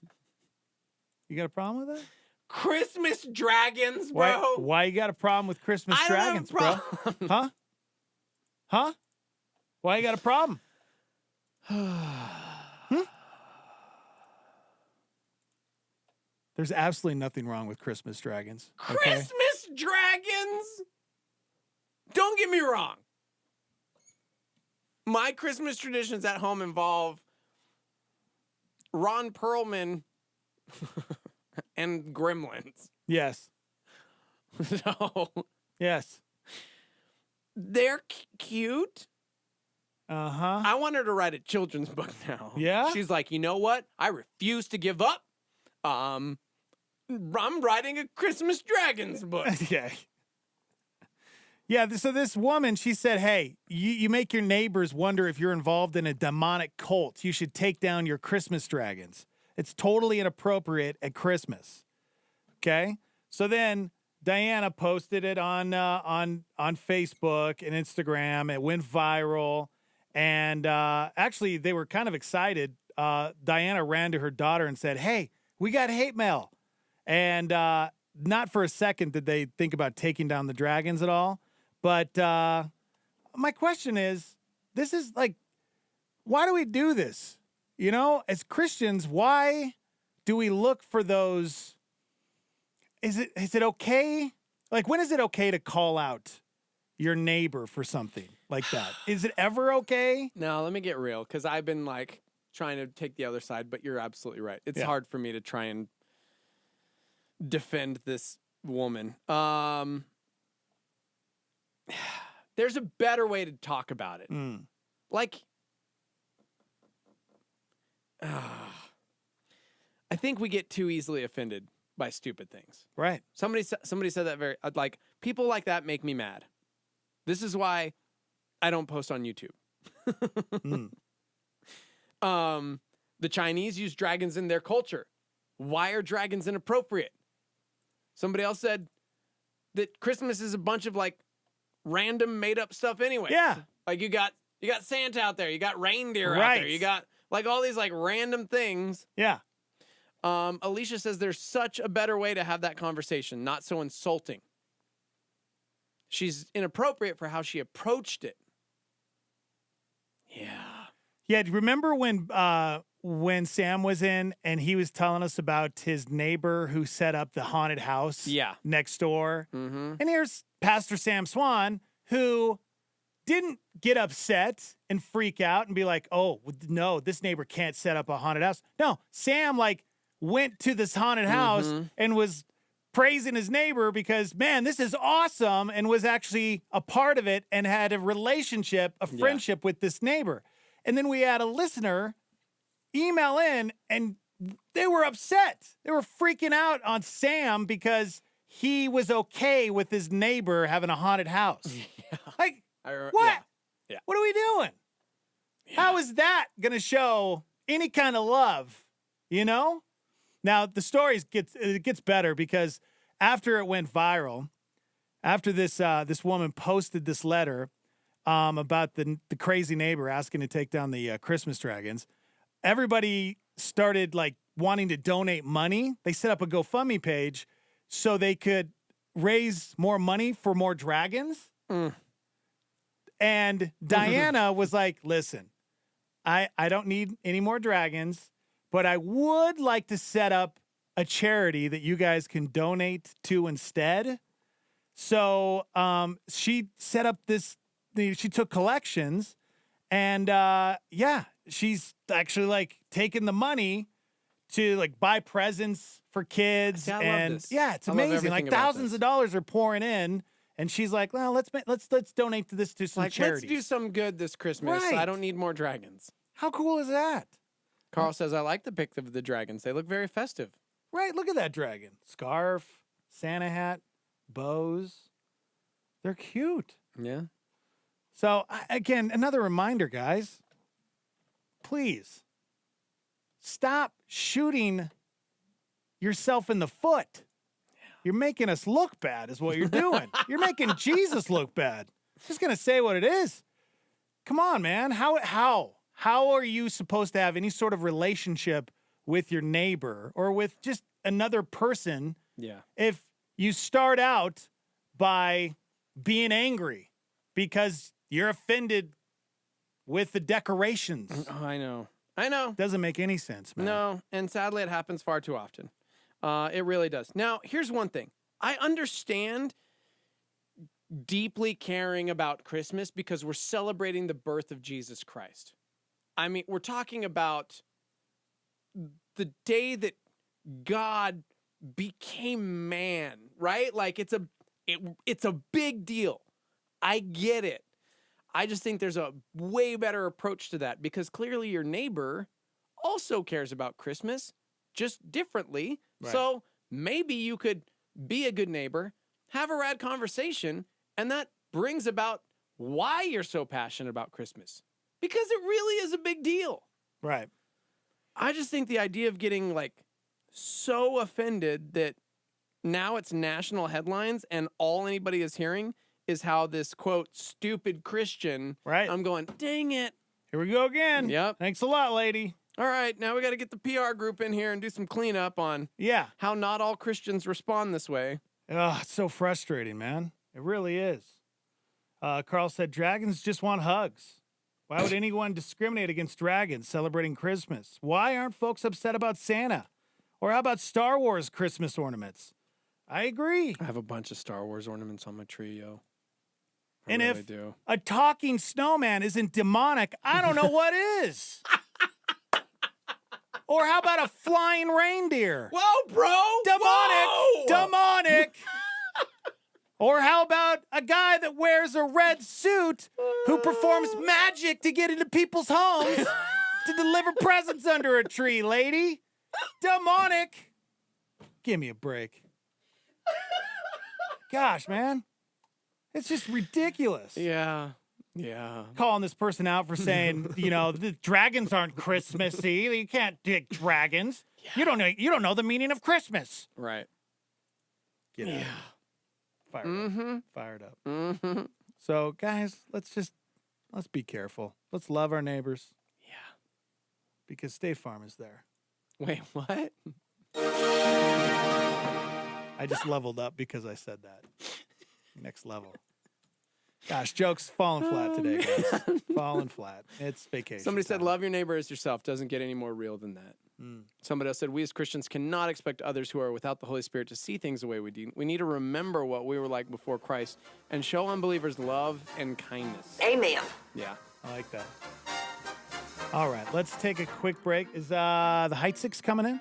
You got a problem with that? Christmas dragons, bro. Why you got a problem with Christmas dragons, bro? Huh? Huh? Why you got a problem? There's absolutely nothing wrong with Christmas dragons. Okay? Christmas dragons? Don't get me wrong. My Christmas traditions at home involve Ron Perlman and gremlins. Yes. So. Yes. They're cute. Uh-huh. I want her to write a children's book now. Yeah? She's like, you know what? I refuse to give up. I'm writing a Christmas dragons book. Okay. Yeah, so this woman, she said, hey, you make your neighbors wonder if you're involved in a demonic cult. You should take down your Christmas dragons. It's totally inappropriate at Christmas. Okay? So then Diana posted it on Facebook and Instagram. It went viral. And actually, they were kind of excited. Diana ran to her daughter and said, hey, we got hate mail. And not for a second did they think about taking down the dragons at all. But my question is, this is like, why do we do this? You know, as Christians, why do we look for those? Is it okay? Like, when is it okay to call out your neighbor for something like that? Is it ever okay? No, let me get real, because I've been like trying to take the other side, but you're absolutely right. It's hard for me to try and defend this woman. There's a better way to talk about it. Like, I think we get too easily offended by stupid things. Right. Somebody said that very, like, people like that make me mad. This is why I don't post on YouTube. The Chinese use dragons in their culture. Why are dragons inappropriate? Somebody else said that Christmas is a bunch of like random made up stuff anyway. Yeah. Like you got Santa out there, you got reindeer out there, you got like all these like random things. Yeah. Alicia says there's such a better way to have that conversation, not so insulting. She's inappropriate for how she approached it. Yeah, remember when Sam was in and he was telling us about his neighbor who set up the haunted house next door? Mm-hmm. And here's Pastor Sam Swan, who didn't get upset and freak out and be like, oh, no, this neighbor can't set up a haunted house. No, Sam, went to this haunted house and was praising his neighbor because, man, this is awesome, and was actually a part of it and had a relationship, a friendship with this neighbor. And then we had a listener email in, and they were upset. They were freaking out on Sam because he was okay with his neighbor having a haunted house. What? Yeah. What are we doing? Yeah. How is that going to show any kind of love, Now, the story gets better because after it went viral, after this woman posted this letter about the crazy neighbor asking to take down the Christmas dragons, everybody started wanting to donate money. They set up a GoFundMe page so they could raise more money for more dragons. And Diana was like, listen, I don't need any more dragons, but I would like to set up a charity that you guys can donate to instead. So she set up she took collections, and she's actually taking the money to buy presents for kids. I love and this. yeah, it's I love amazing. everything about Thousands this. of dollars are pouring in. And she's like, well, let's donate to this to some charities. Let's do some good this Christmas. Right. I don't need more dragons. How cool is that? Carl says, I like the pic of the dragons. They look very festive. Right, look at that dragon. Scarf, Santa hat, bows. They're cute. Yeah. So, again, another reminder, guys. Please, stop shooting yourself in the foot. You're making us look bad is what you're doing. You're making Jesus look bad. Just going to say what it is. Come on, man. How are you supposed to have any sort of relationship with your neighbor or with just another person if you start out by being angry because you're offended with the decorations? Oh, I know. Doesn't make any sense, man. No, and sadly it happens far too often. It really does. Now, here's one thing. I understand deeply caring about Christmas because we're celebrating the birth of Jesus Christ. I mean, we're talking about the day that God became man, right? It's a big deal. I get it. I just think there's a way better approach to that because clearly your neighbor also cares about Christmas, just differently. Right. So maybe you could be a good neighbor, have a rad conversation, and that brings about why you're so passionate about Christmas. Because it really is a big deal. Right. I just think the idea of getting so offended that now it's national headlines and all anybody is hearing is how this, quote, stupid Christian. Right. I'm going, dang it. Here we go again. Yep. Thanks a lot, lady. All right, now we got to get the PR group in here and do some cleanup on how not all Christians respond this way. Oh, it's so frustrating, man. It really is. Carl said, dragons just want hugs. Why would anyone discriminate against dragons celebrating Christmas? Why aren't folks upset about Santa? Or how about Star Wars Christmas ornaments? I agree. I have a bunch of Star Wars ornaments on my tree, yo. And if a talking snowman isn't demonic, I don't know what is. Or how about a flying reindeer? Whoa, bro! Demonic! Or how about a guy that wears a red suit who performs magic to get into people's homes to deliver presents under a tree, lady? Demonic! Give me a break. Gosh, man. It's just ridiculous. Yeah. Calling this person out for saying, the dragons aren't Christmassy. You can't dig dragons. Yeah. You don't know the meaning of Christmas. Right. Get out. Fired up. Mm-hmm. So, guys, let's be careful. Let's love our neighbors. Yeah. Because State Farm is there. Wait, what? I just leveled up because I said that. Next level. Gosh, jokes falling flat today, guys. Falling flat. It's vacation. Somebody said, love your neighbor as yourself. Doesn't get any more real than that. Somebody else said, we as Christians cannot expect others who are without the Holy Spirit to see things the way we do. We need to remember what we were like before Christ and show unbelievers love and kindness. Amen. Yeah. I like that. All right, let's take a quick break. Is the Height Six coming in?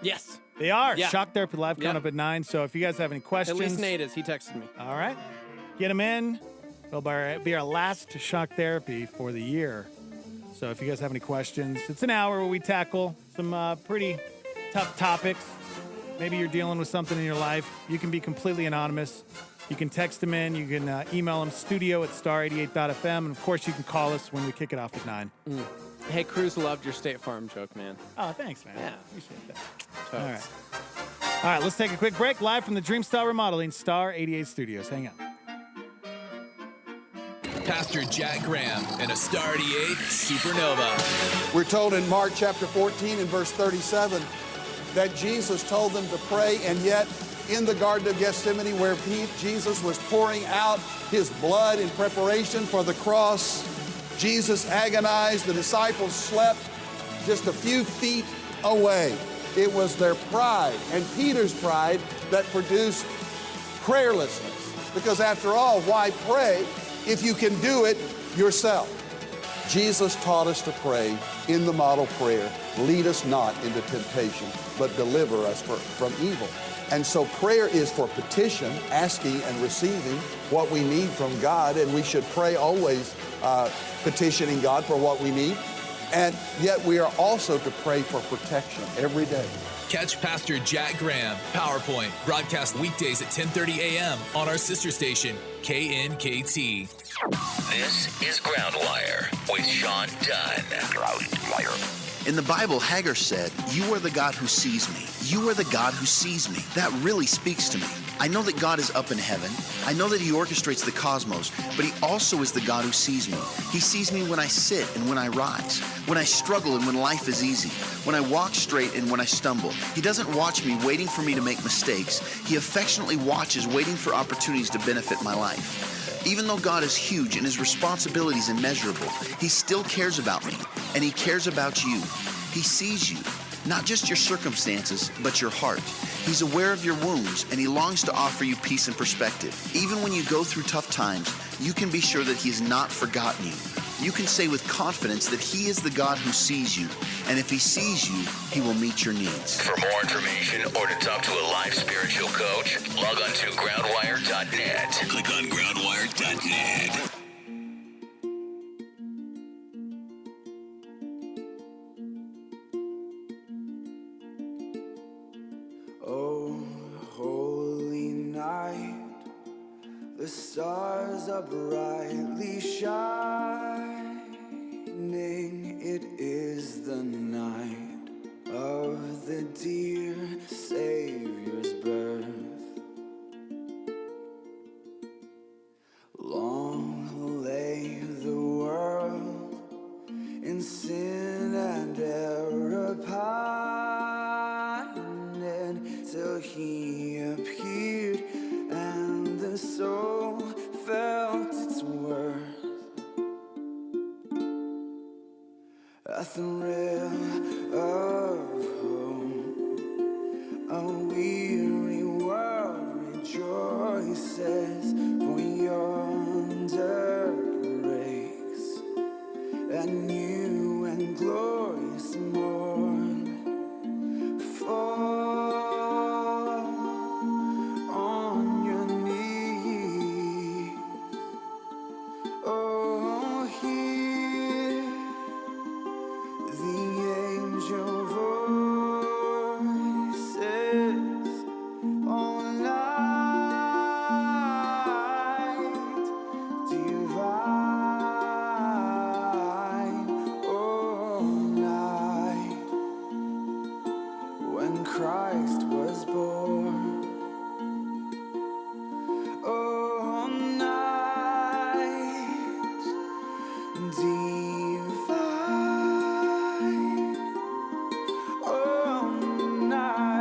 Yes. They are. Yeah. Shock Therapy Live coming up at 9. So if you guys have any questions. At least Nate is. He texted me. All right. Get them in. It'll be our last Shock Therapy for the year. So if you guys have any questions, it's an hour where we tackle some pretty tough topics. Maybe you're dealing with something in your life. You can be completely anonymous. You can text them in. You can email them studio@star88.fm. And, of course, you can call us when we kick it off at 9. Hey, Cruz loved your State Farm joke, man. Oh, thanks, man. Yeah. Appreciate that. Totes. All right. All right, let's take a quick break. Live from the Dreamstyle Remodeling Star 88 Studios. Hang on. Pastor Jack Graham and a Star 88 Supernova. We're told in Mark chapter 14 and verse 37 that Jesus told them to pray, and yet in the Garden of Gethsemane where Jesus was pouring out his blood in preparation for the cross, Jesus agonized. The disciples slept just a few feet away. It was their pride and Peter's pride that produced prayerlessness. Because after all, why pray if you can do it yourself? Jesus taught us to pray in the model prayer, lead us not into temptation, but deliver us from evil. And so prayer is for petition, asking and receiving what we need from God, and we should pray always petitioning God for what we need. And yet we are also to pray for protection every day. Catch Pastor Jack Graham, PowerPoint, broadcast weekdays at 10:30 a.m. on our sister station, KNKT. This is Groundwire with Sean Dunn. Groundwire. In the Bible, Hagar said, "You are the God who sees me. You are the God who sees me." That really speaks to me. I know that God is up in heaven. I know that he orchestrates the cosmos, but he also is the God who sees me. He sees me when I sit and when I rise, when I struggle and when life is easy, when I walk straight and when I stumble. He doesn't watch me waiting for me to make mistakes. He affectionately watches, waiting for opportunities to benefit my life. Even though God is huge and his responsibilities immeasurable, he still cares about me, and he cares about you. He sees you, not just your circumstances, but your heart. He's aware of your wounds, and he longs to offer you peace and perspective. Even when you go through tough times, you can be sure that he has not forgotten you. You can say with confidence that he is the God who sees you, and if he sees you, he will meet your needs. For more information or to talk to a live spiritual coach, log on to groundwire.net. Click on groundwire.net. Oh, holy night, the stars are brightly shining. It is the night of the dear Savior's birth. Long lay the world in sin and error pining, till he appeared and the soul felt its worth. A thrill of hope, a weary world rejoices, for yonder breaks a new and glorious morn. Fall on your knees, oh, hear the angel voices all night divine, all night when Christ was born. All night divine, all night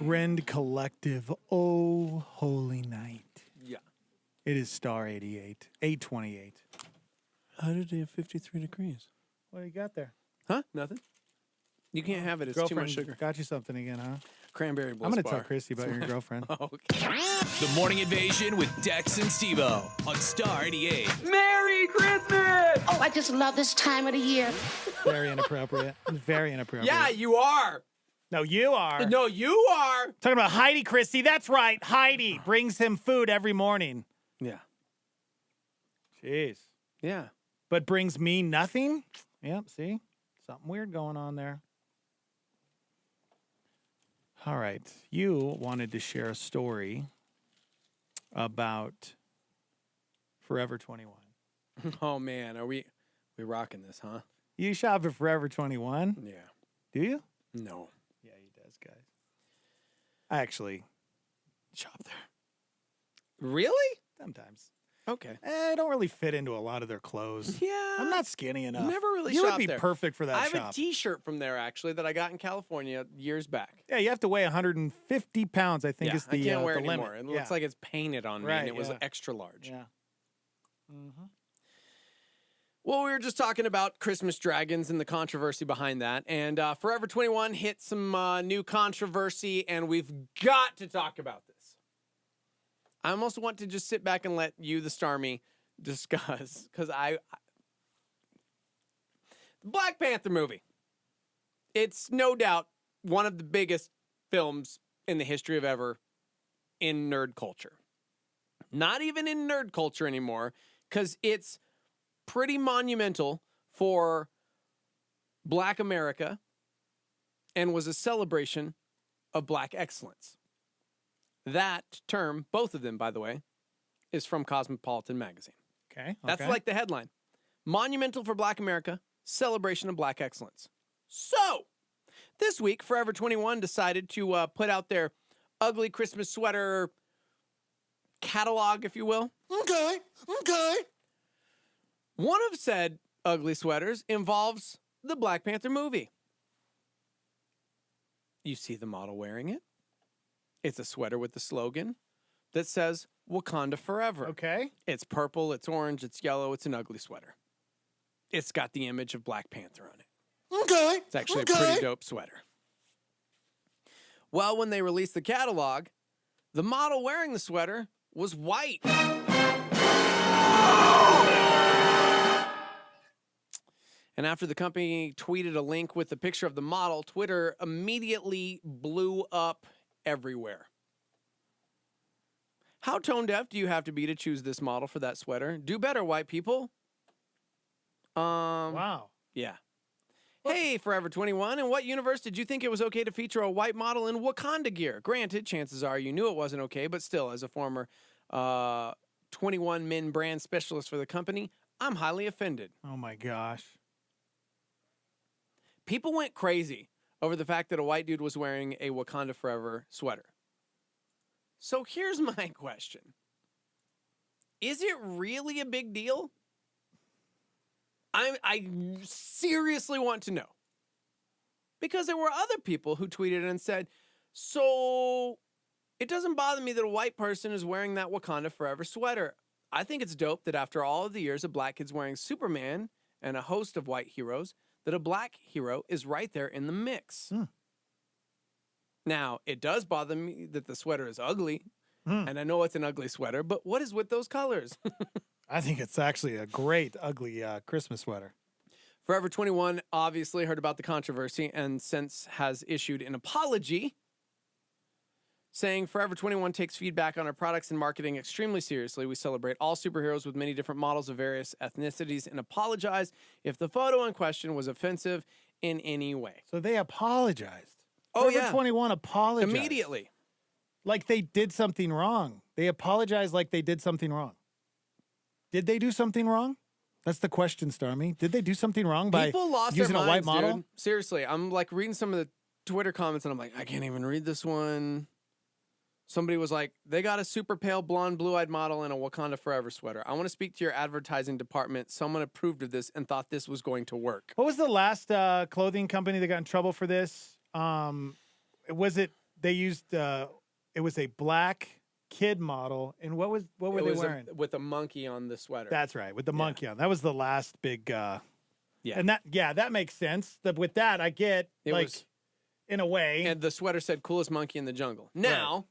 Rend Collective, oh, holy night. Yeah. It is star 88, 828. How did they have 53 degrees? What do you got there? Huh? Nothing. You can't have it. It's too much sugar. Got you something again, huh? Cranberry bliss I'm going to bar. tell Christy about your girlfriend. Okay. The Morning Invasion with Dex and Steve-O on Star 88. Merry Christmas! Oh, I just love this time of the year. Very inappropriate. Very inappropriate. Yeah, you are. No, you are. No, you are. Talking about Heidi, Christy. That's right. Heidi brings him food every morning. Yeah. Jeez. Yeah. But brings me nothing? Yep, see? Something weird going on there. All right. You wanted to share a story about Forever 21. Oh, man. Are we rocking this, huh? You shop at Forever 21? Yeah. Do you? No. Yeah, he does, guys. I actually shop there. Really? Sometimes. Okay. I don't really fit into a lot of their clothes. Yeah. I'm not skinny enough. Never really You shopped would be there. perfect for that I have shop. a T-shirt from there, actually, that I got in California years back. Yeah, you have to weigh 150 pounds, I think Yeah, is the I can't wear the it limit. anymore. It Yeah. looks like it's painted on me, Right, and it was yeah. extra large. Yeah. Mm-hmm. Well, we were just talking about Christmas dragons and the controversy behind that. And Forever 21 hit some new controversy, and we've got to talk about this. I almost want to just sit back and let you, the Starmie, discuss, because the Black Panther movie. It's no doubt one of the biggest films in the history of ever in nerd culture. Not even in nerd culture anymore, because it's pretty monumental for Black America and was a celebration of Black excellence. That term, both of them, by the way, is from Cosmopolitan magazine. Okay. That's okay. like the headline. Monumental for Black America, celebration of Black excellence. So, this week, Forever 21 decided to put out their ugly Christmas sweater catalog, if you will. Okay. One of said ugly sweaters involves the Black Panther movie. You see the model wearing it. It's a sweater with the slogan that says Wakanda Forever. Okay. It's purple, it's orange, it's yellow, it's an ugly sweater. It's got the image of Black Panther on it. Okay. It's actually a pretty dope sweater. Well, when they released the catalog, the model wearing the sweater was white. And after the company tweeted a link with a picture of the model, Twitter immediately blew up everywhere. How tone deaf do you have to be to choose this model for that sweater? Do better, white people. Wow. Yeah. Hey, Forever 21, in what universe did you think it was okay to feature a white model in Wakanda gear? Granted, chances are you knew it wasn't okay, but still, as a former 21 Men brand specialist for the company, I'm highly offended. Oh my gosh. People went crazy over the fact that a white dude was wearing a Wakanda Forever sweater. So here's my question. Is it really a big deal? I seriously want to know. Because there were other people who tweeted and said, so it doesn't bother me that a white person is wearing that Wakanda Forever sweater. I think it's dope that after all of the years of black kids wearing Superman and a host of white heroes, that a black hero is right there in the mix. Now, it does bother me that the sweater is ugly, and I know it's an ugly sweater, but what is with those colors? I think it's actually a great, ugly Christmas sweater. Forever 21 obviously heard about the controversy and since has issued an apology saying Forever 21 takes feedback on our products and marketing extremely seriously. We celebrate all superheroes with many different models of various ethnicities and apologize if the photo in question was offensive in any way. So they apologized. Oh, Forever yeah. 21 apologized. Immediately. Like they did something wrong. They apologized like they did something wrong. Did they do something wrong? That's the question, Starmie. Did they do something wrong by People lost using their a white minds, model? dude. Seriously, I'm like reading some of the Twitter comments and I'm like, I can't even read this one. Somebody was like, they got a super pale blonde blue-eyed model in a Wakanda Forever sweater. I want to speak to your advertising department. Someone approved of this and thought this was going to work. What was the last clothing company that got in trouble for this? Was it they used it was a black kid model, and what were they wearing? With a monkey on the sweater. That's right, with the monkey on. That was the last big. Yeah, and that makes sense. With that, I get in a way. And the sweater said "coolest monkey in the jungle." Now,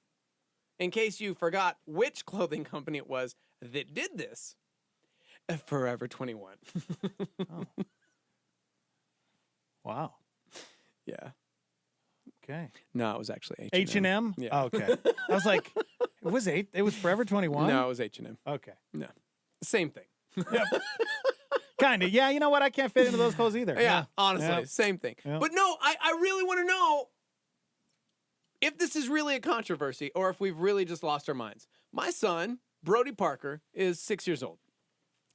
in case you forgot which clothing company it was that did this, Forever 21. Oh. Wow. Yeah. Okay. No, it was actually H&M. H&M. Yeah. Oh, okay. I was like, it was Forever 21? No, it was H&M. Okay. No. Same thing. Yep. Kind of. Yeah, you know what? I can't fit into those clothes either. Yeah, honestly, same thing. Yeah. But no, I really want to know if this is really a controversy or if we've really just lost our minds. My son, Brody Parker, is 6 years old.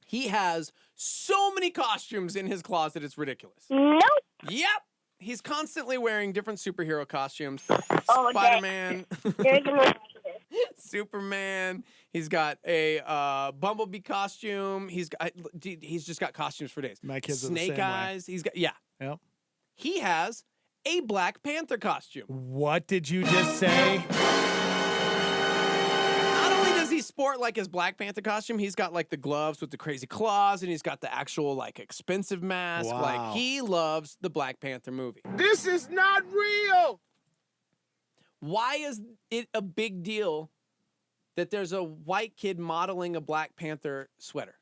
He has so many costumes in his closet, it's ridiculous. Nope. Yep. He's constantly wearing different superhero costumes. Oh, Spider-Man. There's a little Superman. He's got a Bumblebee costume. He's just got costumes for days. My kids are the Snake same way. Eyes. He's got Yep. He has a Black Panther costume. What did you just say? Not only does he sport like his Black Panther costume, he's got like the gloves with the crazy claws, and he's got the actual like expensive mask. Wow. Like he loves the Black Panther movie. This is not real. Why is it a big deal that there's a white kid modeling a Black Panther sweater?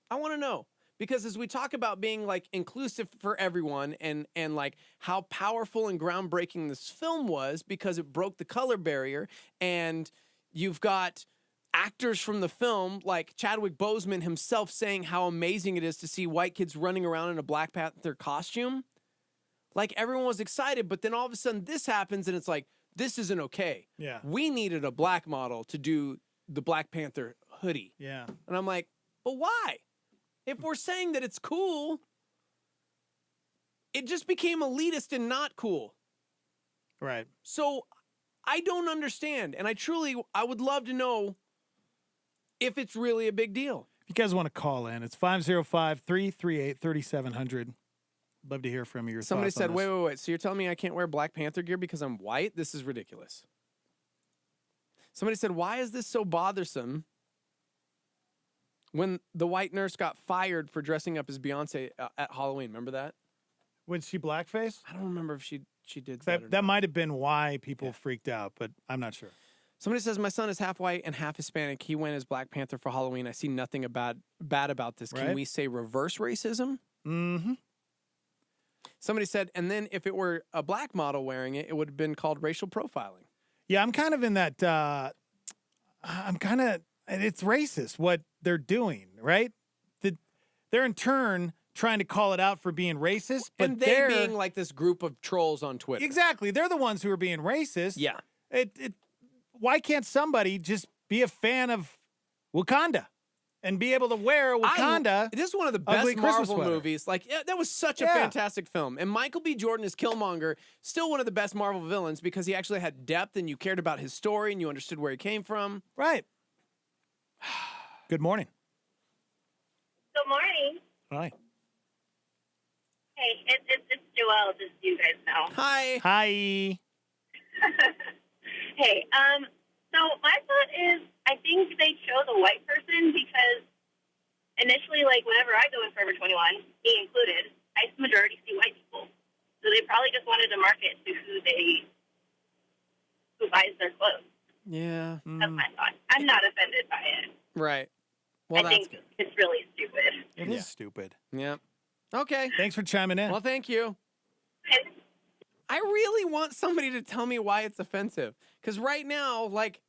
I want to know. Because as we talk about being like inclusive for everyone and like how powerful and groundbreaking this film was because it broke the color barrier, and you've got actors from the film like Chadwick Boseman himself saying how amazing it is to see white kids running around in a Black Panther costume. Like everyone was excited, but then all of a sudden this happens and it's like, this isn't okay. Yeah. We needed a black model to do the Black Panther hoodie. Yeah. And I'm like, but why? If we're saying that it's cool, it just became elitist and not cool. Right. So I don't understand. And I would love to know if it's really a big deal. If you guys want to call in, it's 505-338-3700. Love to hear from you. Somebody said, wait. So you're telling me I can't wear Black Panther gear because I'm white? This is ridiculous. Somebody said, why is this so bothersome when the white nurse got fired for dressing up as Beyonce at Halloween? Remember that? Was she blackface? I don't remember if she did that. That might have been why people freaked out, but I'm not sure. Somebody says, my son is half white and half Hispanic. He went as Black Panther for Halloween. I see nothing bad about this. Can we say reverse racism? Mm-hmm. Somebody said, and then if it were a black model wearing it, it would have been called racial profiling. Yeah, I'm kind of in that, it's racist what they're doing, right? They're in turn trying to call it out for being racist. But and they're being like this group of trolls on Twitter. Exactly. They're the ones who are being racist. Yeah. Why can't somebody just be a fan of Wakanda and be able to wear a Wakanda? This is one of the best Marvel movies. Like, that was such a fantastic film. And Michael B. Jordan as Killmonger, still one of the best Marvel villains because he actually had depth and you cared about his story and you understood where he came from. Right. Good morning. Good morning. Hi. Hey, it's Joelle, just so you guys know. Hi. Hi. Hey, so my thought is, I think they chose a white person because initially, like, whenever I go in Forever 21, me included, I majority see white people. So they probably just wanted to market to who buys their clothes. Yeah. That's my thought. I'm not offended by it. Right. Well, I think it's really stupid. It is stupid. Yeah. Okay. Thanks for chiming in. Well, thank you. I really want somebody to tell me why it's offensive. Because right now, like,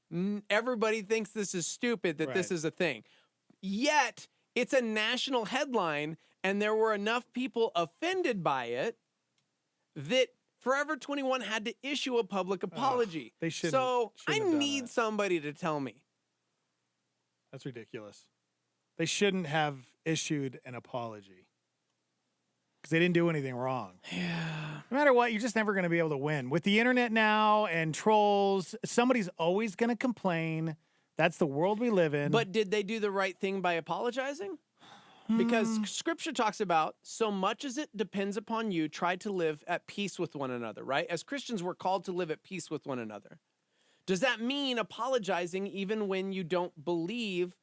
everybody thinks this is stupid, that this is a thing. Yet, it's a national headline, and there were enough people offended by it that Forever 21 had to issue a public apology. They shouldn't. So I shouldn't have done need that. somebody to tell me. That's ridiculous. They shouldn't have issued an apology because they didn't do anything wrong. Yeah. No matter what, you're just never going to be able to win. With the internet now and trolls, somebody's always going to complain. That's the world we live in. But did they do the right thing by apologizing? Because Scripture talks about so much as it depends upon you, try to live at peace with one another, right? As Christians, we're called to live at peace with one another. Does that mean apologizing even when you don't believe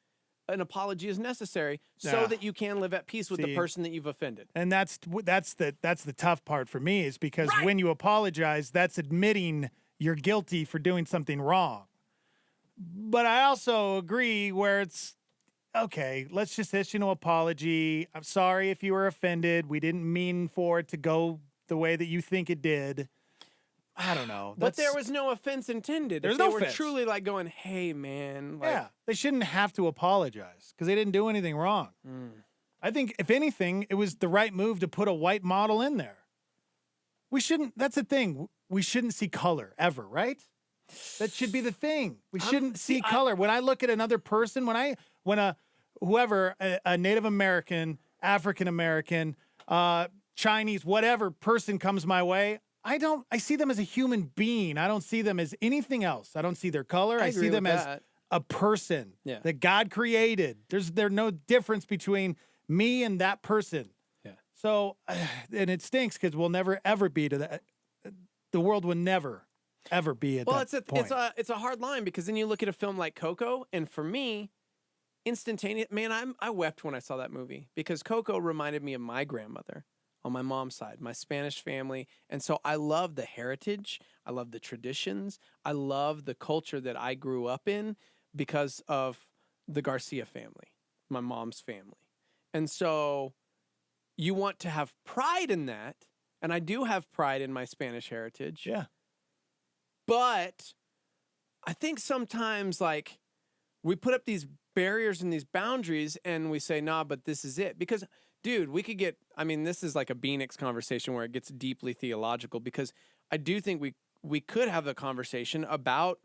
an apology is necessary so that you can live at peace with the person that you've offended? And that's the tough part for me, is because when you apologize, that's admitting you're guilty for doing something wrong. But I also agree where it's, okay, let's just issue an apology. I'm sorry if you were offended. We didn't mean for it to go the way that you think it did. I don't know. But there was no offense intended. There's If they no were offense. truly like going, hey, man. Like, Yeah, they shouldn't have to apologize because they didn't do anything wrong. I think, if anything, it was the right move to put a white model in there. We shouldn't, that's the thing. We shouldn't see color ever, right? That should be the thing. We shouldn't see color. When I look at another person, when a Native American, African American, Chinese, whatever person comes my way, I see them as a human being. I don't see them as anything else. I don't see their color. I see them as a person that God created. There's no difference between me and that person. Yeah. So, and it stinks because we'll never ever be to that. The world will never ever be at that point. It's a hard line, because then you look at a film like Coco, and for me, instantaneous, man, I wept when I saw that movie, because Coco reminded me of my grandmother on my mom's side, my Spanish family. And so I love the heritage. I love the traditions. I love the culture that I grew up in because of the Garcia family, my mom's family. And so you want to have pride in that. And I do have pride in my Spanish heritage. Yeah. But I think sometimes, like, we put up these barriers and these boundaries and we say, nah, but this is it. Because, dude, we could get, I mean, this is like a Beanix conversation where it gets deeply theological, because I do think we could have a conversation about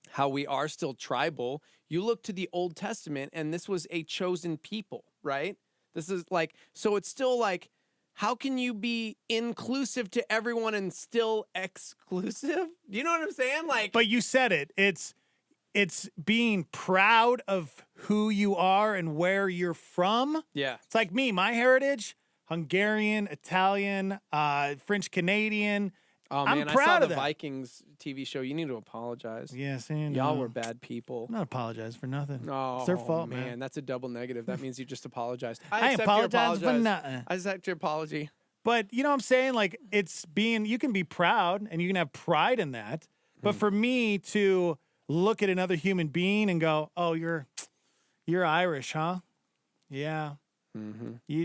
how we are still tribal. You look to the Old Testament and this was a chosen people, right? This is like, so it's still like, how can you be inclusive to everyone and still exclusive? Do you know what I'm saying? Like, but you said it. It's being proud of who you are and where you're from. Yeah. It's like me, my heritage, Hungarian, Italian, French Canadian. Oh, I'm man, proud I saw of the that. Vikings TV show. You need to apologize. Yes, y'all were bad people. I'm not apologizing for nothing. Oh, it's their fault, man. man. That's a double negative. That means you just apologized. I accept your apologize for apologize. nothing. I accept your apology. But you know what I'm saying? Like, you can be proud and you can have pride in that. But for me to look at another human being and go, oh, you're Irish, huh? Yeah. Mm-hmm.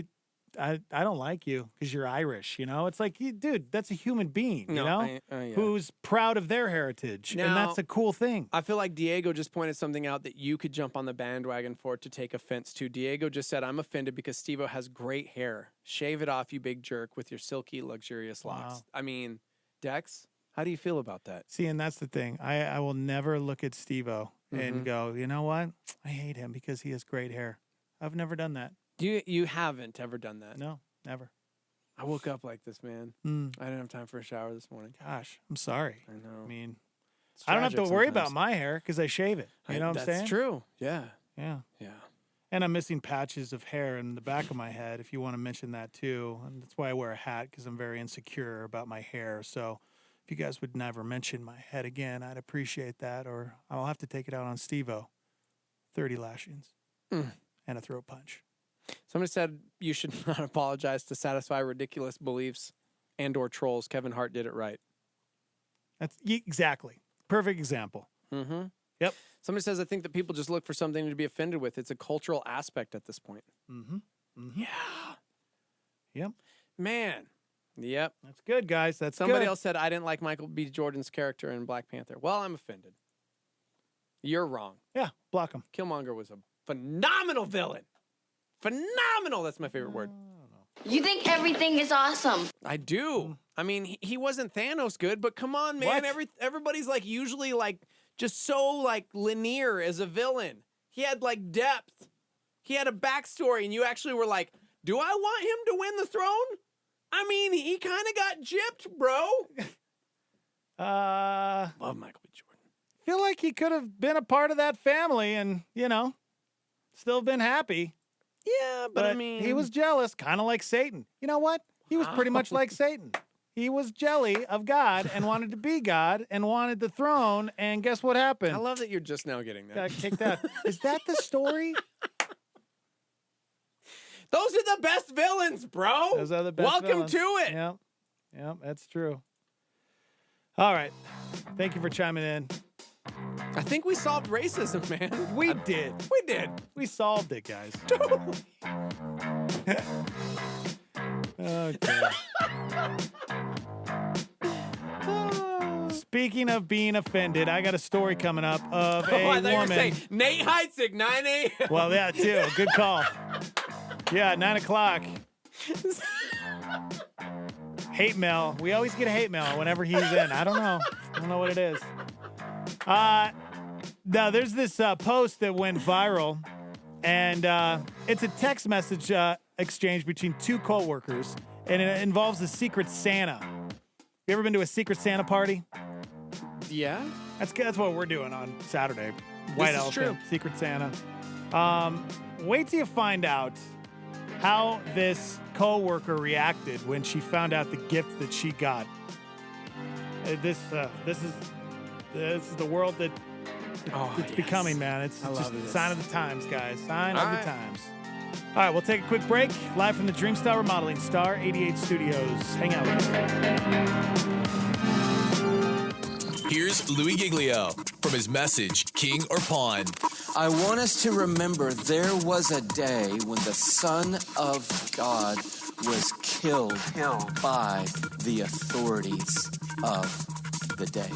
I don't like you because you're Irish, you know? It's like, dude, that's a human being, you know? Yeah. Who's proud of their heritage. Now, and that's a cool thing. I feel like Diego just pointed something out that you could jump on the bandwagon for to take offense to. Diego just said, I'm offended because Steve-O has great hair. Shave it off, you big jerk, with your silky, luxurious locks. Wow. I mean, Dex, how do you feel about that? See, and that's the thing. I will never look at Steve-O and go, you know what? I hate him because he has great hair. I've never done that. You haven't ever done that? No, never. I woke up like this, man. I didn't have time for a shower this morning. Gosh, I'm sorry. I know. I mean, It's I don't have to tragic worry sometimes. about my hair because I shave it. You know what I'm saying? That's true. Yeah. Yeah. Yeah. And I'm missing patches of hair in the back of my head, if you want to mention that too. And that's why I wear a hat, because I'm very insecure about my hair. So if you guys would never mention my head again, I'd appreciate that. Or I'll have to take it out on Steve-O. 30 lashings and a throat punch. Somebody said you should not apologize to satisfy ridiculous beliefs and or trolls. Kevin Hart did it right. That's exactly. Perfect example. Mm-hmm. Yep. Somebody says, I think that people just look for something to be offended with. It's a cultural aspect at this point. Mm-hmm. Yeah. Yep. Man. Yep. That's good, guys. That's Somebody good. else said, I didn't like Michael B. Jordan's character in Black Panther. Well, I'm offended. You're wrong. Yeah, block him. Killmonger was a phenomenal villain. Phenomenal. That's my favorite word. You think everything is awesome. I do. I mean, he wasn't Thanos good, but come on, man. What? Everybody's like usually like just so like linear as a villain. He had like depth. He had a backstory, and you actually were like, do I want him to win the throne? I mean, he kind of got gypped, bro. Love Michael B. Jordan. Feel like he could have been a part of that family and, you know, still been happy. Yeah, but I he mean, was jealous, kind of like Satan. You know what? He was pretty much like Satan. He was jelly of God and wanted to be God and wanted the throne. And guess what happened? I love that you're just now getting that. Got kicked out. Is that the story? Those are the best villains, bro. Those are the best Welcome villains. to it. Yeah, that's true. All right. Thank you for chiming in. I think we solved racism, man. We did. We did. We solved it, guys. Okay. Speaking of being offended, I got a story coming up of a I thought you were woman. saying Nate Heitzig, 9 a.m. Well, yeah, too. Good call. Yeah, 9 o'clock. Hate mail. We always get hate mail whenever he's in. I don't know. I don't know what it is. Now, there's this post that went viral, and it's a text message exchange between two coworkers, and it involves a Secret Santa. You ever been to a Secret Santa party? Yeah. That's what we're doing on Saturday. White Elephant, true. Secret Santa. Wait till you find out how this coworker reacted when she found out the gift that she got. This is the world that it's becoming, man. It's just a sign of the times, guys. Sign of the times. All right, we'll take a quick break. Live from the Dreamstar Remodeling Star 88 Studios. Hang out with us. Here's Louis Giglio from his message, King or Pawn. I want us to remember there was a day when the Son of God was killed by the authorities of the day.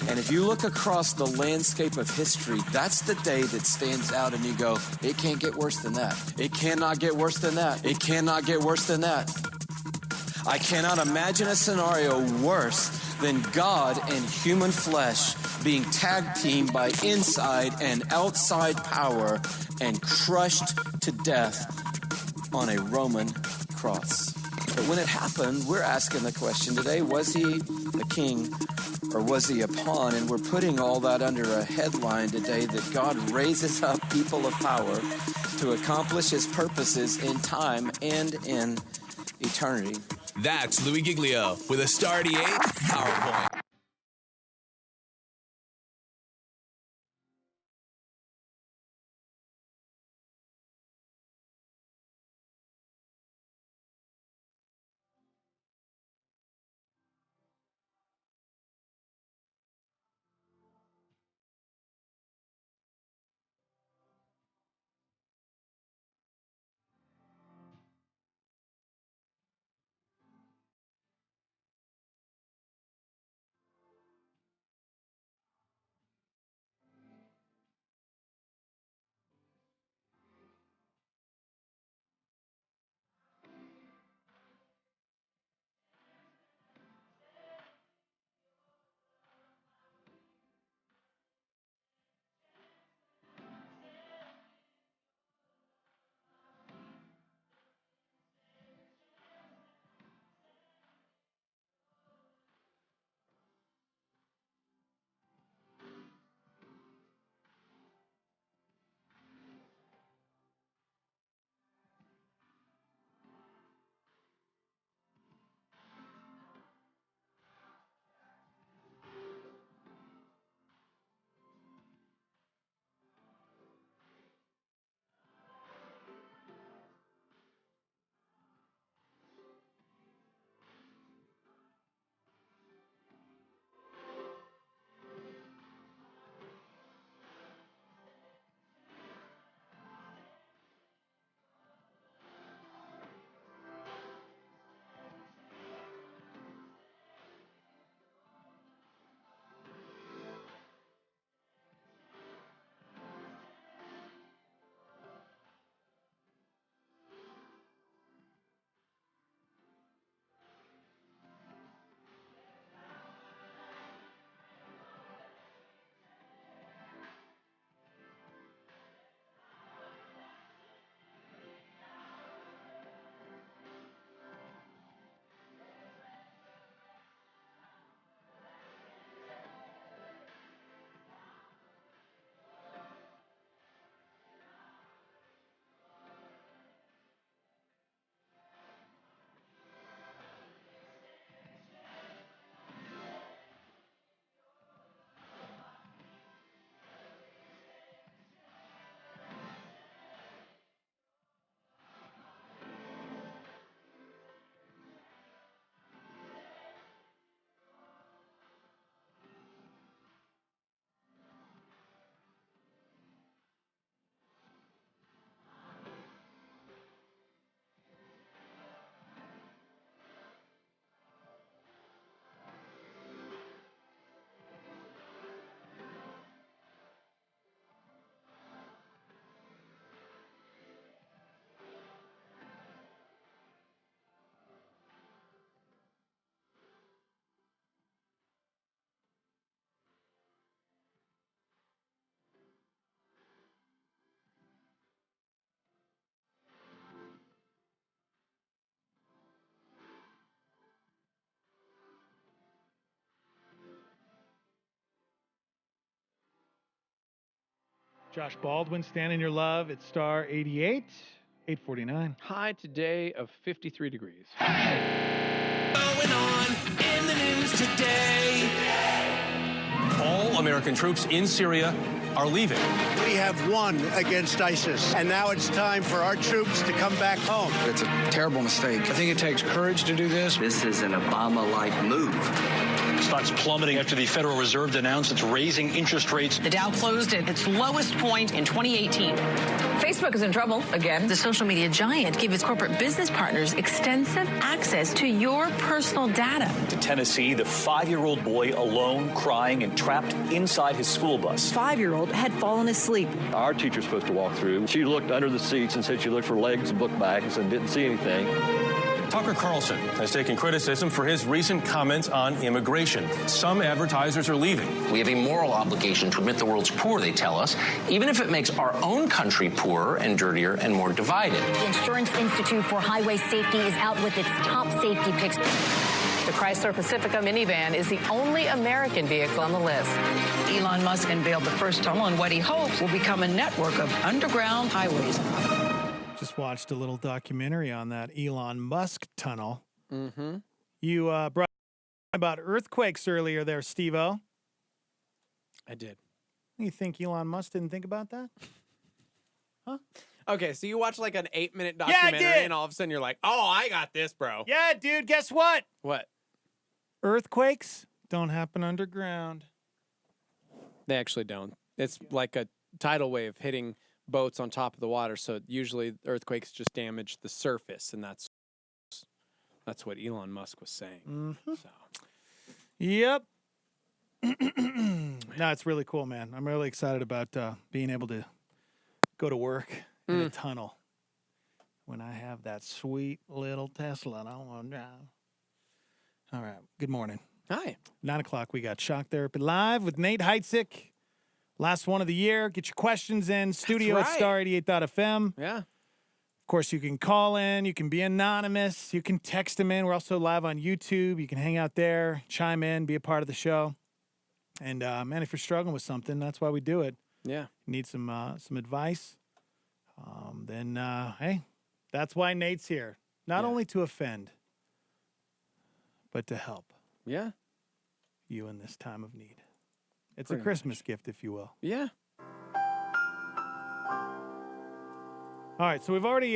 And if you look across the landscape of history, that's the day that stands out and you go, it can't get worse than that. It cannot get worse than that. It cannot get worse than that. I cannot imagine a scenario worse than God and human flesh being tag-teamed by inside and outside power and crushed to death on a Roman cross. But when it happened, we're asking the question today, was he a king or was he a pawn? And we're putting all that under a headline today that God raises up people of power to accomplish his purposes in time and in eternity. That's Louis Giglio with a Star 88 PowerPoint. Josh Baldwin, Stand in Your Love at Star 88, 849. High today of 53 degrees. Going on in the news today. All American troops in Syria are leaving. We have won against ISIS, and now it's time for our troops to come back home. It's a terrible mistake. I think it takes courage to do this. This is an Obama-like move. Stocks plummeting after the Federal Reserve announced it's raising interest rates. The Dow closed at its lowest point in 2018. Facebook is in trouble again. The social media giant gave its corporate business partners extensive access to your personal data. In Tennessee, the 5-year-old boy alone, crying and trapped inside his school bus. 5-year-old had fallen asleep. Our teacher's supposed to walk through. She looked under the seats and said she looked for legs and book bags and didn't see anything. Tucker Carlson has taken criticism for his recent comments on immigration. Some advertisers are leaving. We have a moral obligation to admit the world's poor, they tell us, even if it makes our own country poorer and dirtier and more divided. The Insurance Institute for Highway Safety is out with its top safety picks. The Chrysler Pacifica minivan is the only American vehicle on the list. Elon Musk unveiled the first tunnel in what he hopes will become a network of underground highways. Just watched a little documentary on that Elon Musk tunnel. Mm-hmm. You brought about earthquakes earlier there, Steve-O. I did. You think Elon Musk didn't think about that? Huh? Okay, so you watch like an 8-minute documentary and all of a sudden you're like, oh, I got this, bro. Yeah, dude, guess what? What? Earthquakes don't happen underground. They actually don't. It's like a tidal wave hitting boats on top of the water, so usually earthquakes just damage the surface, and that's what Elon Musk was saying. Mm-hmm. So. Yep. No, it's really cool, man. I'm really excited about being able to go to work in a tunnel when I have that sweet little Tesla. I don't want to drive. All right. Good morning. Hi. 9 o'clock. We got Shock Therapy Live with Nate Heitzik. Last one of the year. Get your questions in. Studio at star88.fm. Yeah. Of course, you can call in. You can be anonymous. You can text them in. We're also live on YouTube. You can hang out there, chime in, be a part of the show. And, man, if you're struggling with something, that's why we do it. Yeah. Need some advice. Then, hey, that's why Nate's here. Not only to offend, but to help. Yeah. You in this time of need. It's Pretty a Christmas gift, if you will. Yeah. All right, so we've already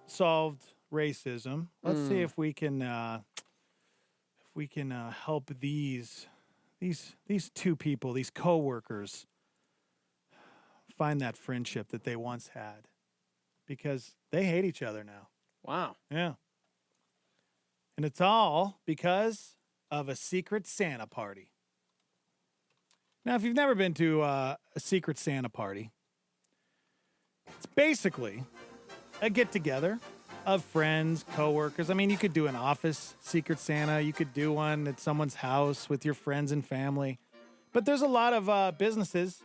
solved racism. Let's see if we can help these two people, these coworkers, find that friendship that they once had, because they hate each other now. Wow. Yeah. And it's all because of a Secret Santa party. Now, if you've never been to a Secret Santa party, it's basically a get-together of friends, coworkers. I mean, you could do an office Secret Santa. You could do one at someone's house with your friends and family. But there's a lot of businesses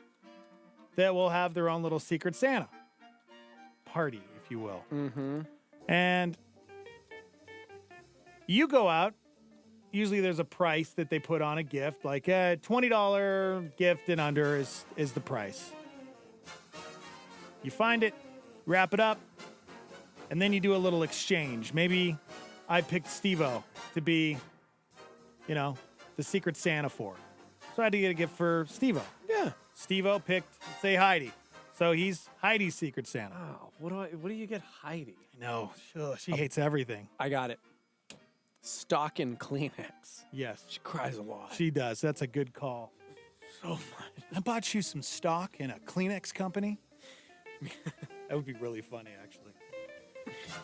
that will have their own little Secret Santa party, if you will. Mm-hmm. And you go out. Usually there's a price that they put on a gift, like a $20 gift and under is the price. You find it, wrap it up, and then you do a little exchange. Maybe I picked Steve-O to be, the Secret Santa for. So I had to get a gift for Steve-O. Yeah. Steve-O picked, say, Heidi. So he's Heidi's Secret Santa. Oh, what do you get Heidi? No, she hates everything. I got it. Stock in Kleenex. Yes. She cries a lot. She does. That's a good call. So much. I bought you some stock in a Kleenex company. That would be really funny, actually.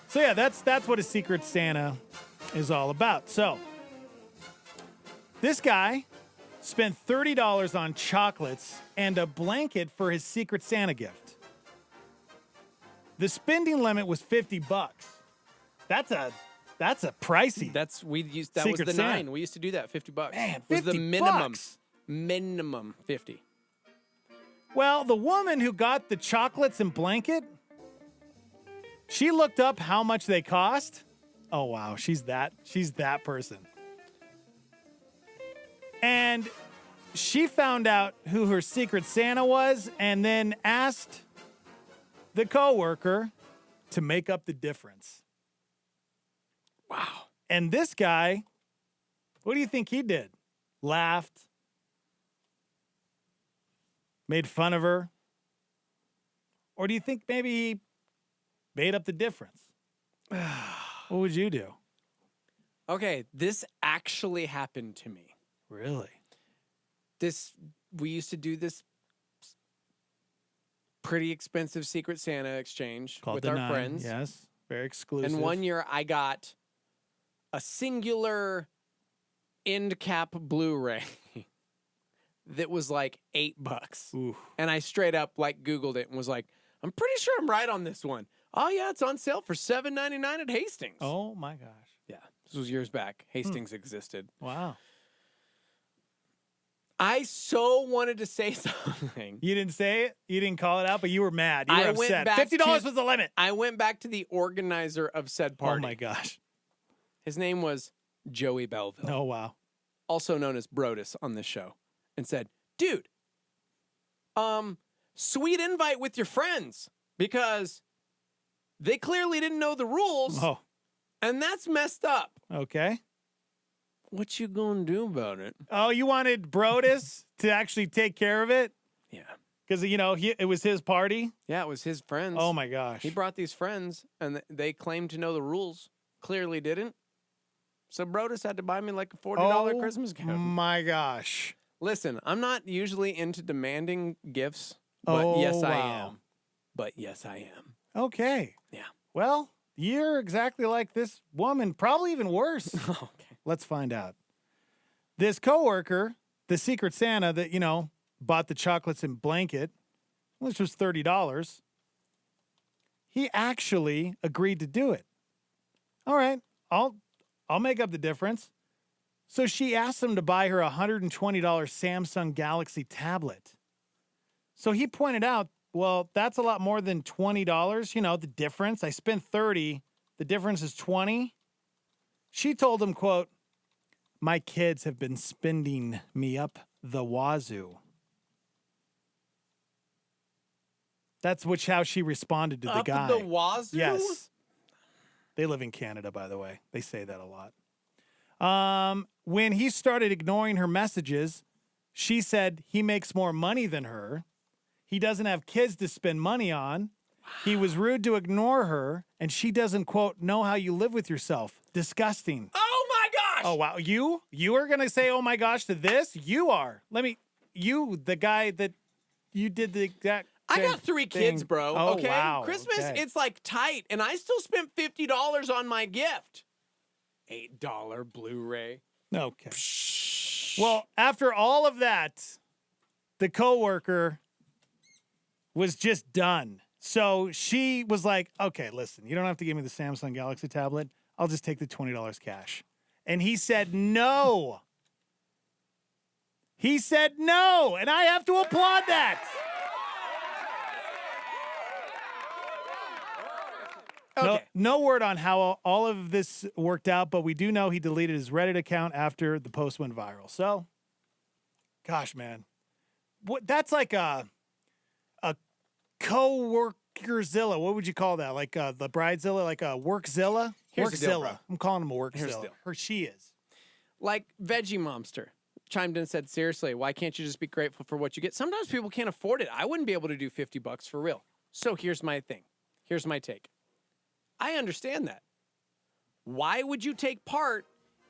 So, yeah, that's what a Secret Santa is all about. So, this guy spent $30 on chocolates and a blanket for his Secret Santa gift. The spending limit was $50. That's a pricey. That Secret was the Santa. 9. We used to do that. $50. Man, was the minimum. $50. Minimum 50. Well, the woman who got the chocolates and blanket, she looked up how much they cost. Oh wow, she's that person. And she found out who her Secret Santa was and then asked the coworker to make up the difference. Wow. And this guy, what do you think he did? Laughed. Made fun of her? Or do you think maybe he made up the difference? What would you do? Okay, this actually happened to me. Really? We used to do this pretty expensive Secret Santa exchange Called with the our Nine. friends. Yes, very exclusive. And one year I got a singular end cap Blu-ray that was like $8. Ooh. And I straight up like Googled it and was like, I'm pretty sure I'm right on this one. Oh yeah, it's on sale for $7.99 at Hastings. Oh my gosh. Yeah, this was years back. Hastings existed. Wow. I so wanted to say something. You didn't say it? You didn't call it out, but you were mad. You were I upset. went back $50 was the limit. I went back to the organizer of said party. Oh my gosh. His name was Joey Belleville. Oh wow. Also known as Brodus on this show. And said, dude, sweet invite with your friends because they clearly didn't know the rules. Oh. And that's messed up. Okay. What you gonna do about it? Oh, you wanted Brodus to actually take care of it? Yeah. Because, it was his party? Yeah, it was his friends. Oh, my gosh. He brought these friends, and they claimed to know the rules. Clearly didn't. So Brodus had to buy me like a $40 Christmas gift. My gosh. Listen, I'm not usually into demanding gifts, but yes, I am. But yes, I am. Okay. Yeah. Well, you're exactly like this woman, probably even worse. Okay. Let's find out. This coworker, the Secret Santa that, bought the chocolates and blanket, which was $30, he actually agreed to do it. All right, I'll make up the difference. So she asked him to buy her a $120 Samsung Galaxy tablet. So he pointed out, well, that's a lot more than $20. The difference. I spent $30. The difference is $20. She told him, quote, my kids have been spending me up the wazoo. That's how she responded to the guy. Up the wazoo? Yes. They live in Canada, by the way. They say that a lot. When he started ignoring her messages, she said he makes more money than her. He doesn't have kids to spend money on. He was rude to ignore her, and she doesn't, quote, know how you live with yourself. Disgusting. Oh, my gosh! Oh, wow. You are going to say, oh, my gosh, to this? You are. The guy that you did the exact I got 3 kids, bro. Oh, okay? wow. Christmas, Okay. it's like tight, and I still spent $50 on my gift. $8 Blu-ray. Okay. Well, after all of that, the coworker was just done. So she was like, okay, listen, you don't have to give me the Samsung Galaxy tablet. I'll just take the $20 cash. And he said no. He said no, and I have to applaud that. Okay. No word on how all of this worked out, but we do know he deleted his Reddit account after the post went viral. So, gosh, man. That's like a co-workerzilla. What would you call that? Like the Bridezilla, like a Workzilla? Here's the deal, Workzilla. bro. I'm calling him a Here's the Workzilla. deal. Or she is. Like Veggie Momster chimed in and said, seriously, why can't you just be grateful for what you get? Sometimes people can't afford it. I wouldn't be able to do $50 for real. So here's my thing. Here's my take. I understand that. Why would you take part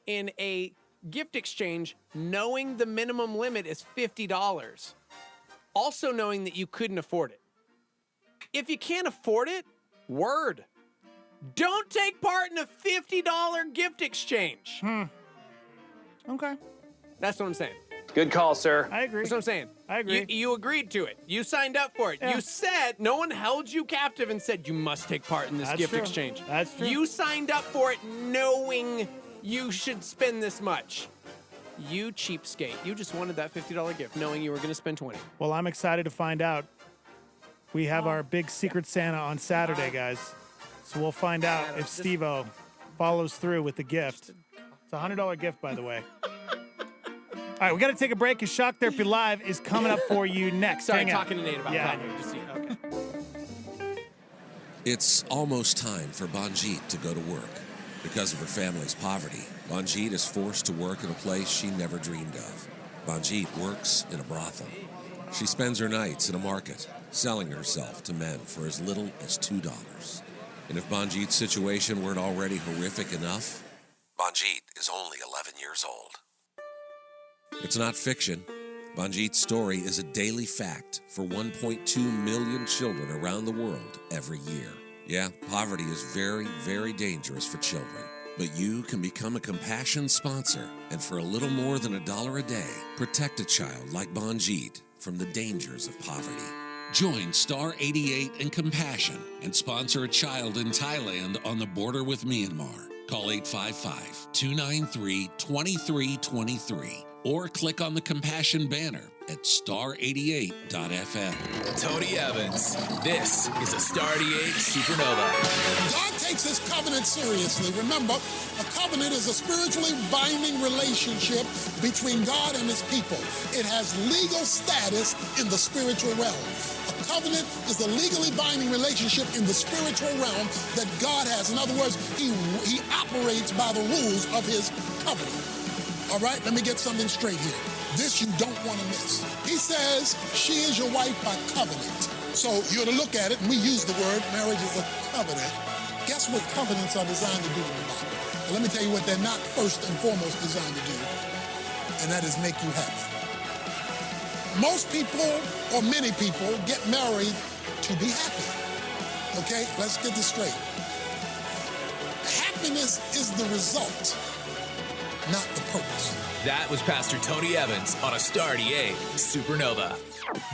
in a gift exchange knowing the minimum limit is $50? Also knowing that you couldn't afford it. If you can't afford it, word. Don't take part in a $50 gift exchange. Okay. That's what I'm saying. Good call, sir. I agree. That's what I'm saying. I agree. You agreed to it. You signed up for it. Yeah. You said, no one held you captive and said, you must take part in this That's gift true. exchange. That's true. You signed up for it knowing you should spend this much. You cheapskate. You just wanted that $50 gift knowing you were going to spend $20. Well, I'm excited to find out. We have our big Secret Santa on Saturday, guys. So we'll find out if Steve-O follows through with the gift. It's a $100 gift, by the way. All right, we got to take a break because Shock Therapy Live is coming up for you next. Sorry, Hang out. talking to Nate about Kanye. Just okay. It's almost time for Banjit to go to work. Because of her family's poverty, Banjit is forced to work in a place she never dreamed of. Banjit works in a brothel. She spends her nights in a market, selling herself to men for as little as $2. And if Banjit's situation weren't already horrific enough, Banjit is only 11 years old. It's not fiction. Banjit's story is a daily fact for 1.2 million children around the world every year. Yeah, poverty is very, very dangerous for children. But you can become a Compassion sponsor, and for a little more than $1 a day, protect a child like Banjit from the dangers of poverty. Join Star 88 and Compassion and sponsor a child in Thailand on the border with Myanmar. Call 855-293-2323 or click on the Compassion banner at star88.fm. Tony Evans. This is a Star 88 Supernova. God takes his covenant seriously. Remember, a covenant is a spiritually binding relationship between God and his people. It has legal status in the spiritual realm. A covenant is a legally binding relationship in the spiritual realm that God has. In other words, he operates by the rules of his covenant. All right, let me get something straight here. This you don't want to miss. He says she is your wife by covenant. So you're to look at it, and we use the word marriage is a covenant. Guess what covenants are designed to do in the Bible? Well, let me tell you what they're not first and foremost designed to do, and that is make you happy. Most people, or many people, get married to be happy. Okay, let's get this straight. Happiness is the result, not the purpose. That was Pastor Tony Evans on a Star 88 Supernova.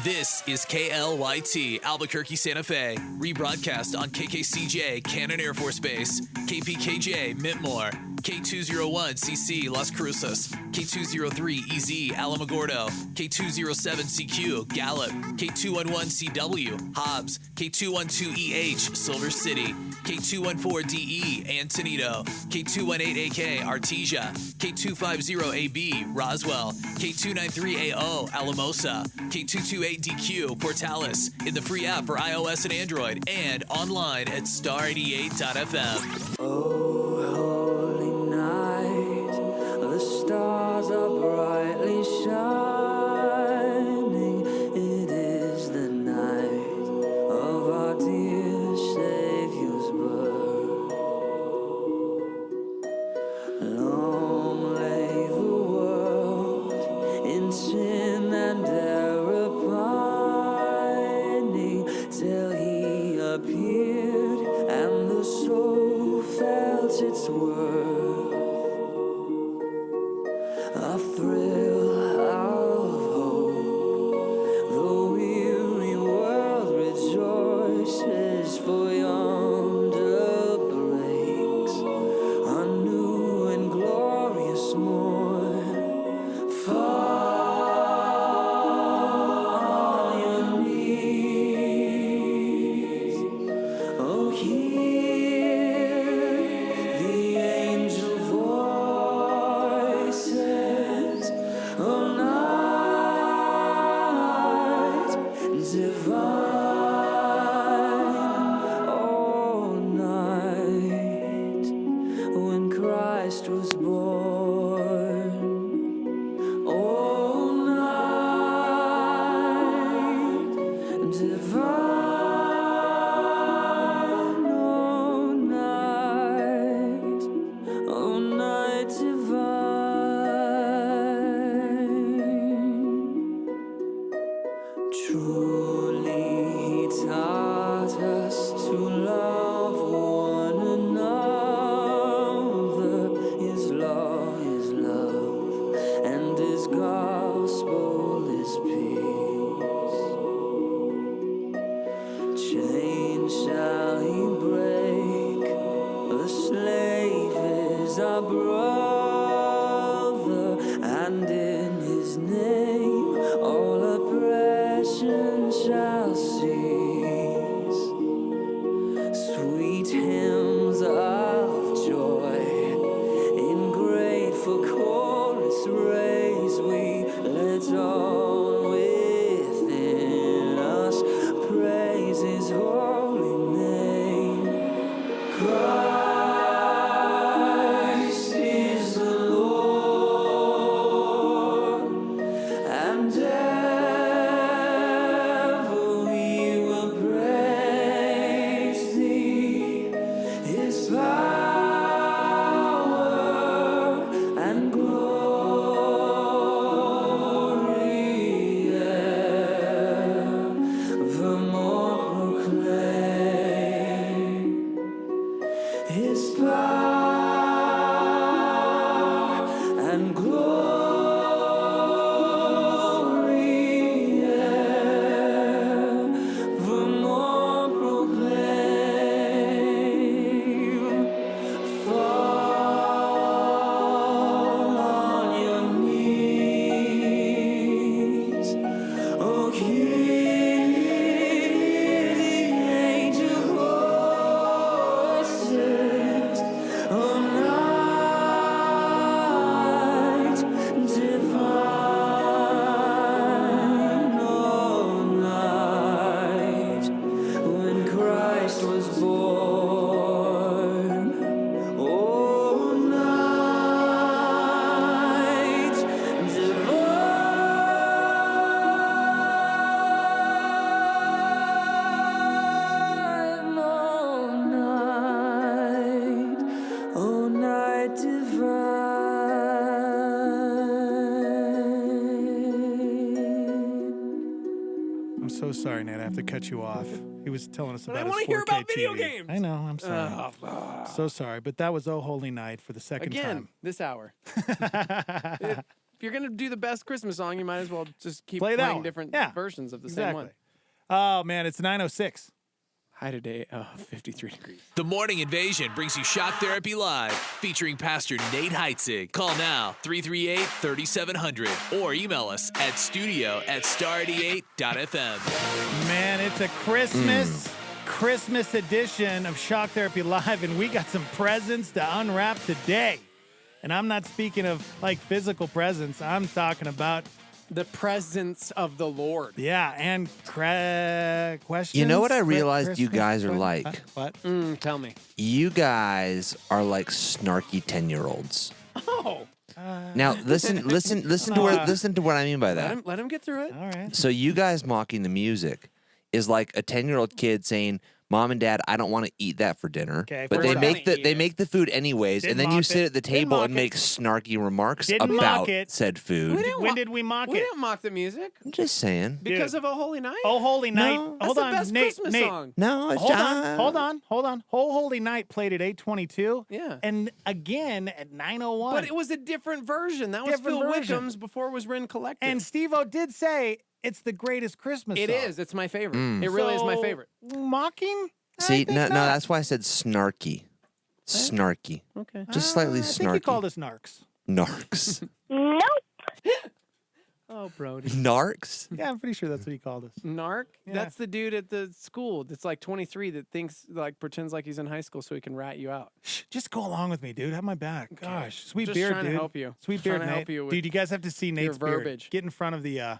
This is KLYT Albuquerque, Santa Fe, rebroadcast on KKCJ Cannon Air Force Base, KPKJ Mintmore, K201CC Las Cruces, K203EZ Alamogordo, K207CQ Gallup, K211CW Hobbs, K212EH Silver City, K214DE Antonito, K218AK Artesia, K250AB Roswell, K293AO Alamosa, K228DQ Portales, in the free app for iOS and Android, and online at star88.fm. Oh, holy night, the stars are brightly shining. It is the night of our dear Savior's birth. Long lay the world in sin and error pining, till he appeared and the soul felt its worth. A thrill of hope, the weary world rejoices, for yonder breaks a new and glorious morn. Fall on your knees, oh hear the angel voices, oh night divine, oh night when Christ was born, oh night divine, oh night divine. Truly he taught us to love one another. His law is love, and his gospel is peace. Chains shall he break, the slave is our brother, and in his name all oppression shall cease. Sweet hymns of joy in grateful chorus raise we I'm so sorry, Nate. I have to cut you off. He was telling us But about I his 4K want to hear about TV. video games. I know. I'm sorry. So sorry. But that was Oh Holy Night for the second Again, time. this hour. If you're going to do the best Christmas song, you might as well just keep Play that playing one. different Yeah, versions of the exactly. same one. Oh, man. It's 9:06. High today, 53 degrees. The Morning Invasion brings you Shock Therapy Live, featuring Pastor Nate Heitzig. Call now, 338-3700, or email us at studio@star88.fm. Man, it's a Christmas edition of Shock Therapy Live, and we got some presents to unwrap today. And I'm not speaking of, like, physical presents. I'm talking about the presence of the Lord. Yeah, and questions. You know what I realized you Christmas guys are questions? like? What? Tell me. You guys are like snarky 10-year-olds. Oh. Now listen to what I mean by that. Let him get through it. All right. So you guys mocking the music is like a 10-year-old kid saying, "Mom and Dad, I don't want to eat that for dinner." Okay, but first they off- make the food anyways, Didn't and then you mock sit it. at the Didn't table mock and it. make snarky remarks Didn't mock about it. said food. When did we mock We it? didn't mock the music I'm just saying. because of A Holy Night. Oh Holy Night. No. Hold That's on, the best Nate. Christmas Nate. song. No, it's Hold on. Oh Holy Night played at 8:22. Yeah. And again at 9:01. But it was a different version. That was Different Phil version. Wickham's before it was Ren Collective. And Steve-O did say it's the greatest Christmas It song. is. It's my favorite. It really is my So, favorite. Mocking? See, no, not. that's why I said snarky. Snarky. Okay. Just slightly I think he snarky. called us narcs. Narcs. Nope. Oh, Brody. Narcs? Yeah, I'm pretty sure that's what he called us. Narc? Yeah. That's the dude at the school that's like 23 that pretends like he's in high school so he can rat you out. Just go along with me, dude. Have my back. Gosh, sweet Just beard, trying to dude. help you. Sweet Just beard, trying to Nate. help you with Dude, you guys have to see your Nate's beard. verbiage. Get in front of the.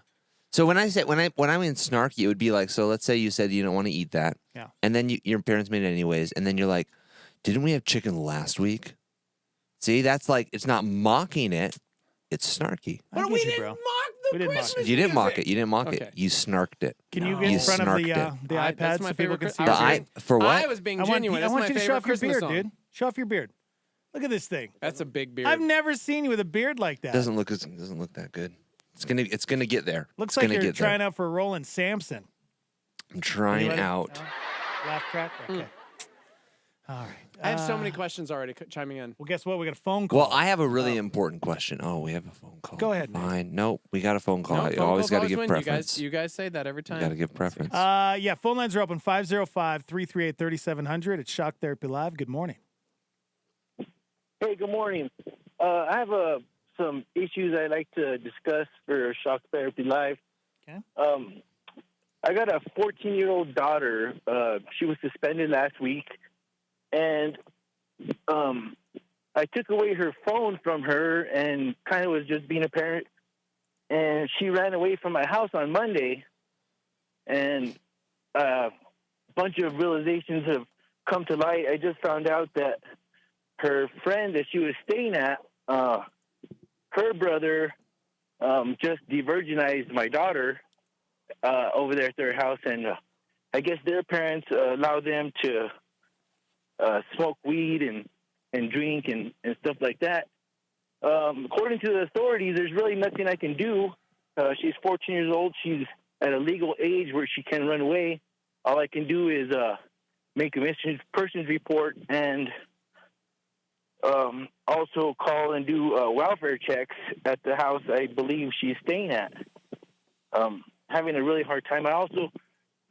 So when I mean snarky, it would be like, so let's say you said you don't want to eat that. Yeah. And then your parents made it anyways, and then you're like, didn't we have chicken last week? See, that's like, it's not mocking it, it's snarky. I get we you, didn't bro. mock We the didn't mock Christmas You didn't mock music. it. You didn't mock Okay. it. You snarked it. Can you No. get You in front of snarked the That's iPad my so people favorite can see? Chris- I your was beard? For what? I was being I want genuine. you That's my to show favorite off your Christmas beard, song. dude. Show off your beard. Look at this thing. That's a big beard. I've never seen you with a beard like that. Doesn't look that good. It's gonna get there. Looks it's like gonna you're get there. trying out for Roland Sampson. I'm trying You ready? out. No? Laugh track? Okay. All right. I have so many questions already chiming in. Well, guess what? We got a phone call. Well, I have a really important question. Oh, we have a phone call. Go ahead, Nate. Fine. Nope, we got a phone call. No, You phone always calls got to give win. preference. You guys say that every time. Got to give preference. Yeah, phone lines are open 505-338-3700. It's Shock Therapy Live. Good morning. Hey, good morning. I have some issues I'd like to discuss for Shock Therapy Live. Okay. I got a 14-year-old daughter. She was suspended last week, and I took away her phone from her and kind of was just being a parent. And she ran away from my house on Monday, and a bunch of realizations have come to light. I just found out that her friend that she was staying at, her brother just de-virginized my daughter over there at their house, and I guess their parents allow them to smoke weed and drink and stuff like that. According to the authorities, there's really nothing I can do. She's 14 years old. She's at a legal age where she can run away. All I can do is make a missing persons report and also call and do welfare checks at the house I believe she's staying at. Having a really hard time. I also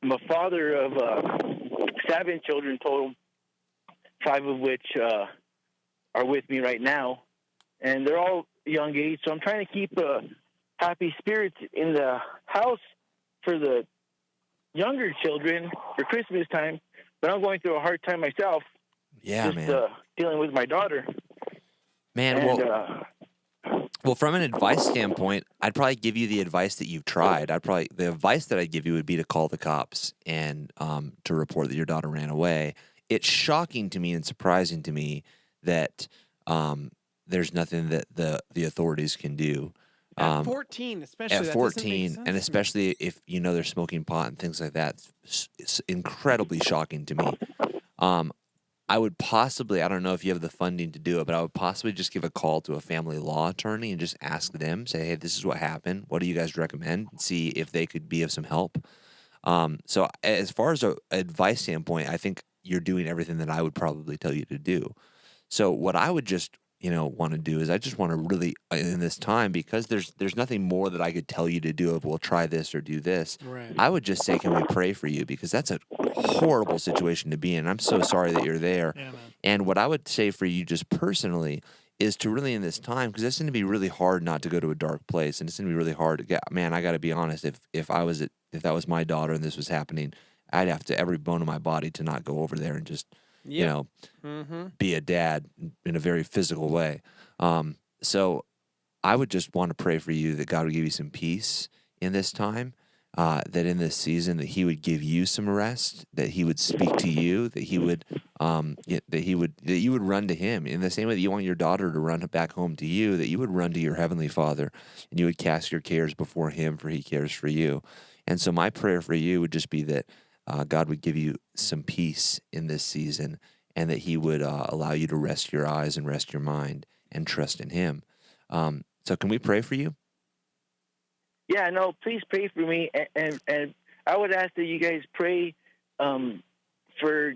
am a father of 7 children total, 5 of which are with me right now. And they're all young age, so I'm trying to keep happy spirits in the house for the younger children for Christmas time, but I'm going through a hard time myself. Yeah, just, man. Dealing with my daughter. Man, And, well, from an advice standpoint, I'd probably give you the advice that you've tried. The advice that I'd give you would be to call the cops and to report that your daughter ran away. It's shocking to me and surprising to me that there's nothing that the authorities can do. At 14, especially. At that 14, doesn't make and sense. especially if you know they're smoking pot and things like that, it's incredibly shocking to me. I would possibly, I don't know if you have the funding to do it, but I would possibly just give a call to a family law attorney and just ask them, say, hey, this is what happened. What do you guys recommend? See if they could be of some help. So as far as a advice standpoint, I think you're doing everything that I would probably tell you to do. So what I would just, want to do is I just want to really, in this time, because there's nothing more that I could tell you to do of, well, try this or do this. Right. I would just say, can we pray for you? Because that's a horrible situation to be in. I'm so sorry that you're there. Yeah, man. And what I would say for you just personally is to really in this time, because it's going to be really hard not to go to a dark place. And it's going to be really hard to get, man, I got to be honest. If that was my daughter and this was happening, I'd have to every bone in my body to not go over there and just, be a dad in a very physical way. So I would just want to pray for you that God would give you some peace in this time, that in this season that He would give you some rest, that He would speak to you, that He would, that you would run to Him in the same way that you want your daughter to run back home to you, that you would run to your Heavenly Father and you would cast your cares before Him, for He cares for you. And so my prayer for you would just be that God would give you some peace in this season, and that He would allow you to rest your eyes and rest your mind and trust in Him. So can we pray for you? Yeah, no, please pray for me. And I would ask that you guys pray for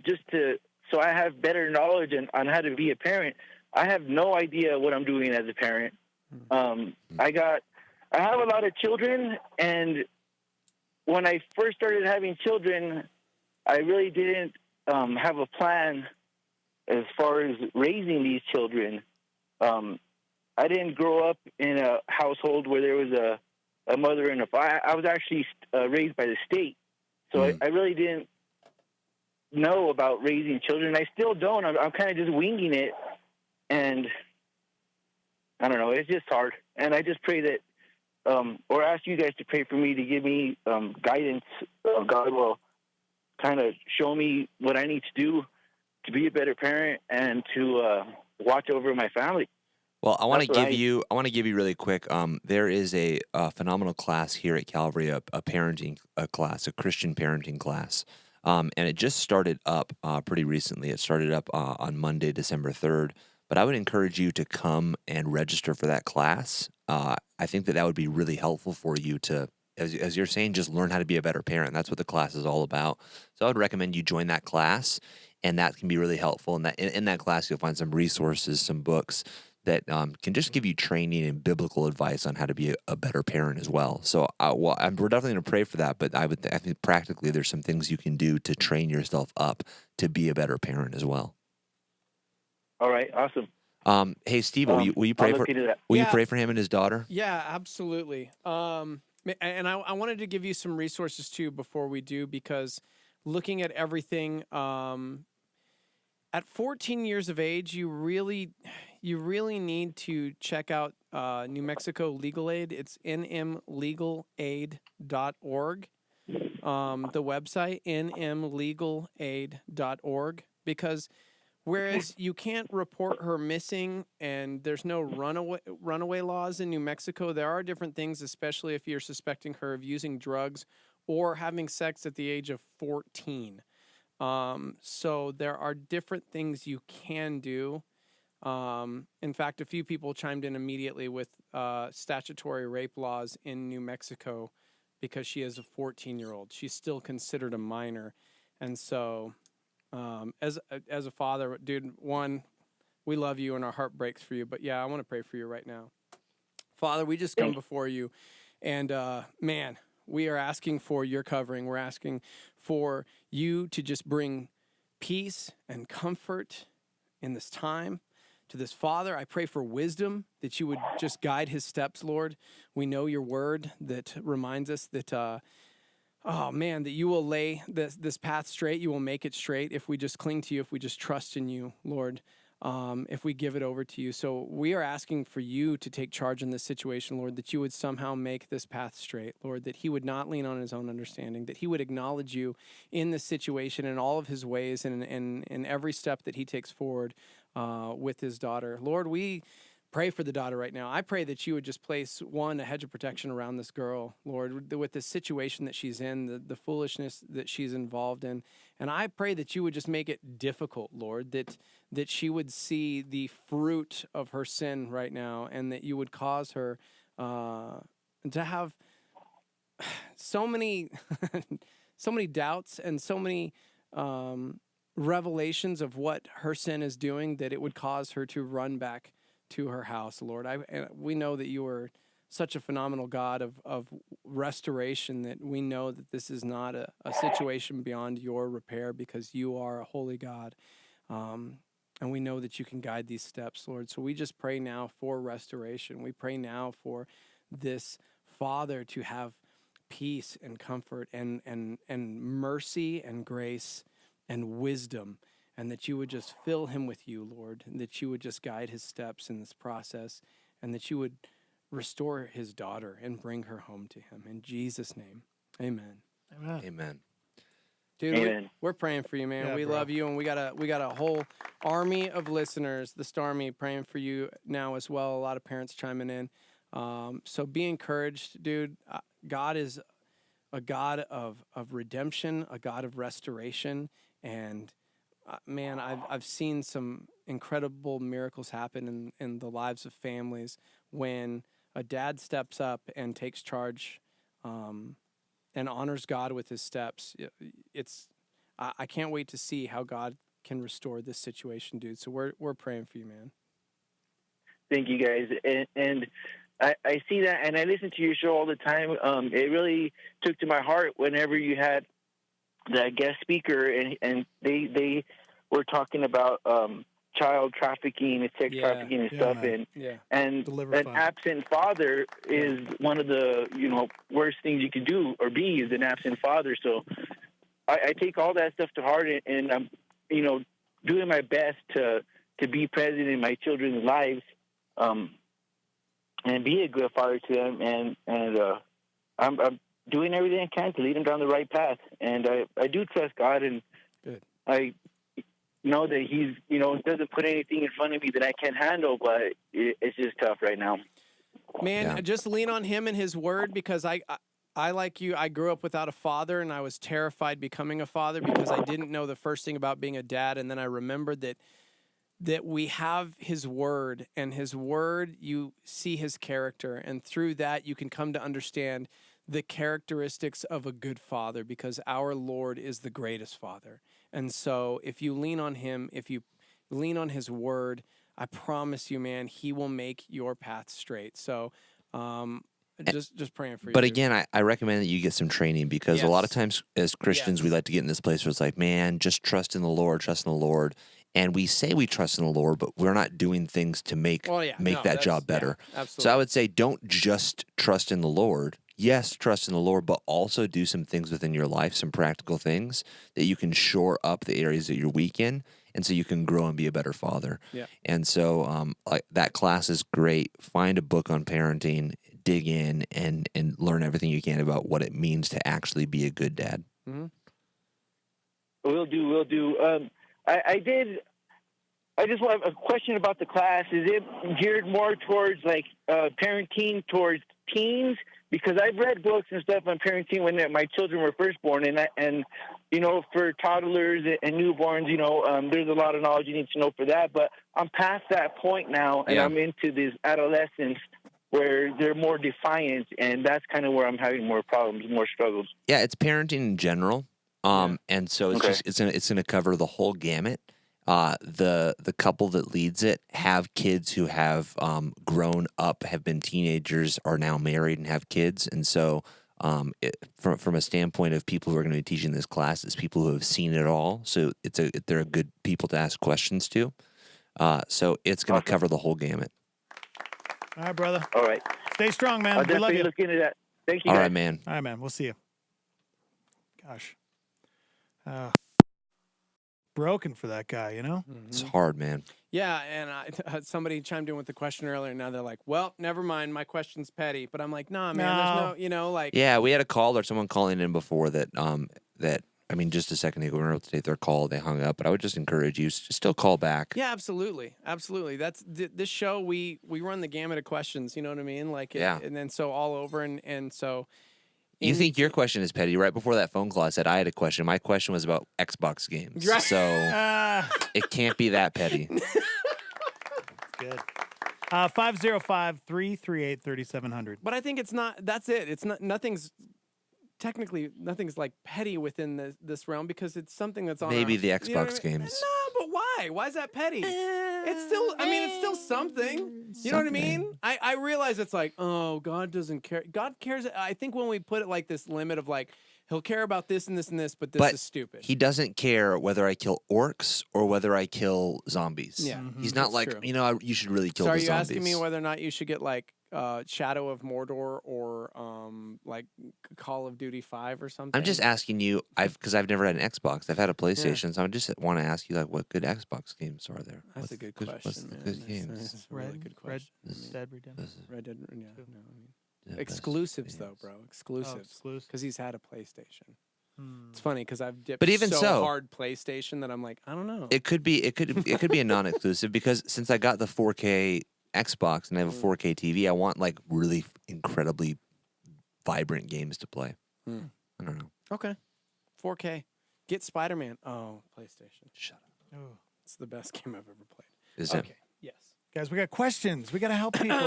so I have better knowledge on how to be a parent. I have no idea what I'm doing as a parent. I have a lot of children, and when I first started having children, I really didn't have a plan as far as raising these children. I didn't grow up in a household where there was a mother and a father. I was actually raised by the state. So I really didn't know about raising children. I still don't. I'm kind of just winging it. And I don't know. It's just hard. And I just pray that, or ask you guys to pray for me to give me guidance. God will kind of show me what I need to do to be a better parent and to watch over my family. Well, I want to give you really quick. There is a phenomenal class here at Calvary, a parenting class, a Christian parenting class, and it just started up pretty recently. It started up on Monday, December 3rd. But I would encourage you to come and register for that class. I think that would be really helpful for you to, as you're saying, just learn how to be a better parent. That's what the class is all about. So I would recommend you join that class, and that can be really helpful. And in that class, you'll find some resources, some books that can just give you training and biblical advice on how to be a better parent as well. So we're definitely going to pray for that, but I think practically there's some things you can do to train yourself up to be a better parent as well. All right, awesome. Hey, Steve, will you pray for you pray for him and his daughter? Yeah, absolutely. And I wanted to give you some resources too before we do, because looking at everything, at 14 years of age, you really need to check out New Mexico Legal Aid. It's nmlegalaid.org. The website, nmlegalaid.org, because whereas you can't report her missing and there's no runaway laws in New Mexico, there are different things, especially if you're suspecting her of using drugs or having sex at the age of 14. So there are different things you can do. In fact, a few people chimed in immediately with statutory rape laws in New Mexico because she is a 14-year-old. She's still considered a minor. And so as a father, dude, one, we love you and our heart breaks for you. But yeah, I want to pray for you right now. Father, we just come before you, and man, we are asking for your covering. We're asking for you to just bring peace and comfort in this time to this father. I pray for wisdom, that you would just guide his steps, Lord. We know your word that reminds us that, that you will lay this path straight. You will make it straight if we just cling to you, if we just trust in you, Lord, if we give it over to you. So we are asking for you to take charge in this situation, Lord, that you would somehow make this path straight, Lord, that he would not lean on his own understanding, that he would acknowledge you in this situation in all of his ways and in every step that he takes forward with his daughter. Lord, we pray for the daughter right now. I pray that you would just place, a hedge of protection around this girl, Lord, with the situation that she's in, the foolishness that she's involved in. And I pray that you would just make it difficult, Lord, that she would see the fruit of her sin right now, and that you would cause her to have so many doubts and so many revelations of what her sin is doing that it would cause her to run back to her house, Lord. And we know that you are such a phenomenal God of restoration, that we know that this is not a situation beyond your repair, because you are a holy God. And we know that you can guide these steps, Lord. So we just pray now for restoration. We pray now for this father to have peace and comfort and mercy and grace and wisdom, and that you would just fill him with you, Lord, and that you would just guide his steps in this process, and that you would restore his daughter and bring her home to him. In Jesus' name, amen. Amen. Dude, we're praying for you, man. Yeah, we bro. love you, and we got a whole army of listeners, the Starmy, praying for you now as well. A lot of parents chiming in. So be encouraged, dude. God is a God of redemption, a God of restoration, and man, I've seen some incredible miracles happen in the lives of families when a dad steps up and takes charge and honors God with his steps. I can't wait to see how God can restore this situation, dude. So we're praying for you, man. Thank you, guys. And I see that, and I listen to your show all the time. It really took to my heart whenever you had that guest speaker, and they were talking about child trafficking and sex trafficking and stuff, man. and Deliver an fund. absent father is one of the worst things you can do or be, is an absent father. So I take all that stuff to heart, and I'm doing my best to be present in my children's lives, and be a good father to them, and I'm doing everything I can to lead them down the right path, and I do trust God, and good. I know that He's doesn't put anything in front of me that I can't handle, but it's just tough right now. Man, just lean on him and his word, because I like you, I grew up without a father, and I was terrified becoming a father because I didn't know the first thing about being a dad, and then I remembered that we have his word, and his word, you see his character, and through that you can come to understand the characteristics of a good father, because our Lord is the greatest father. And so if you lean on him, if you lean on his word, I promise you, man, he will make your path straight. So just praying for you. But dude. again, I recommend that you get some training, because a lot of times as Christians, we like to get in this place where it's like, man, just trust in the Lord, trust in the Lord. And we say we trust in the Lord, but we're not doing things to make that job better. absolutely. So I would say, don't just trust in the Lord. Yes, trust in the Lord, but also do some things within your life, some practical things that you can shore up the areas that you're weak in, and so you can grow and be a better father. Yeah. And so that class is great. Find a book on parenting, dig in, and learn everything you can about what it means to actually be a good dad. Mm-hmm. Will do. I just want a question about the class. Is it geared more towards parenting towards teens? Because I've read books and stuff on parenting when my children were first born, and for toddlers and newborns, there's a lot of knowledge you need to know for that. But I'm past that point now, and I'm into this adolescence where they're more defiant, and that's kind of where I'm having more problems, more struggles. Yeah, it's parenting in general. And so it's gonna cover the whole gamut. The couple that leads it have kids who have grown up, have been teenagers, are now married and have kids, and so from a standpoint of people who are going to be teaching this class, it's people who have seen it all. So they're a good people to ask questions to. So it's going to cover the whole gamut. All right, brother. All right. Stay strong, man. I'll We love definitely you. look into that. Thank you, All guys. right, man. All right, man. We'll see you. Gosh. Broken for that guy, It's hard, man. Yeah, and somebody chimed in with the question earlier, and now they're like, well, never mind, my question's petty. But I'm like, nah, man, there's no, Yeah, we had a call or someone calling in before that just a second ago, we were able to take their call, they hung up, but I would just encourage you to still call back. Yeah, absolutely. That's this show. We run the gamut of questions. You know what I mean? And then so all over, and so. You think your question is petty? Right before that phone call, I said I had a question. My question was about Xbox games, so it can't be that petty. Good. 505-338-3700. But I think it's not. That's it. It's not. Nothing's technically nothing's like petty within this realm because it's something that's on. Maybe our, the Xbox you know what I mean? games. No, but why? Why is that petty? It's still. I mean, it's still something. You know what I mean? I realize it's like, oh, God doesn't care. God cares. I think when we put it like this limit of like, he'll care about this and this and this, but this is stupid. He doesn't care whether I kill orcs or whether I kill zombies. Yeah, He's not that's like, true. you should really kill So the are you zombies. asking me whether or not you should get like Shadow of Mordor or like Call of Duty 5 or something? I'm just asking you, because I've never had an Xbox. I've had a PlayStation, so I just want to ask you, like, what good Xbox games are there? That's a good question, What's the man. good games? That's a really good question. Red Dead Redemption. Red Dead, yeah. No, Yeah, exclusives though, bro. Exclusives. exclusive. Because he's had a PlayStation. It's funny because I've dipped But even so- hard PlayStation that I'm like, I don't know. It could be a non-exclusive because since I got the 4K Xbox and I have a 4K TV, I want like really incredibly vibrant games to play. I don't know. Okay. 4K. Get Spider-Man. Oh, PlayStation. Shut up. Oh. It's the best game I've ever played. Is it? Okay. Yes. Guys, we got questions. We got to help people here.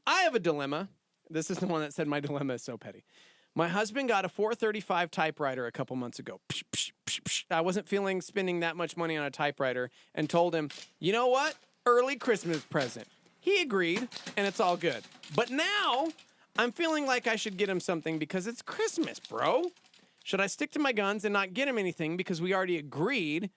I have a dilemma. This is the one that said my dilemma is so petty. My husband got a 435 typewriter a couple months ago. Psh, psh, psh, psh. I wasn't feeling spending that much money on a typewriter and told him, you know what? Early Christmas present. He agreed, and it's all good. But now I'm feeling like I should get him something because it's Christmas, bro. Should I stick to my guns and not get him anything because we already agreed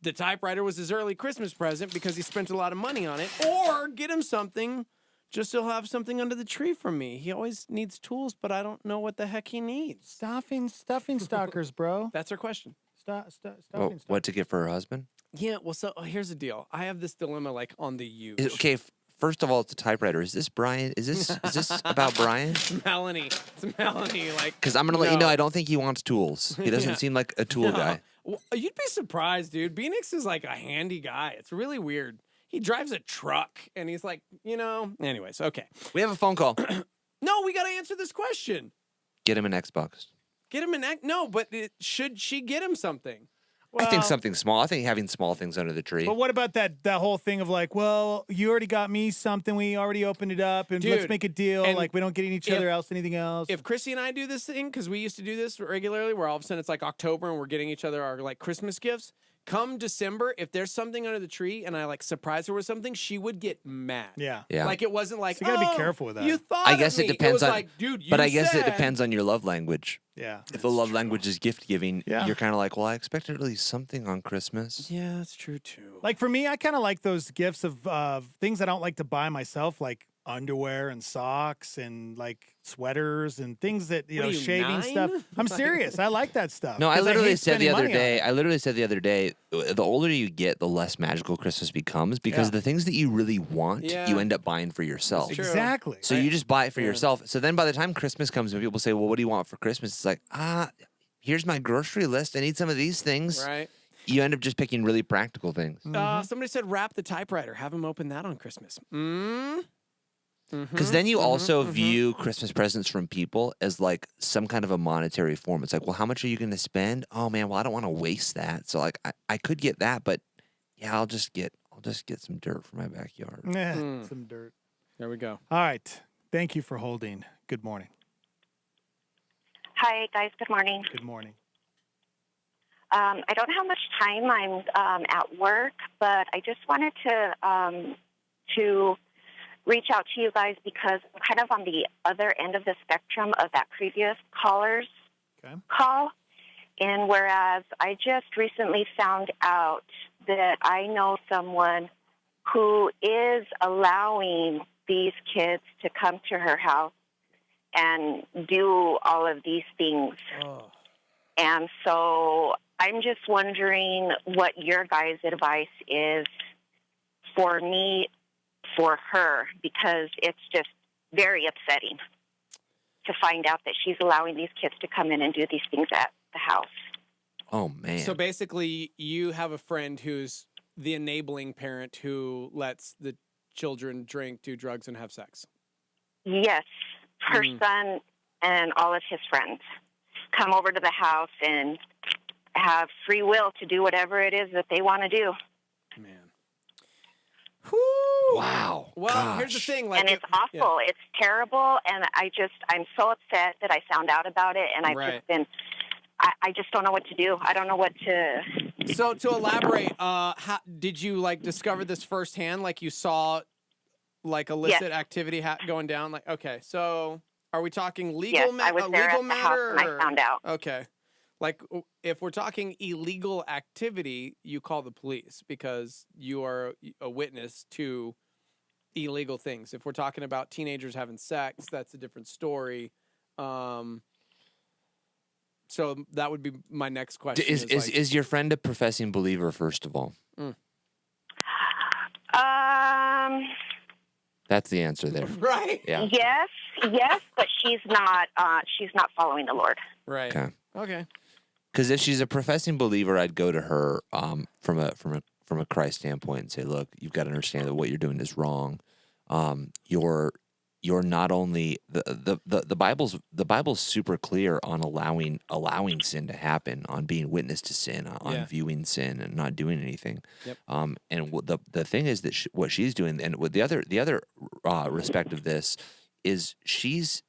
the typewriter was his early Christmas present because he spent a lot of money on it, or get him something just to have something under the tree from me? He always needs tools, but I don't know what the heck he needs. Stuffing stockers, bro. That's her question. Stuffing What to get for her husband? Yeah, well, so here's the deal. I have this dilemma like on the use. Okay, first of all, it's a typewriter. Is this Brian? Is this about Brian? Melanie. It's Melanie. Like, Because I'm gonna let you know, I don't think he wants tools. He doesn't Yeah. seem like a tool No. guy. Well, you'd be surprised, dude. Phoenix is like a handy guy. It's really weird. He drives a truck, and he's like, Anyways, okay. We have a phone call. No, we got to answer this question. Get him an Xbox. Get him no, but should she get him something? I think something small. I think having small things under the tree. But what about that whole thing of like, well, you already got me something. We already opened it up, and let's Dude, make a deal. and Like we don't get each other else anything else. If Chrissy and I do this thing, because we used to do this regularly, where all of a sudden it's like October and we're getting each other our like Christmas gifts. Come December, if there's something under the tree and I like surprise her with something, she would get mad. Yeah. Like it wasn't like, So you gotta be careful with that. You thought I guess of it me. depends was on. like, dude, but you I guess it said- depends on your love language. Yeah. If the love language is gift giving, Yeah. you're kind of like, well, I expected at least something on Christmas. Yeah, that's true too. Like for me, I kind of like those gifts of things I don't like to buy myself, like underwear and socks and like sweaters and things that What are you, shaving 9? stuff. I'm serious. I like that stuff. No, I 'cause literally hate said the spending other money on day. it. I literally said the other day. The older you get, the less magical Christmas becomes because Yeah. the things that you really want, Yeah. you end up buying for yourself. True. Exactly. So you just buy it for yourself. So then by the time Christmas comes and people say, well, what do you want for Christmas? It's like, here's my grocery list. I need some of these things. Right. You end up just picking really practical things. Somebody said wrap the typewriter. Have him open that on Christmas. Because then you also view Christmas presents from people as like some kind of a monetary form. It's like, well, how much are you going to spend? Oh man, well, I don't want to waste that. So like, I could get that, but yeah, I'll just get some dirt for my backyard. Some dirt. There we go. All right. Thank you for holding. Good morning. Hi, guys. Good morning. Good morning. I don't have much time. I'm at work, but I just wanted to reach out to you guys because I'm kind of on the other end of the spectrum of that previous caller's call. And whereas I just recently found out that I know someone who is allowing these kids to come to her house and do all of these things. And so I'm just wondering what your guys' advice is for me, for her, because it's just very upsetting to find out that she's allowing these kids to come in and do these things at the house. Oh, man. So basically, you have a friend who's the enabling parent who lets the children drink, do drugs, and have sex. Yes, her son and all of his friends come over to the house and have free will to do whatever it is that they want to do. Wow. Well, here's the thing. Like, and it's awful. It's terrible. And I'm so upset that I found out about it. And I've just been, I just don't know what to do. I don't know what to. So to elaborate, how, did you like discover this firsthand? Like you saw like illicit activity going down? Like, okay. So are we talking legal, I was there legal at the house matter? when I found out. Okay. Like if we're talking illegal activity, you call the police because you are a witness to illegal things. If we're talking about teenagers having sex, that's a different story. So that would be my next question. Is your friend a professing believer, first of all? That's the answer there. Right. Yeah. Yes, but she's not following the Lord. Right. Okay. Because if she's a professing believer, I'd go to her from a Christ standpoint and say, look, you've got to understand that what you're doing is wrong. You're not only the Bible's super clear on allowing sin to happen, on being witness to sin, on viewing sin and not doing anything. Yep. And the thing is that what she's doing, and what the other respect of this is she's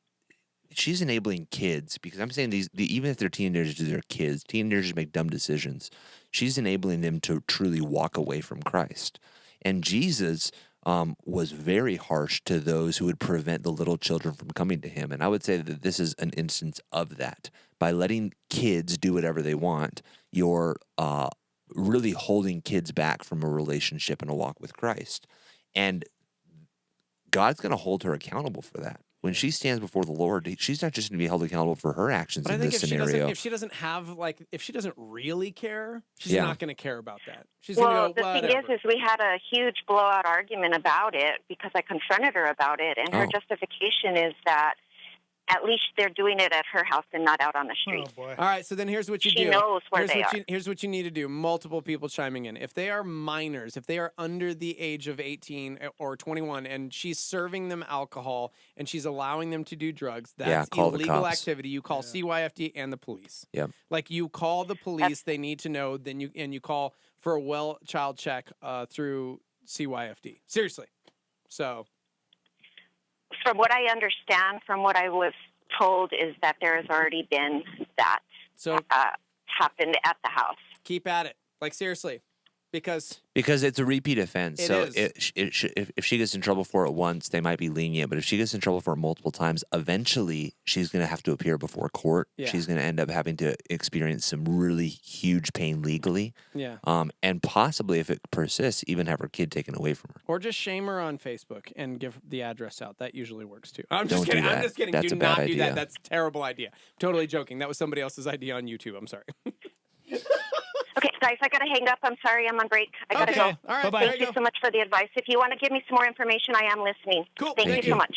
enabling kids, because I'm saying even if they're teenagers, they're kids. Teenagers make dumb decisions. She's enabling them to truly walk away from Christ. And Jesus was very harsh to those who would prevent the little children from coming to him. And I would say that this is an instance of that. By letting kids do whatever they want, you're really holding kids back from a relationship and a walk with Christ. And God's going to hold her accountable for that. When she stands before the Lord, she's not just going to be held accountable for her actions in this scenario. If she doesn't really care, she's not going to care about that. She's Well, going to go, the thing is we had a huge blowout argument about it because I confronted her about it, and her justification is that at least they're doing it at her house and not out on the street. All right, so then here's what you do. She knows where they are. Here's what you need to do. Multiple people chiming in. If they are minors, if they are under the age of 18 or 21, and she's serving them alcohol and she's allowing them to do drugs, that's illegal activity. You call CYFD and the police. Yep. Like you call the police, they need to know. Then you call for a child check through CYFD. Seriously. So. From what I understand, from what I was told, is that there has already been that happened at the house. Keep at it. Like, seriously. Because it's a repeat offense. It If she gets in trouble for it once, they might be lenient. But if she gets in trouble for it multiple times, eventually she's going to have to appear before court. Yeah. She's going to end up having to experience some really huge pain legally. Yeah. And possibly, if it persists, even have her kid taken away from her. Or just shame her on Facebook and give the address out. That usually works too. I'm Don't just kidding. do I'm that. just kidding. That's do a bad not do idea. that. That's a terrible idea. Totally joking. That was somebody else's idea on YouTube. I'm sorry. Okay, guys, I got to hang up. I'm sorry. I'm on break. I got to go. All right. Bye-bye. Thank you so much for the advice. If you want to give me some more information, I am listening. Cool. Thank you so much.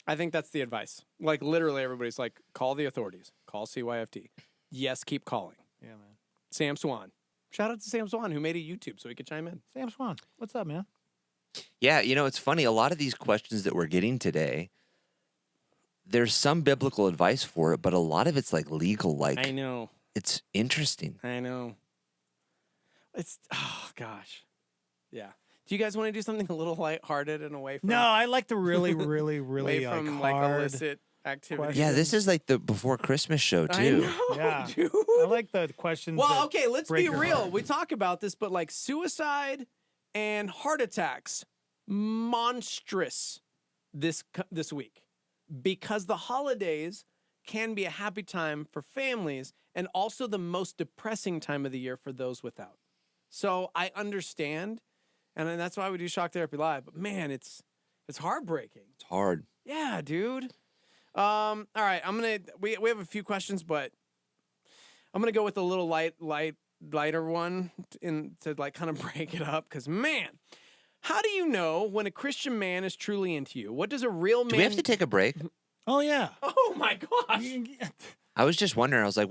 I think that's the advice. Like, literally, everybody's like, call the authorities. Call CYFD. Yes, keep calling. Yeah, man. Sam Swan. Shout out to Sam Swan, who made a YouTube so he could chime in. Sam Swan, what's up, man? Yeah, it's funny. A lot of these questions that we're getting today, there's some biblical advice for it, but a lot of it's like legal. Like, I know. It's interesting. I know. Oh, gosh. Yeah. Do you guys want to do something a little lighthearted and away from? No, I like the really, really, really away from hard illicit activity. Yeah, this is like the before Christmas show too. I know, Yeah. dude. I like the questions. Well, that okay, let's break be your real. heart. We talk about this, but like suicide and heart attacks, monstrous this week, because the holidays can be a happy time for families and also the most depressing time of the year for those without. So I understand, and that's why we do Shock Therapy Live. But man, it's heartbreaking. It's hard. Yeah, dude. All right, we have a few questions, but I'm gonna go with a little lighter one to like kind of break it up. Because man, how do you know when a Christian man is truly into you? What does a real man? Do we have to take a break? Oh yeah. Oh my gosh. I was just wondering. I was like,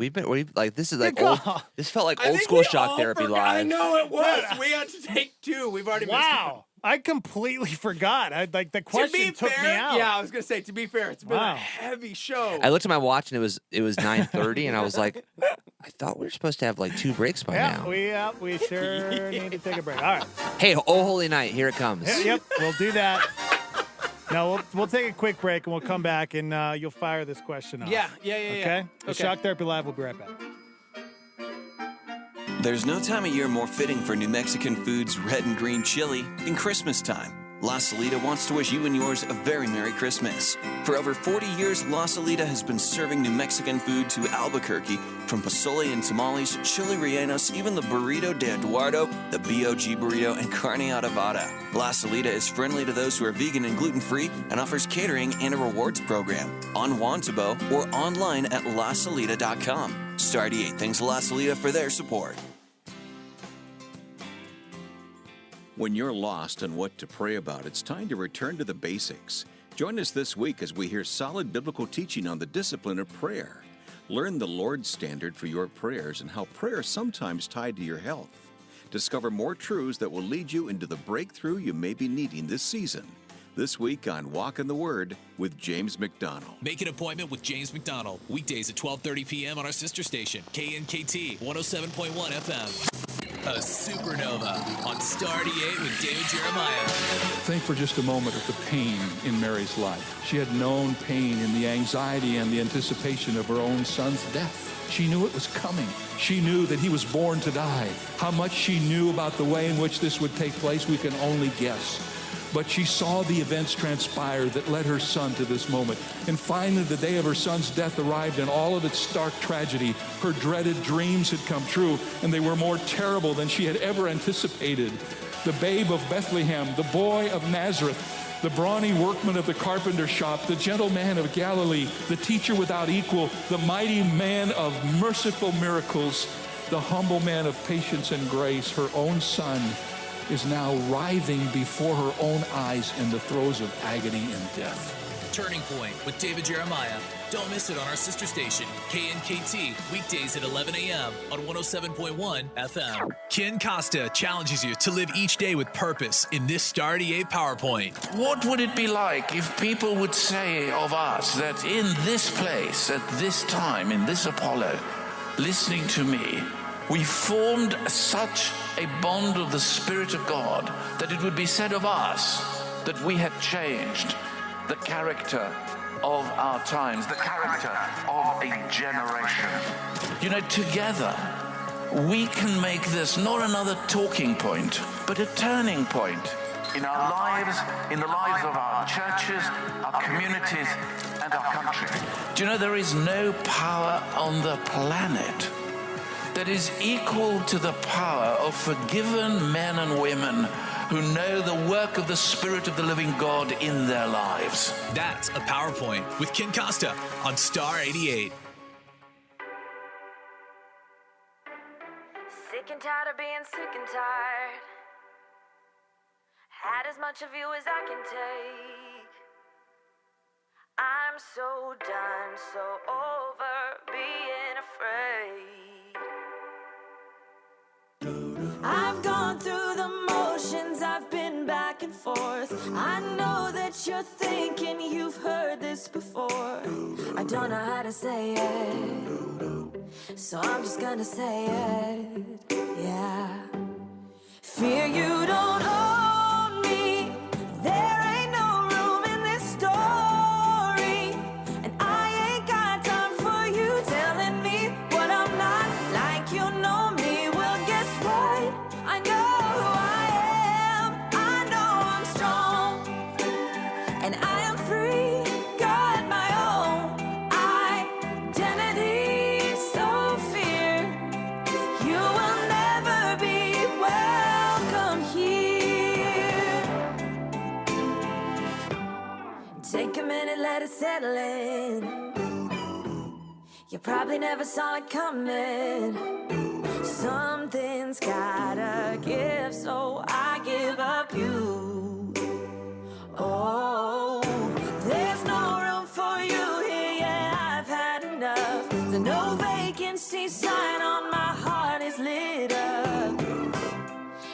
this is like Good old. call. This felt like I old think school we Shock all Therapy forgot. Live. I know it was. We had to take two. We've already missed Wow. I completely forgot. The it. question took me out. Yeah, I was gonna say. To be fair, it's been Wow. a heavy show. I looked at my watch and it was 9:30, and I was like, I thought we were supposed to have like 2 breaks by now. We sure need to take a break. All right. Hey, oh holy night, here it comes. Yep, we'll do that. No, we'll take a quick break and we'll come back and you'll fire this question off. Yeah. Okay? The Shock Therapy Live will be right back. There's no time of year more fitting for New Mexican Foods red and green chili than Christmas time. La Salita wants to wish you and yours a very Merry Christmas. For over 40 years, La Salita has been serving New Mexican food to Albuquerque, from pozole and tamales, chili rellenos, even the burrito de Eduardo, the BOG burrito, and carne adobada. La Salita is friendly to those who are vegan and gluten-free and offers catering and a rewards program on Juan Tabo or online at lasalita.com. Star 88 thanks La Salita for their support. When you're lost on what to pray about, it's time to return to the basics. Join us this week as we hear solid biblical teaching on the discipline of prayer. Learn the Lord's standard for your prayers and how prayer is sometimes tied to your health. Discover more truths that will lead you into the breakthrough you may be needing this season. This week on Walk in the Word with James McDonald. Make an appointment with James McDonald. Weekdays at 12:30 p.m. on our sister station, KNKT 107.1 FM. A supernova on Star 88 with David Jeremiah. Think for just a moment of the pain in Mary's life. She had known pain in the anxiety and the anticipation of her own son's death. She knew it was coming. She knew that he was born to die. How much she knew about the way in which this would take place, we can only guess. But she saw the events transpire that led her son to this moment. And finally, the day of her son's death arrived in all of its stark tragedy. Her dreaded dreams had come true, and they were more terrible than she had ever anticipated. The babe of Bethlehem, the boy of Nazareth, the brawny workman of the carpenter shop, the gentle man of Galilee, the teacher without equal, the mighty man of merciful miracles, the humble man of patience and grace, her own son, is now writhing before her own eyes in the throes of agony and death. Turning Point with David Jeremiah. Don't miss it on our sister station, KNKT, weekdays at 11 a.m. on 107.1 FM. Ken Costa challenges you to live each day with purpose in this Star 88 PowerPoint. What would it be like if people would say of us that in this place, at this time, in this Apollo, listening to me, we formed such a bond of the Spirit of God that it would be said of us that we had changed the character of our times, the character of a generation. You know, together, we can make this not another talking point, but a turning point in our lives, in the lives of our churches, our communities, and our country. Do you know there is no power on the planet that is equal to the power of forgiven men and women who know the work of the Spirit of the living God in their lives. That's a PowerPoint with Ken Costa on Star 88. Sick and tired of being sick and tired. Had as much of you as I can take. I'm so done, so over being afraid. I've gone through the motions, I've been back and forth. I know that you're thinking you've heard this before. I don't know how to say it, so I'm just gonna say it, yeah. Fear you don't own me, there ain't no room in this story. And I ain't got time for you telling me what I'm not, like you know me. Well, guess what? I know who I am, I know I'm strong, and I am free, got my own identity. So fear you will never be welcome here. Take a minute, let it settle in. You probably never saw it coming. Something's gotta give, so I give up you. Oh, there's no room for you here, yeah, I've had enough. The no vacancy sign on my heart is lit up.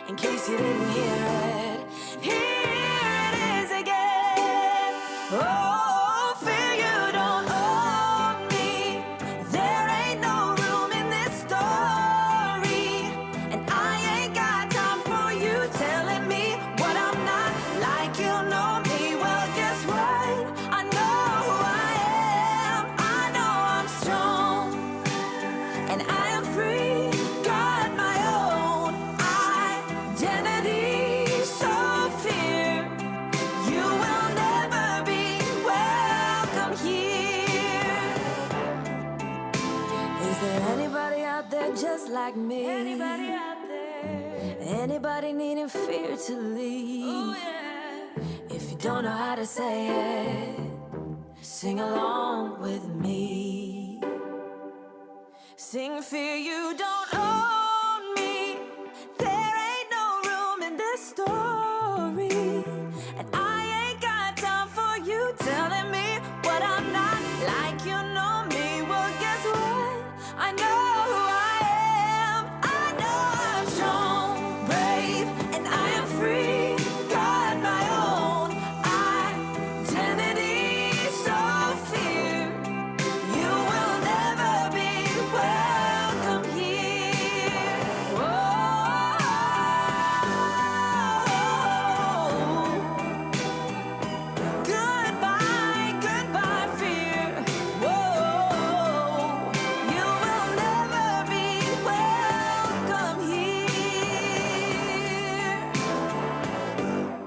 In case you didn't hear it, here it is again. Oh, fear you don't own me, there ain't no room in this Is there anybody out there just like me? Anybody out there? Anybody needing fear to leave? Oh, yeah. If you don't know how to say it, sing along with me. Sing fear you don't own me. There ain't no room in this story. And I ain't got time for you telling me what I'm not. Like you know me, well guess what? I know who I am. I know I'm strong, brave, and I am free. Got my own identity, so fear you will never be welcome here. Goodbye, goodbye, fear. Whoa, you will never be welcome here.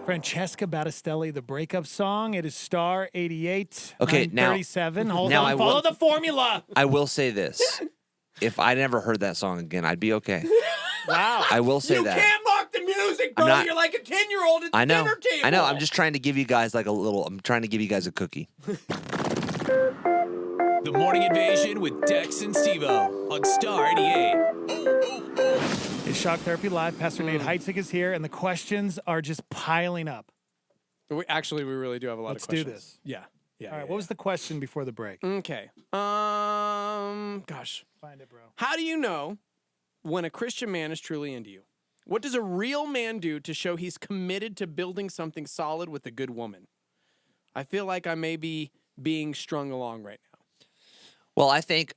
Francesca Battistelli, the breakup song. It is star 88. Okay, now- 937. Hold now on. I Follow will- the formula. I will say this. If I never heard that song again, I'd be okay. Wow. I will say you that. can't mock the music, bro. I'm not- You're like a 10-year-old at the I know. dinner table. I know. I'm just trying to give you guys like a little. I'm trying to give you guys a cookie. The Morning Invasion with Dex and Steve-O on Star 88. It's Shock Therapy Live. Pastor Nate Heitzig is here, and the questions are just piling up. We really do have a lot Let's of do questions. this. Yeah. Yeah. All right, what was the question before the break? Okay. Gosh. Find it, bro. How do you know when a Christian man is truly into you? What does a real man do to show he's committed to building something solid with a good woman? I feel like I may be being strung along right now. Well, I think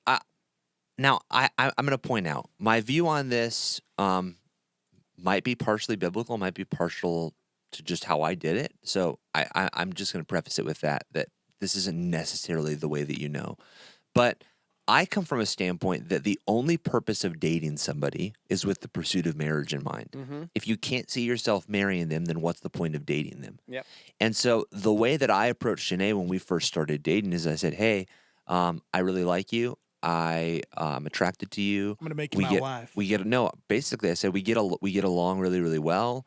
now I'm going to point out my view on this might be partially biblical, might be partial to just how I did it. So I'm just going to preface it with that this isn't necessarily the way that you know. But I come from a standpoint that the only purpose of dating somebody is with the pursuit of marriage in mind. Mm-hmm. If you can't see yourself marrying them, then what's the point of dating them? Yep. And so the way that I approached Janae when we first started dating is I said, hey, I really like you. I'm attracted to you. I'm gonna make you my wife. Basically, I said we get along really, really well.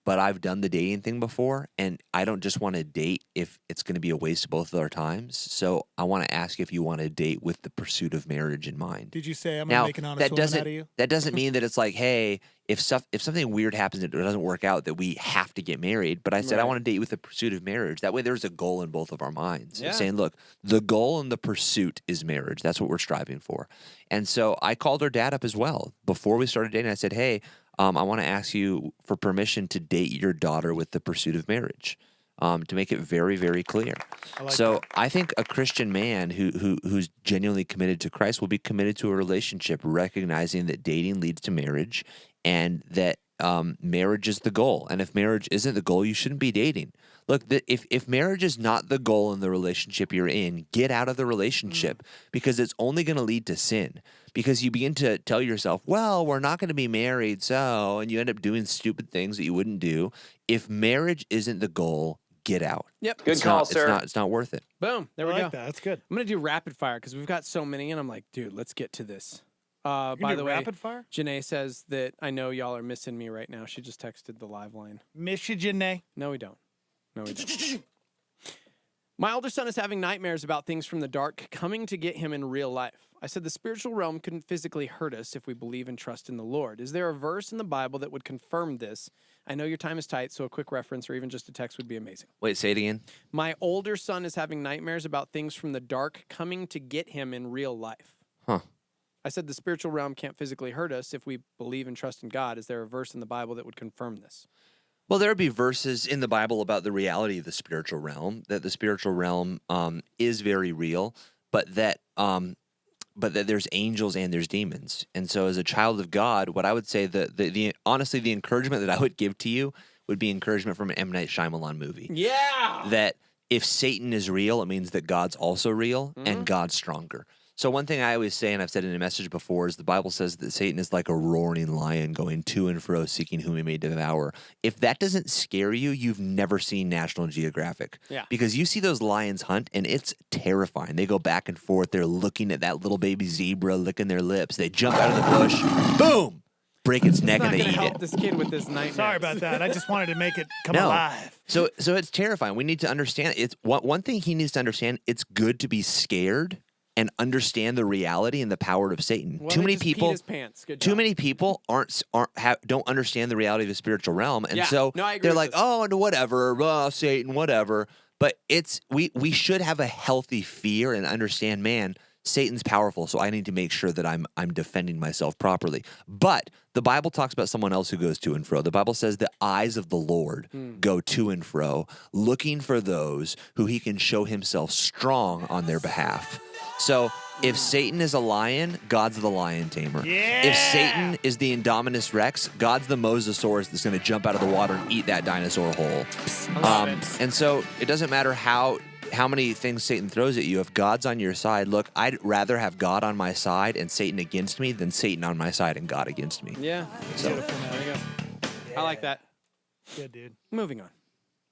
But I've done the dating thing before, and I don't just want to date if it's going to be a waste of both of our times. So I want to ask if you want to date with the pursuit of marriage in mind. Did you say I'm going to make an honest woman out of you? That doesn't mean that it's like, hey, if something weird happens and it doesn't work out, that we have to get married. But I said I want to date with the pursuit of marriage. That way, there's a goal in both of our minds. Yeah. Saying, look, the goal and the pursuit is marriage. That's what we're striving for. And so I called her dad up as well before we started dating. I said, hey, I want to ask you for permission to date your daughter with the pursuit of marriage, to make it very, very clear. I think a Christian man who's genuinely committed to Christ will be committed to a relationship, recognizing that dating leads to marriage and that marriage is the goal. And if marriage isn't the goal, you shouldn't be dating. Look, if marriage is not the goal in the relationship you're in, get out of the relationship because it's only going to lead to sin. Because you begin to tell yourself, well, we're not going to be married, so, and you end up doing stupid things that you wouldn't do. If marriage isn't the goal, get out. Yep. Good call, sir. It's not worth it. Boom. There we I go. like that. That's good. I'm going to do rapid fire because we've got so many, and I'm like, dude, let's get to this. You By do the way, rapid fire? Janae says that I know y'all are missing me right now. She just texted the live line. Miss you, Janae? No, we don't. No, we don't. My older son is having nightmares about things from the dark coming to get him in real life. I said the spiritual realm couldn't physically hurt us if we believe and trust in the Lord. Is there a verse in the Bible that would confirm this? I know your time is tight, so a quick reference or even just a text would be amazing. Wait, say it again. My older son is having nightmares about things from the dark coming to get him in real life. Huh. I said the spiritual realm can't physically hurt us if we believe and trust in God. Is there a verse in the Bible that would confirm this? Well, there would be verses in the Bible about the reality of the spiritual realm, that the spiritual realm is very real, but that there's angels and there's demons. And so as a child of God, what I would say, honestly, the encouragement that I would give to you would be encouragement from an M. Night Shyamalan movie. Yeah! That if Satan is real, it means that God's also real and God's stronger. So one thing I always say, and I've said it in a message before, is the Bible says that Satan is like a roaring lion going to and fro, seeking whom he may devour. If that doesn't scare you, you've never seen National Geographic. Yeah. Because you see those lions hunt, and it's terrifying. They go back and forth. They're looking at that little baby zebra, licking their lips. They jump out of the bush. Boom! Break its neck, and they eat it. This kid with this nightmare. Sorry about that. I just wanted to make it come No. alive. So it's terrifying. We need to understand. It's one thing he needs to understand. It's good to be scared and understand the reality and the power of Satan. Well, Too they many just peed people. his pants. Good Too job. many people don't understand the reality of the spiritual realm, and Yeah. so No, I agree they're with like, this. "Oh, no, whatever, Satan, whatever." But we should have a healthy fear and understand, man, Satan's powerful, so I need to make sure that I'm defending myself properly. But the Bible talks about someone else who goes to and fro. The Bible says the eyes of the Lord go to and fro, looking for those who he can show himself strong on their behalf. So if Satan is a lion, God's the lion tamer. If Satan is the Indominus Rex, God's the Mosasaurus that's going to jump out of the water and eat that dinosaur whole. And so it doesn't matter how many things Satan throws at you. If God's on your side, look, I'd rather have God on my side and Satan against me than Satan on my side and God against me. Yeah. So- Beautiful. There you go. I like that. Good, dude. Moving on.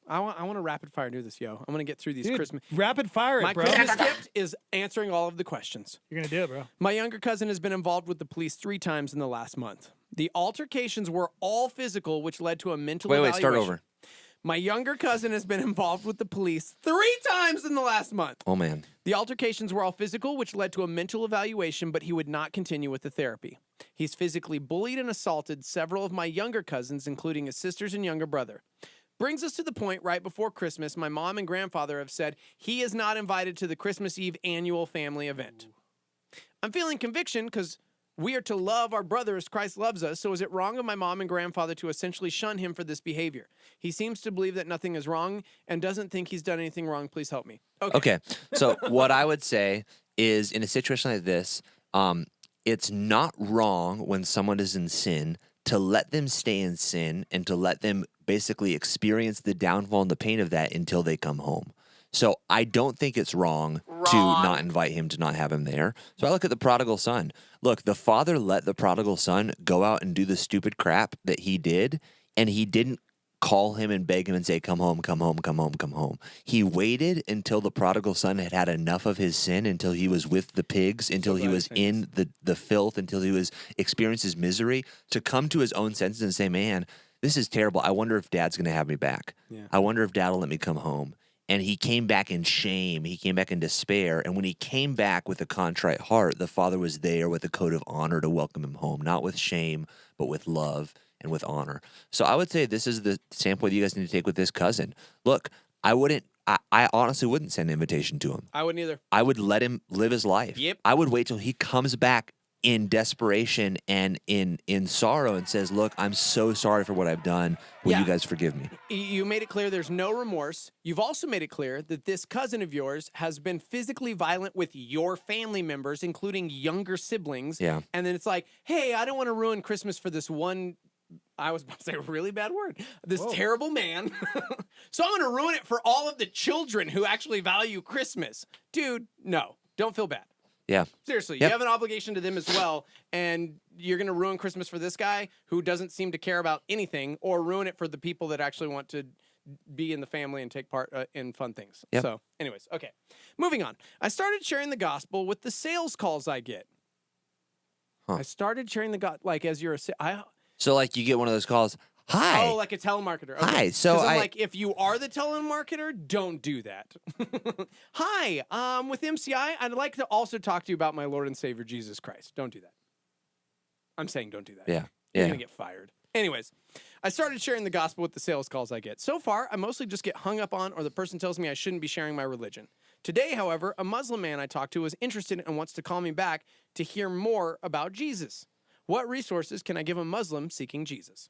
I want to rapid fire do this, yo. I'm going to get through these Dude, Christmas. rapid fire it, My bro. Christmas gift is answering all of the questions. You're going to do it, bro. My younger cousin has been involved with the police 3 times in the last month. The altercations were all physical, which led to a mental evaluation. Start over. My younger cousin has been involved with the police 3 times in the last month. Oh, man. The altercations were all physical, which led to a mental evaluation, but he would not continue with the therapy. He's physically bullied and assaulted several of my younger cousins, including his sisters and younger brother. Brings us to the point right before Christmas, my mom and grandfather have said he is not invited to the Christmas Eve annual family event. I'm feeling conviction because we are to love our brother as Christ loves us, so is it wrong of my mom and grandfather to essentially shun him for this behavior? He seems to believe that nothing is wrong and doesn't think he's done anything wrong. Please help me. Okay. So what I would say is in a situation like this, it's not wrong when someone is in sin to let them stay in sin and to let them basically experience the downfall and the pain of that until they come home. So I don't think it's wrong to not invite him, to not have him there. So I look at the prodigal son. Look, the father let the prodigal son go out and do the stupid crap that he did, and he didn't call him and beg him and say, come home, come home, come home, come home. He waited until the prodigal son had had enough of his sin, until he was with the pigs, until he was in the filth, until he was experienced his misery, to come to his own senses and say, man, this is terrible. I wonder if dad's going to have me back. Yeah. I wonder if dad will let me come home. And he came back in shame. He came back in despair. And when he came back with a contrite heart, the father was there with a coat of honor to welcome him home, not with shame, but with love and with honor. So I would say this is the sample that you guys need to take with this cousin. Look, I honestly wouldn't send an invitation to him. I wouldn't either. I would let him live his life. Yep. I would wait till he comes back in desperation and in sorrow and says, look, I'm so sorry for what I've done. Will you guys forgive me? You made it clear there's no remorse. You've also made it clear that this cousin of yours has been physically violent with your family members, including younger siblings. Yeah. And then it's like, hey, I don't want to ruin Christmas for this one, I was about to say a really bad word, this terrible man. So I'm going to ruin it for all of the children who actually value Christmas. Dude, no, don't feel bad. Yeah. Seriously, Yep. you have an obligation to them as well, and you're going to ruin Christmas for this guy who doesn't seem to care about anything, or ruin it for the people that actually want to be in the family and take part in fun things. Yep. So, anyways, okay. Moving on. I started sharing the gospel with the sales calls I get. I started sharing the gospel, like as you're So like you get one of those calls, hi. Oh, like a telemarketer. Okay. Hi, so 'Cause I'm I- like, if you are the telemarketer, don't do that. Hi, with MCI, I'd like to also talk to you about my Lord and Savior Jesus Christ. Don't do that. I'm saying don't do that. Yeah. You're Yeah. going to get fired. Anyways, I started sharing the gospel with the sales calls I get. So far, I mostly just get hung up on, or the person tells me I shouldn't be sharing my religion. Today, however, a Muslim man I talked to is interested and wants to call me back to hear more about Jesus. What resources can I give a Muslim seeking Jesus?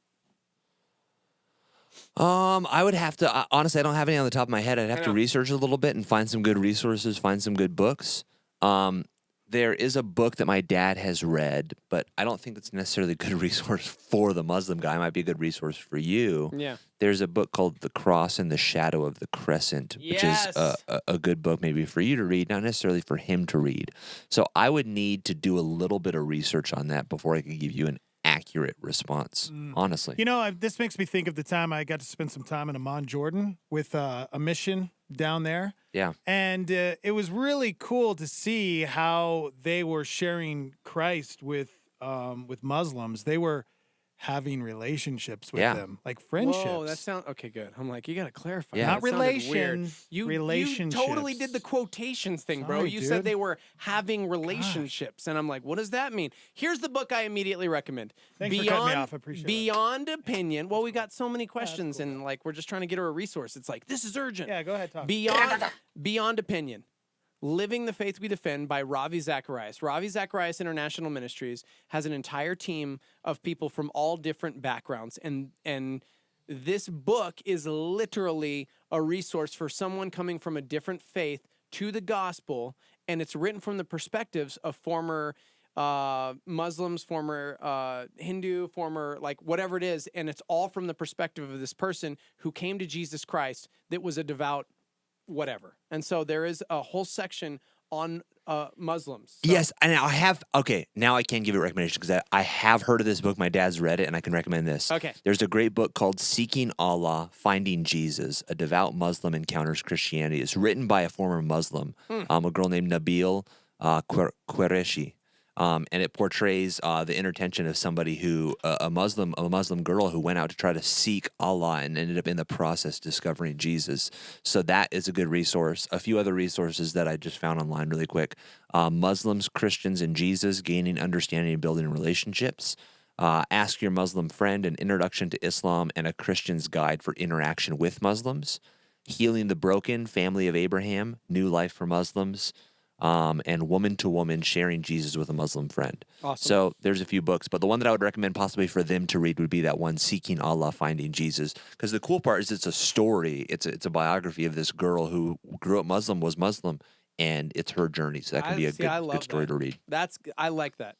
I would have to, honestly, I don't have any on the top of my head. I'd have to know. research a little bit and find some good resources, find some good books. there is a book that my dad has read, but I don't think it's necessarily a good resource for the Muslim guy. It might be a good resource for you. Yeah. There's a book called The Cross and the Shadow of the Crescent, which is a good book maybe for you to read, not necessarily for him to read. So I would need to do a little bit of research on that before I could give you an accurate response, honestly. You know, this makes me think of the time I got to spend some time in Amman, Jordan with a mission down there. Yeah. And it was really cool to see how they were sharing Christ with Muslims. They were having relationships with them, like friendships. Whoa, that sounds okay. Good. I'm like, you got to clarify. Yeah. That Not sounded weird. relations, You relationships. totally did the quotations thing, bro. Sorry, You said dude. they were having relationships, and I'm like, what does that mean? Here's the book I immediately recommend. Thanks for cutting me off. I appreciate it. Beyond Opinion. Well, we got so many questions, and like we're just trying to get her a resource. It's like this is urgent. Yeah, go ahead, talk. Beyond Opinion. Living the Faith We Defend by Ravi Zacharias. Ravi Zacharias International Ministries has an entire team of people from all different backgrounds. And this book is literally a resource for someone coming from a different faith to the gospel. And it's written from the perspectives of former Muslims, former Hindu, former like whatever it is. And it's all from the perspective of this person who came to Jesus Christ that was a devout whatever. And so there is a whole section on Muslims. So, Yes, and I have, okay, now I can give a recommendation because I have heard of this book. My dad's read it, and I can recommend this. Okay. There's a great book called Seeking Allah, Finding Jesus, A Devout Muslim Encounters Christianity. It's written by a former Muslim, a girl named Nabil Qureshi. And it portrays the inner tension of somebody who, a Muslim girl who went out to try to seek Allah and ended up in the process discovering Jesus. So that is a good resource. A few other resources that I just found online really quick. Muslims, Christians, and Jesus, Gaining Understanding and Building Relationships. Ask Your Muslim Friend, An Introduction to Islam and a Christian's Guide for Interaction with Muslims. Healing the Broken, Family of Abraham, New Life for Muslims. And Woman to Woman, Sharing Jesus with a Muslim Friend. Awesome. So there's a few books, but the one that I would recommend possibly for them to read would be that one, Seeking Allah, Finding Jesus. Because the cool part is it's a story. It's a biography of this girl who grew up Muslim, was Muslim, and it's her journey. So that can be a good story to read. I like that.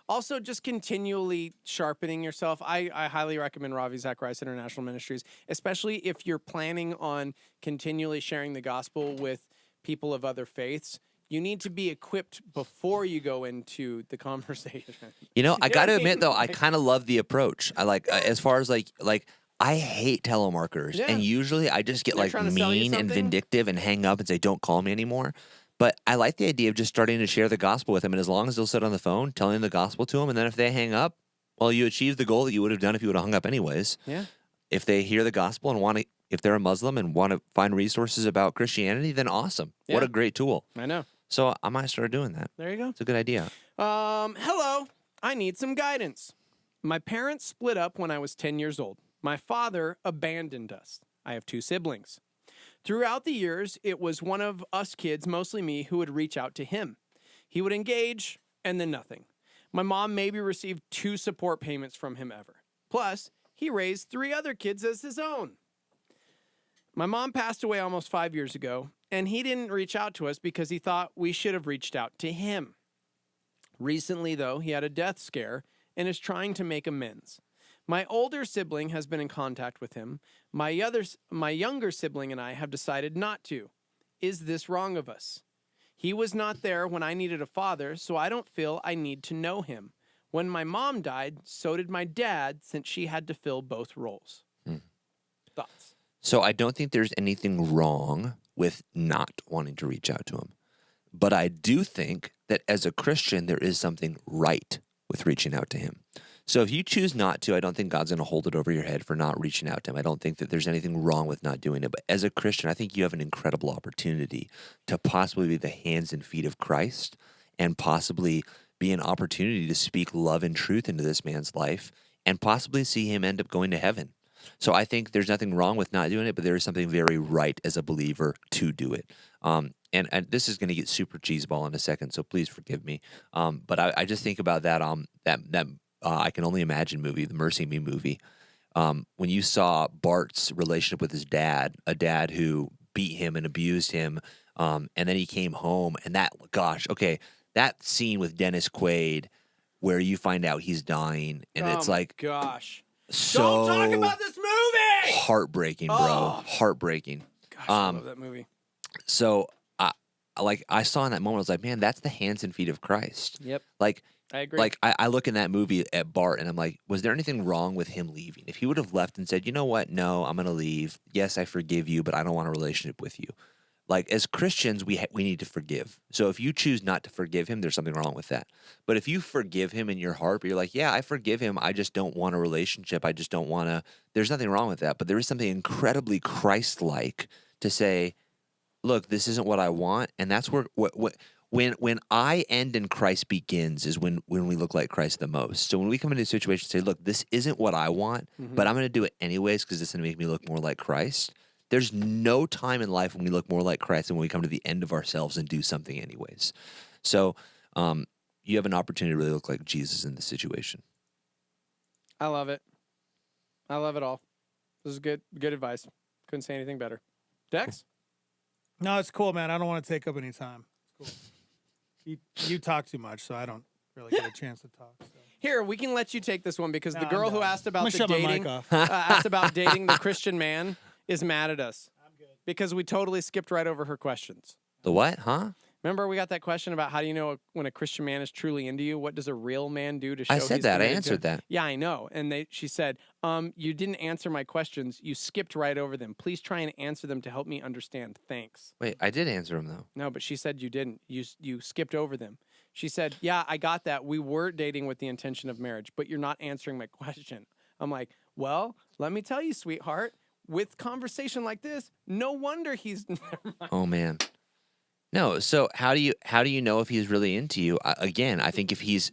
Also, just continually sharpening yourself. I highly recommend Ravi Zacharias International Ministries, especially if you're planning on continually sharing the gospel with people of other faiths. You need to be equipped before you go into the conversation. You know, I know got what to I admit mean? though, I kind of love the approach. I like as far as like I hate telemarketers, Yeah. and usually I just get They're like trying to sell you mean and something. vindictive and hang up and say, "Don't call me anymore." But I like the idea of just starting to share the gospel with them, and as long as they'll sit on the phone, telling the gospel to them, and then if they hang up, well, you achieve the goal that you would have done if you would have hung up anyways. Yeah. If they hear the gospel and want to, if they're a Muslim and want to find resources about Christianity, then awesome. What Yeah. a great tool. I know. So I might start doing that. There you go. It's a good idea. Hello. I need some guidance. My parents split up when I was 10 years old. My father abandoned us. I have 2 siblings. Throughout the years, it was one of us kids, mostly me, who would reach out to him. He would engage, and then nothing. My mom maybe received 2 support payments from him ever. Plus, he raised 3 other kids as his own. My mom passed away almost 5 years ago, and he didn't reach out to us because he thought we should have reached out to him. Recently, though, he had a death scare and is trying to make amends. My older sibling has been in contact with him. My younger sibling and I have decided not to. Is this wrong of us? He was not there when I needed a father, so I don't feel I need to know him. When my mom died, so did my dad, since she had to fill both roles. Thoughts? So I don't think there's anything wrong with not wanting to reach out to him. But I do think that as a Christian, there is something right with reaching out to him. So if you choose not to, I don't think God's going to hold it over your head for not reaching out to him. I don't think that there's anything wrong with not doing it. But as a Christian, I think you have an incredible opportunity to possibly be the hands and feet of Christ and possibly be an opportunity to speak love and truth into this man's life and possibly see him end up going to heaven. So I think there's nothing wrong with not doing it, but there is something very right as a believer to do it. And this is going to get super cheeseball in a second, so please forgive me. But I just think about that I Can Only Imagine movie, the Mercy Me movie. When you saw Bart's relationship with his dad, a dad who beat him and abused him, and then he came home, and that scene with Dennis Quaid where you find out he's dying and it's like gosh. so Don't talk about this movie. heartbreaking, bro. Oh. Heartbreaking. Gosh, I love that movie. So I saw in that moment, I was like, man, that's the hands and feet of Christ. Yep. Like, I agree. Like, I look in that movie at Bart and I'm like, was there anything wrong with him leaving? If he would have left and said, you know what? No, I'm going to leave. Yes, I forgive you, but I don't want a relationship with you. Like, as Christians, we need to forgive. So if you choose not to forgive him, there's something wrong with that. But if you forgive him in your heart, but you're like, yeah, I forgive him. I just don't want a relationship. I just don't want to. There's nothing wrong with that. But there is something incredibly Christ-like to say, look, this isn't what I want. And that's where when I end and Christ begins is when we look like Christ the most. So when we come into a situation and say, look, this isn't what I want, but I'm going to do it anyways because it's going to make me look more like Christ. There's no time in life when we look more like Christ than when we come to the end of ourselves and do something anyways. So you have an opportunity to really look like Jesus in this situation. I love it. I love it all. This is good advice. Couldn't say anything better. Dex? No, it's cool, man. I don't want to take up any time. It's cool. You talk too much, so I don't really get a chance to talk. So. Here, we can let you take this one because No, the girl I'm who done. asked I'm about gonna the shut my dating mic off. asked about dating the Christian man is mad at us. I'm good. Because we totally skipped right over her questions. The what? Huh? Remember we got that question about how do you know when a Christian man is truly into you? What does a real man do to show I said he's that. I committed to answered it? that. Yeah, I know. And she said, you didn't answer my questions. You skipped right over them. Please try and answer them to help me understand. Thanks. Wait, I did answer him, though. No, but she said you didn't. You skipped over them. She said, yeah, I got that. We were dating with the intention of marriage, but you're not answering my question. I'm like, well, let me tell you, sweetheart, with conversation like this, no wonder he's... Never mind. Oh, man. No, so how do you know if he's really into you? Again, I think if he's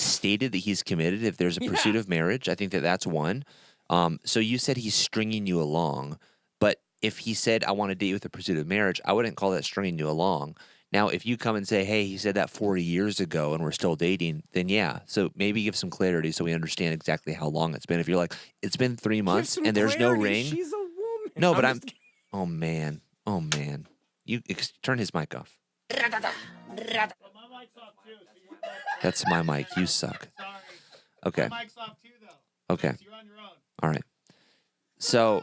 stated that he's committed, if there's a pursuit of marriage, I think that's one. So you said he's stringing you along, but if he said I want to date you with a pursuit of marriage, I wouldn't call that stringing you along. Now, if you come and say, hey, he said that 40 years ago and we're still dating, then yeah. So maybe give some clarity so we understand exactly how long it's been. If you're like, it's been 3 months and there's no ring. She's a woman. No, but I'm just oh man. You turn his mic off. That's my mic. You suck. Okay. My mic's off too, though. Okay. You're on your own. All right. So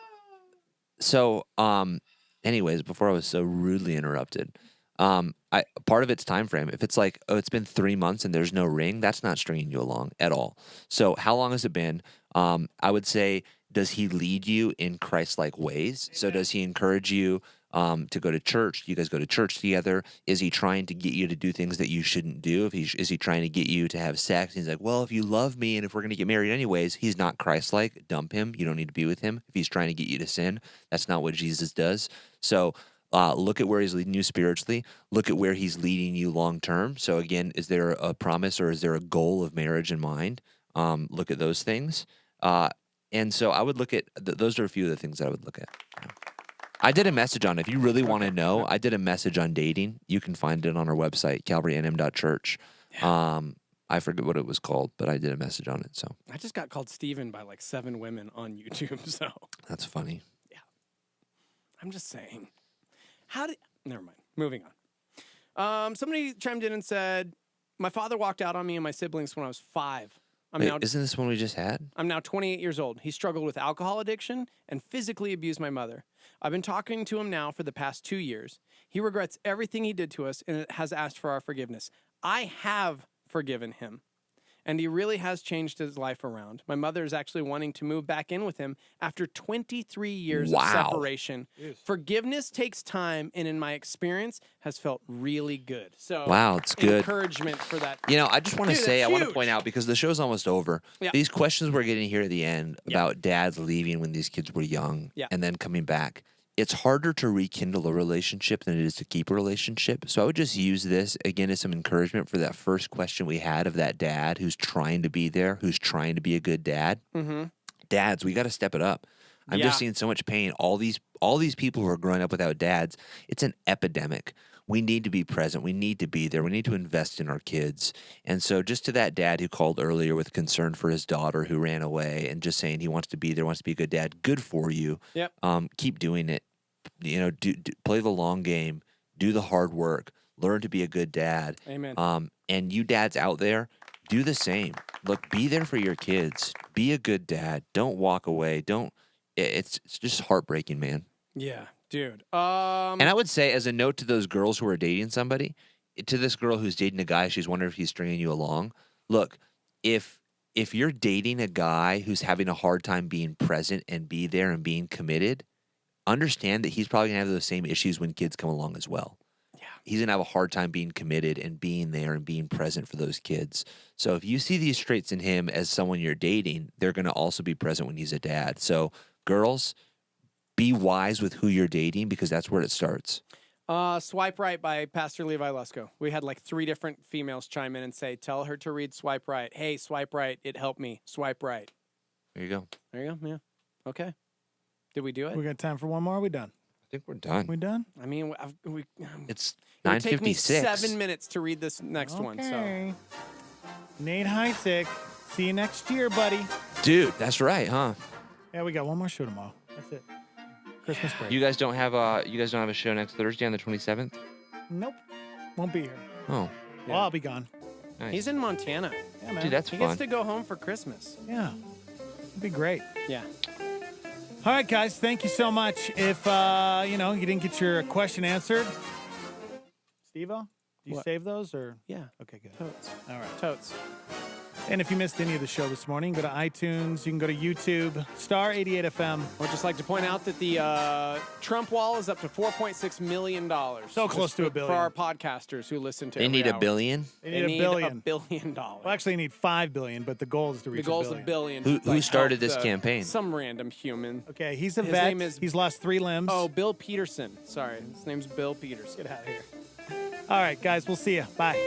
anyways, before I was so rudely interrupted, part of it's time frame. If it's like, oh, it's been 3 months and there's no ring, that's not stringing you along at all. So how long has it been? I would say, does he lead you in Christ-like ways? So does he encourage you to go to church? Do you guys go to church together? Is he trying to get you to do things that you shouldn't do? Is he trying to get you to have sex? And he's like, well, if you love me and if we're going to get married anyways, he's not Christ-like. Dump him. You don't need to be with him. If he's trying to get you to sin, that's not what Jesus does. So look at where he's leading you spiritually. Look at where he's leading you long-term. So again, is there a promise or is there a goal of marriage in mind? Look at those things. And so I would look at, those are a few of the things that I would look at. I did a message on it. If you really want to know, I did a message on dating. You can find it on our website, calvarynm.church. I forget what it was called, but I did a message on it. So I just got called Steven by like 7 women on YouTube, so. That's funny. Yeah. I'm just saying. Never mind. Moving on. Somebody chimed in and said, my father walked out on me and my siblings when I was 5. Wait, isn't this one we just had? I'm now 28 years old. He struggled with alcohol addiction and physically abused my mother. I've been talking to him now for the past 2 years. He regrets everything he did to us and has asked for our forgiveness. I have forgiven him, and he really has changed his life around. My mother is actually wanting to move back in with him after 23 years of separation. Forgiveness takes time, and in my experience, has felt really good. So, wow, it's good. Encouragement for that. You know, I just want to say, I want to huge. point out, because the show's almost over, Yeah. these questions we're getting here at the end about dads leaving when these kids were young and then coming back, it's harder to rekindle a relationship than it is to keep a relationship. So I would just use this, again, as some encouragement for that first question we had of that dad who's trying to be there, who's trying to be a good dad. Mm-hmm. Dads, we got to step it up. I'm just seeing so much pain. All these people who are growing up without dads, it's an epidemic. We need to be present. We need to be there. We need to invest in our kids. And so just to that dad who called earlier with concern for his daughter who ran away and just saying he wants to be there, wants to be a good dad, good for you. Yep. Keep doing it. You know, do play the long game. Do the hard work. Learn to be a good dad. Amen. And you dads out there, do the same. Look, be there for your kids. Be a good dad. Don't walk away. It's just heartbreaking, man. Yeah, dude. And I would say, as a note to those girls who are dating somebody, to this girl who's dating a guy, she's wondering if he's stringing you along. Look, if you're dating a guy who's having a hard time being present and be there and being committed, understand that he's probably gonna have those same issues when kids come along as well. Yeah. He's gonna have a hard time being committed and being there and being present for those kids. So if you see these traits in him as someone you're dating, they're gonna also be present when he's a dad. So girls, be wise with who you're dating because that's where it starts. Swipe Right by Pastor Levi Lusko. We had like 3 different females chime in and say, tell her to read Swipe Right. Hey, Swipe Right. It helped me. Swipe Right. There you go. There you go. Yeah. Okay. Did we do it? We got time for one more? Are we done? I think we're done. We done? I mean, it's it would take me 9:56. 7 minutes to read this next one. So Okay. Nate Heisick. See you next year, buddy. Dude, that's right, huh? Yeah, we got one more show tomorrow. That's it. Christmas break. You guys don't have a show next Thursday on the 27th? Nope. Won't be here. Oh. Well, I'll be gone. Nice. he's in Montana. Yeah, man. Dude, that's He fun. gets to go home for Christmas. Yeah. It'd be great. Yeah. All right, guys. Thank you so much. If, you didn't get your question answered, Steve-O, do you What? save those or? Yeah. Okay, good. Totes. All right. Totes. And if you missed any of the show this morning, go to iTunes. You can go to YouTube, Star 88 FM. I would just like to point out that the Trump wall is up to $4.6 million. So close to $1 billion. For our podcasters who listen to They every need hour. $1 billion? They need $1 billion. $1 billion. Well, actually, you need $5 billion, but the goal is to reach The goal's $1 $1 billion. billion. Who started this campaign? Some random human. Okay, he's a His vet. name is- He's lost 3 limbs. Oh, Bill Peterson. Sorry, his name's Bill Peterson. Get out of here. All right, guys, we'll see you. Bye.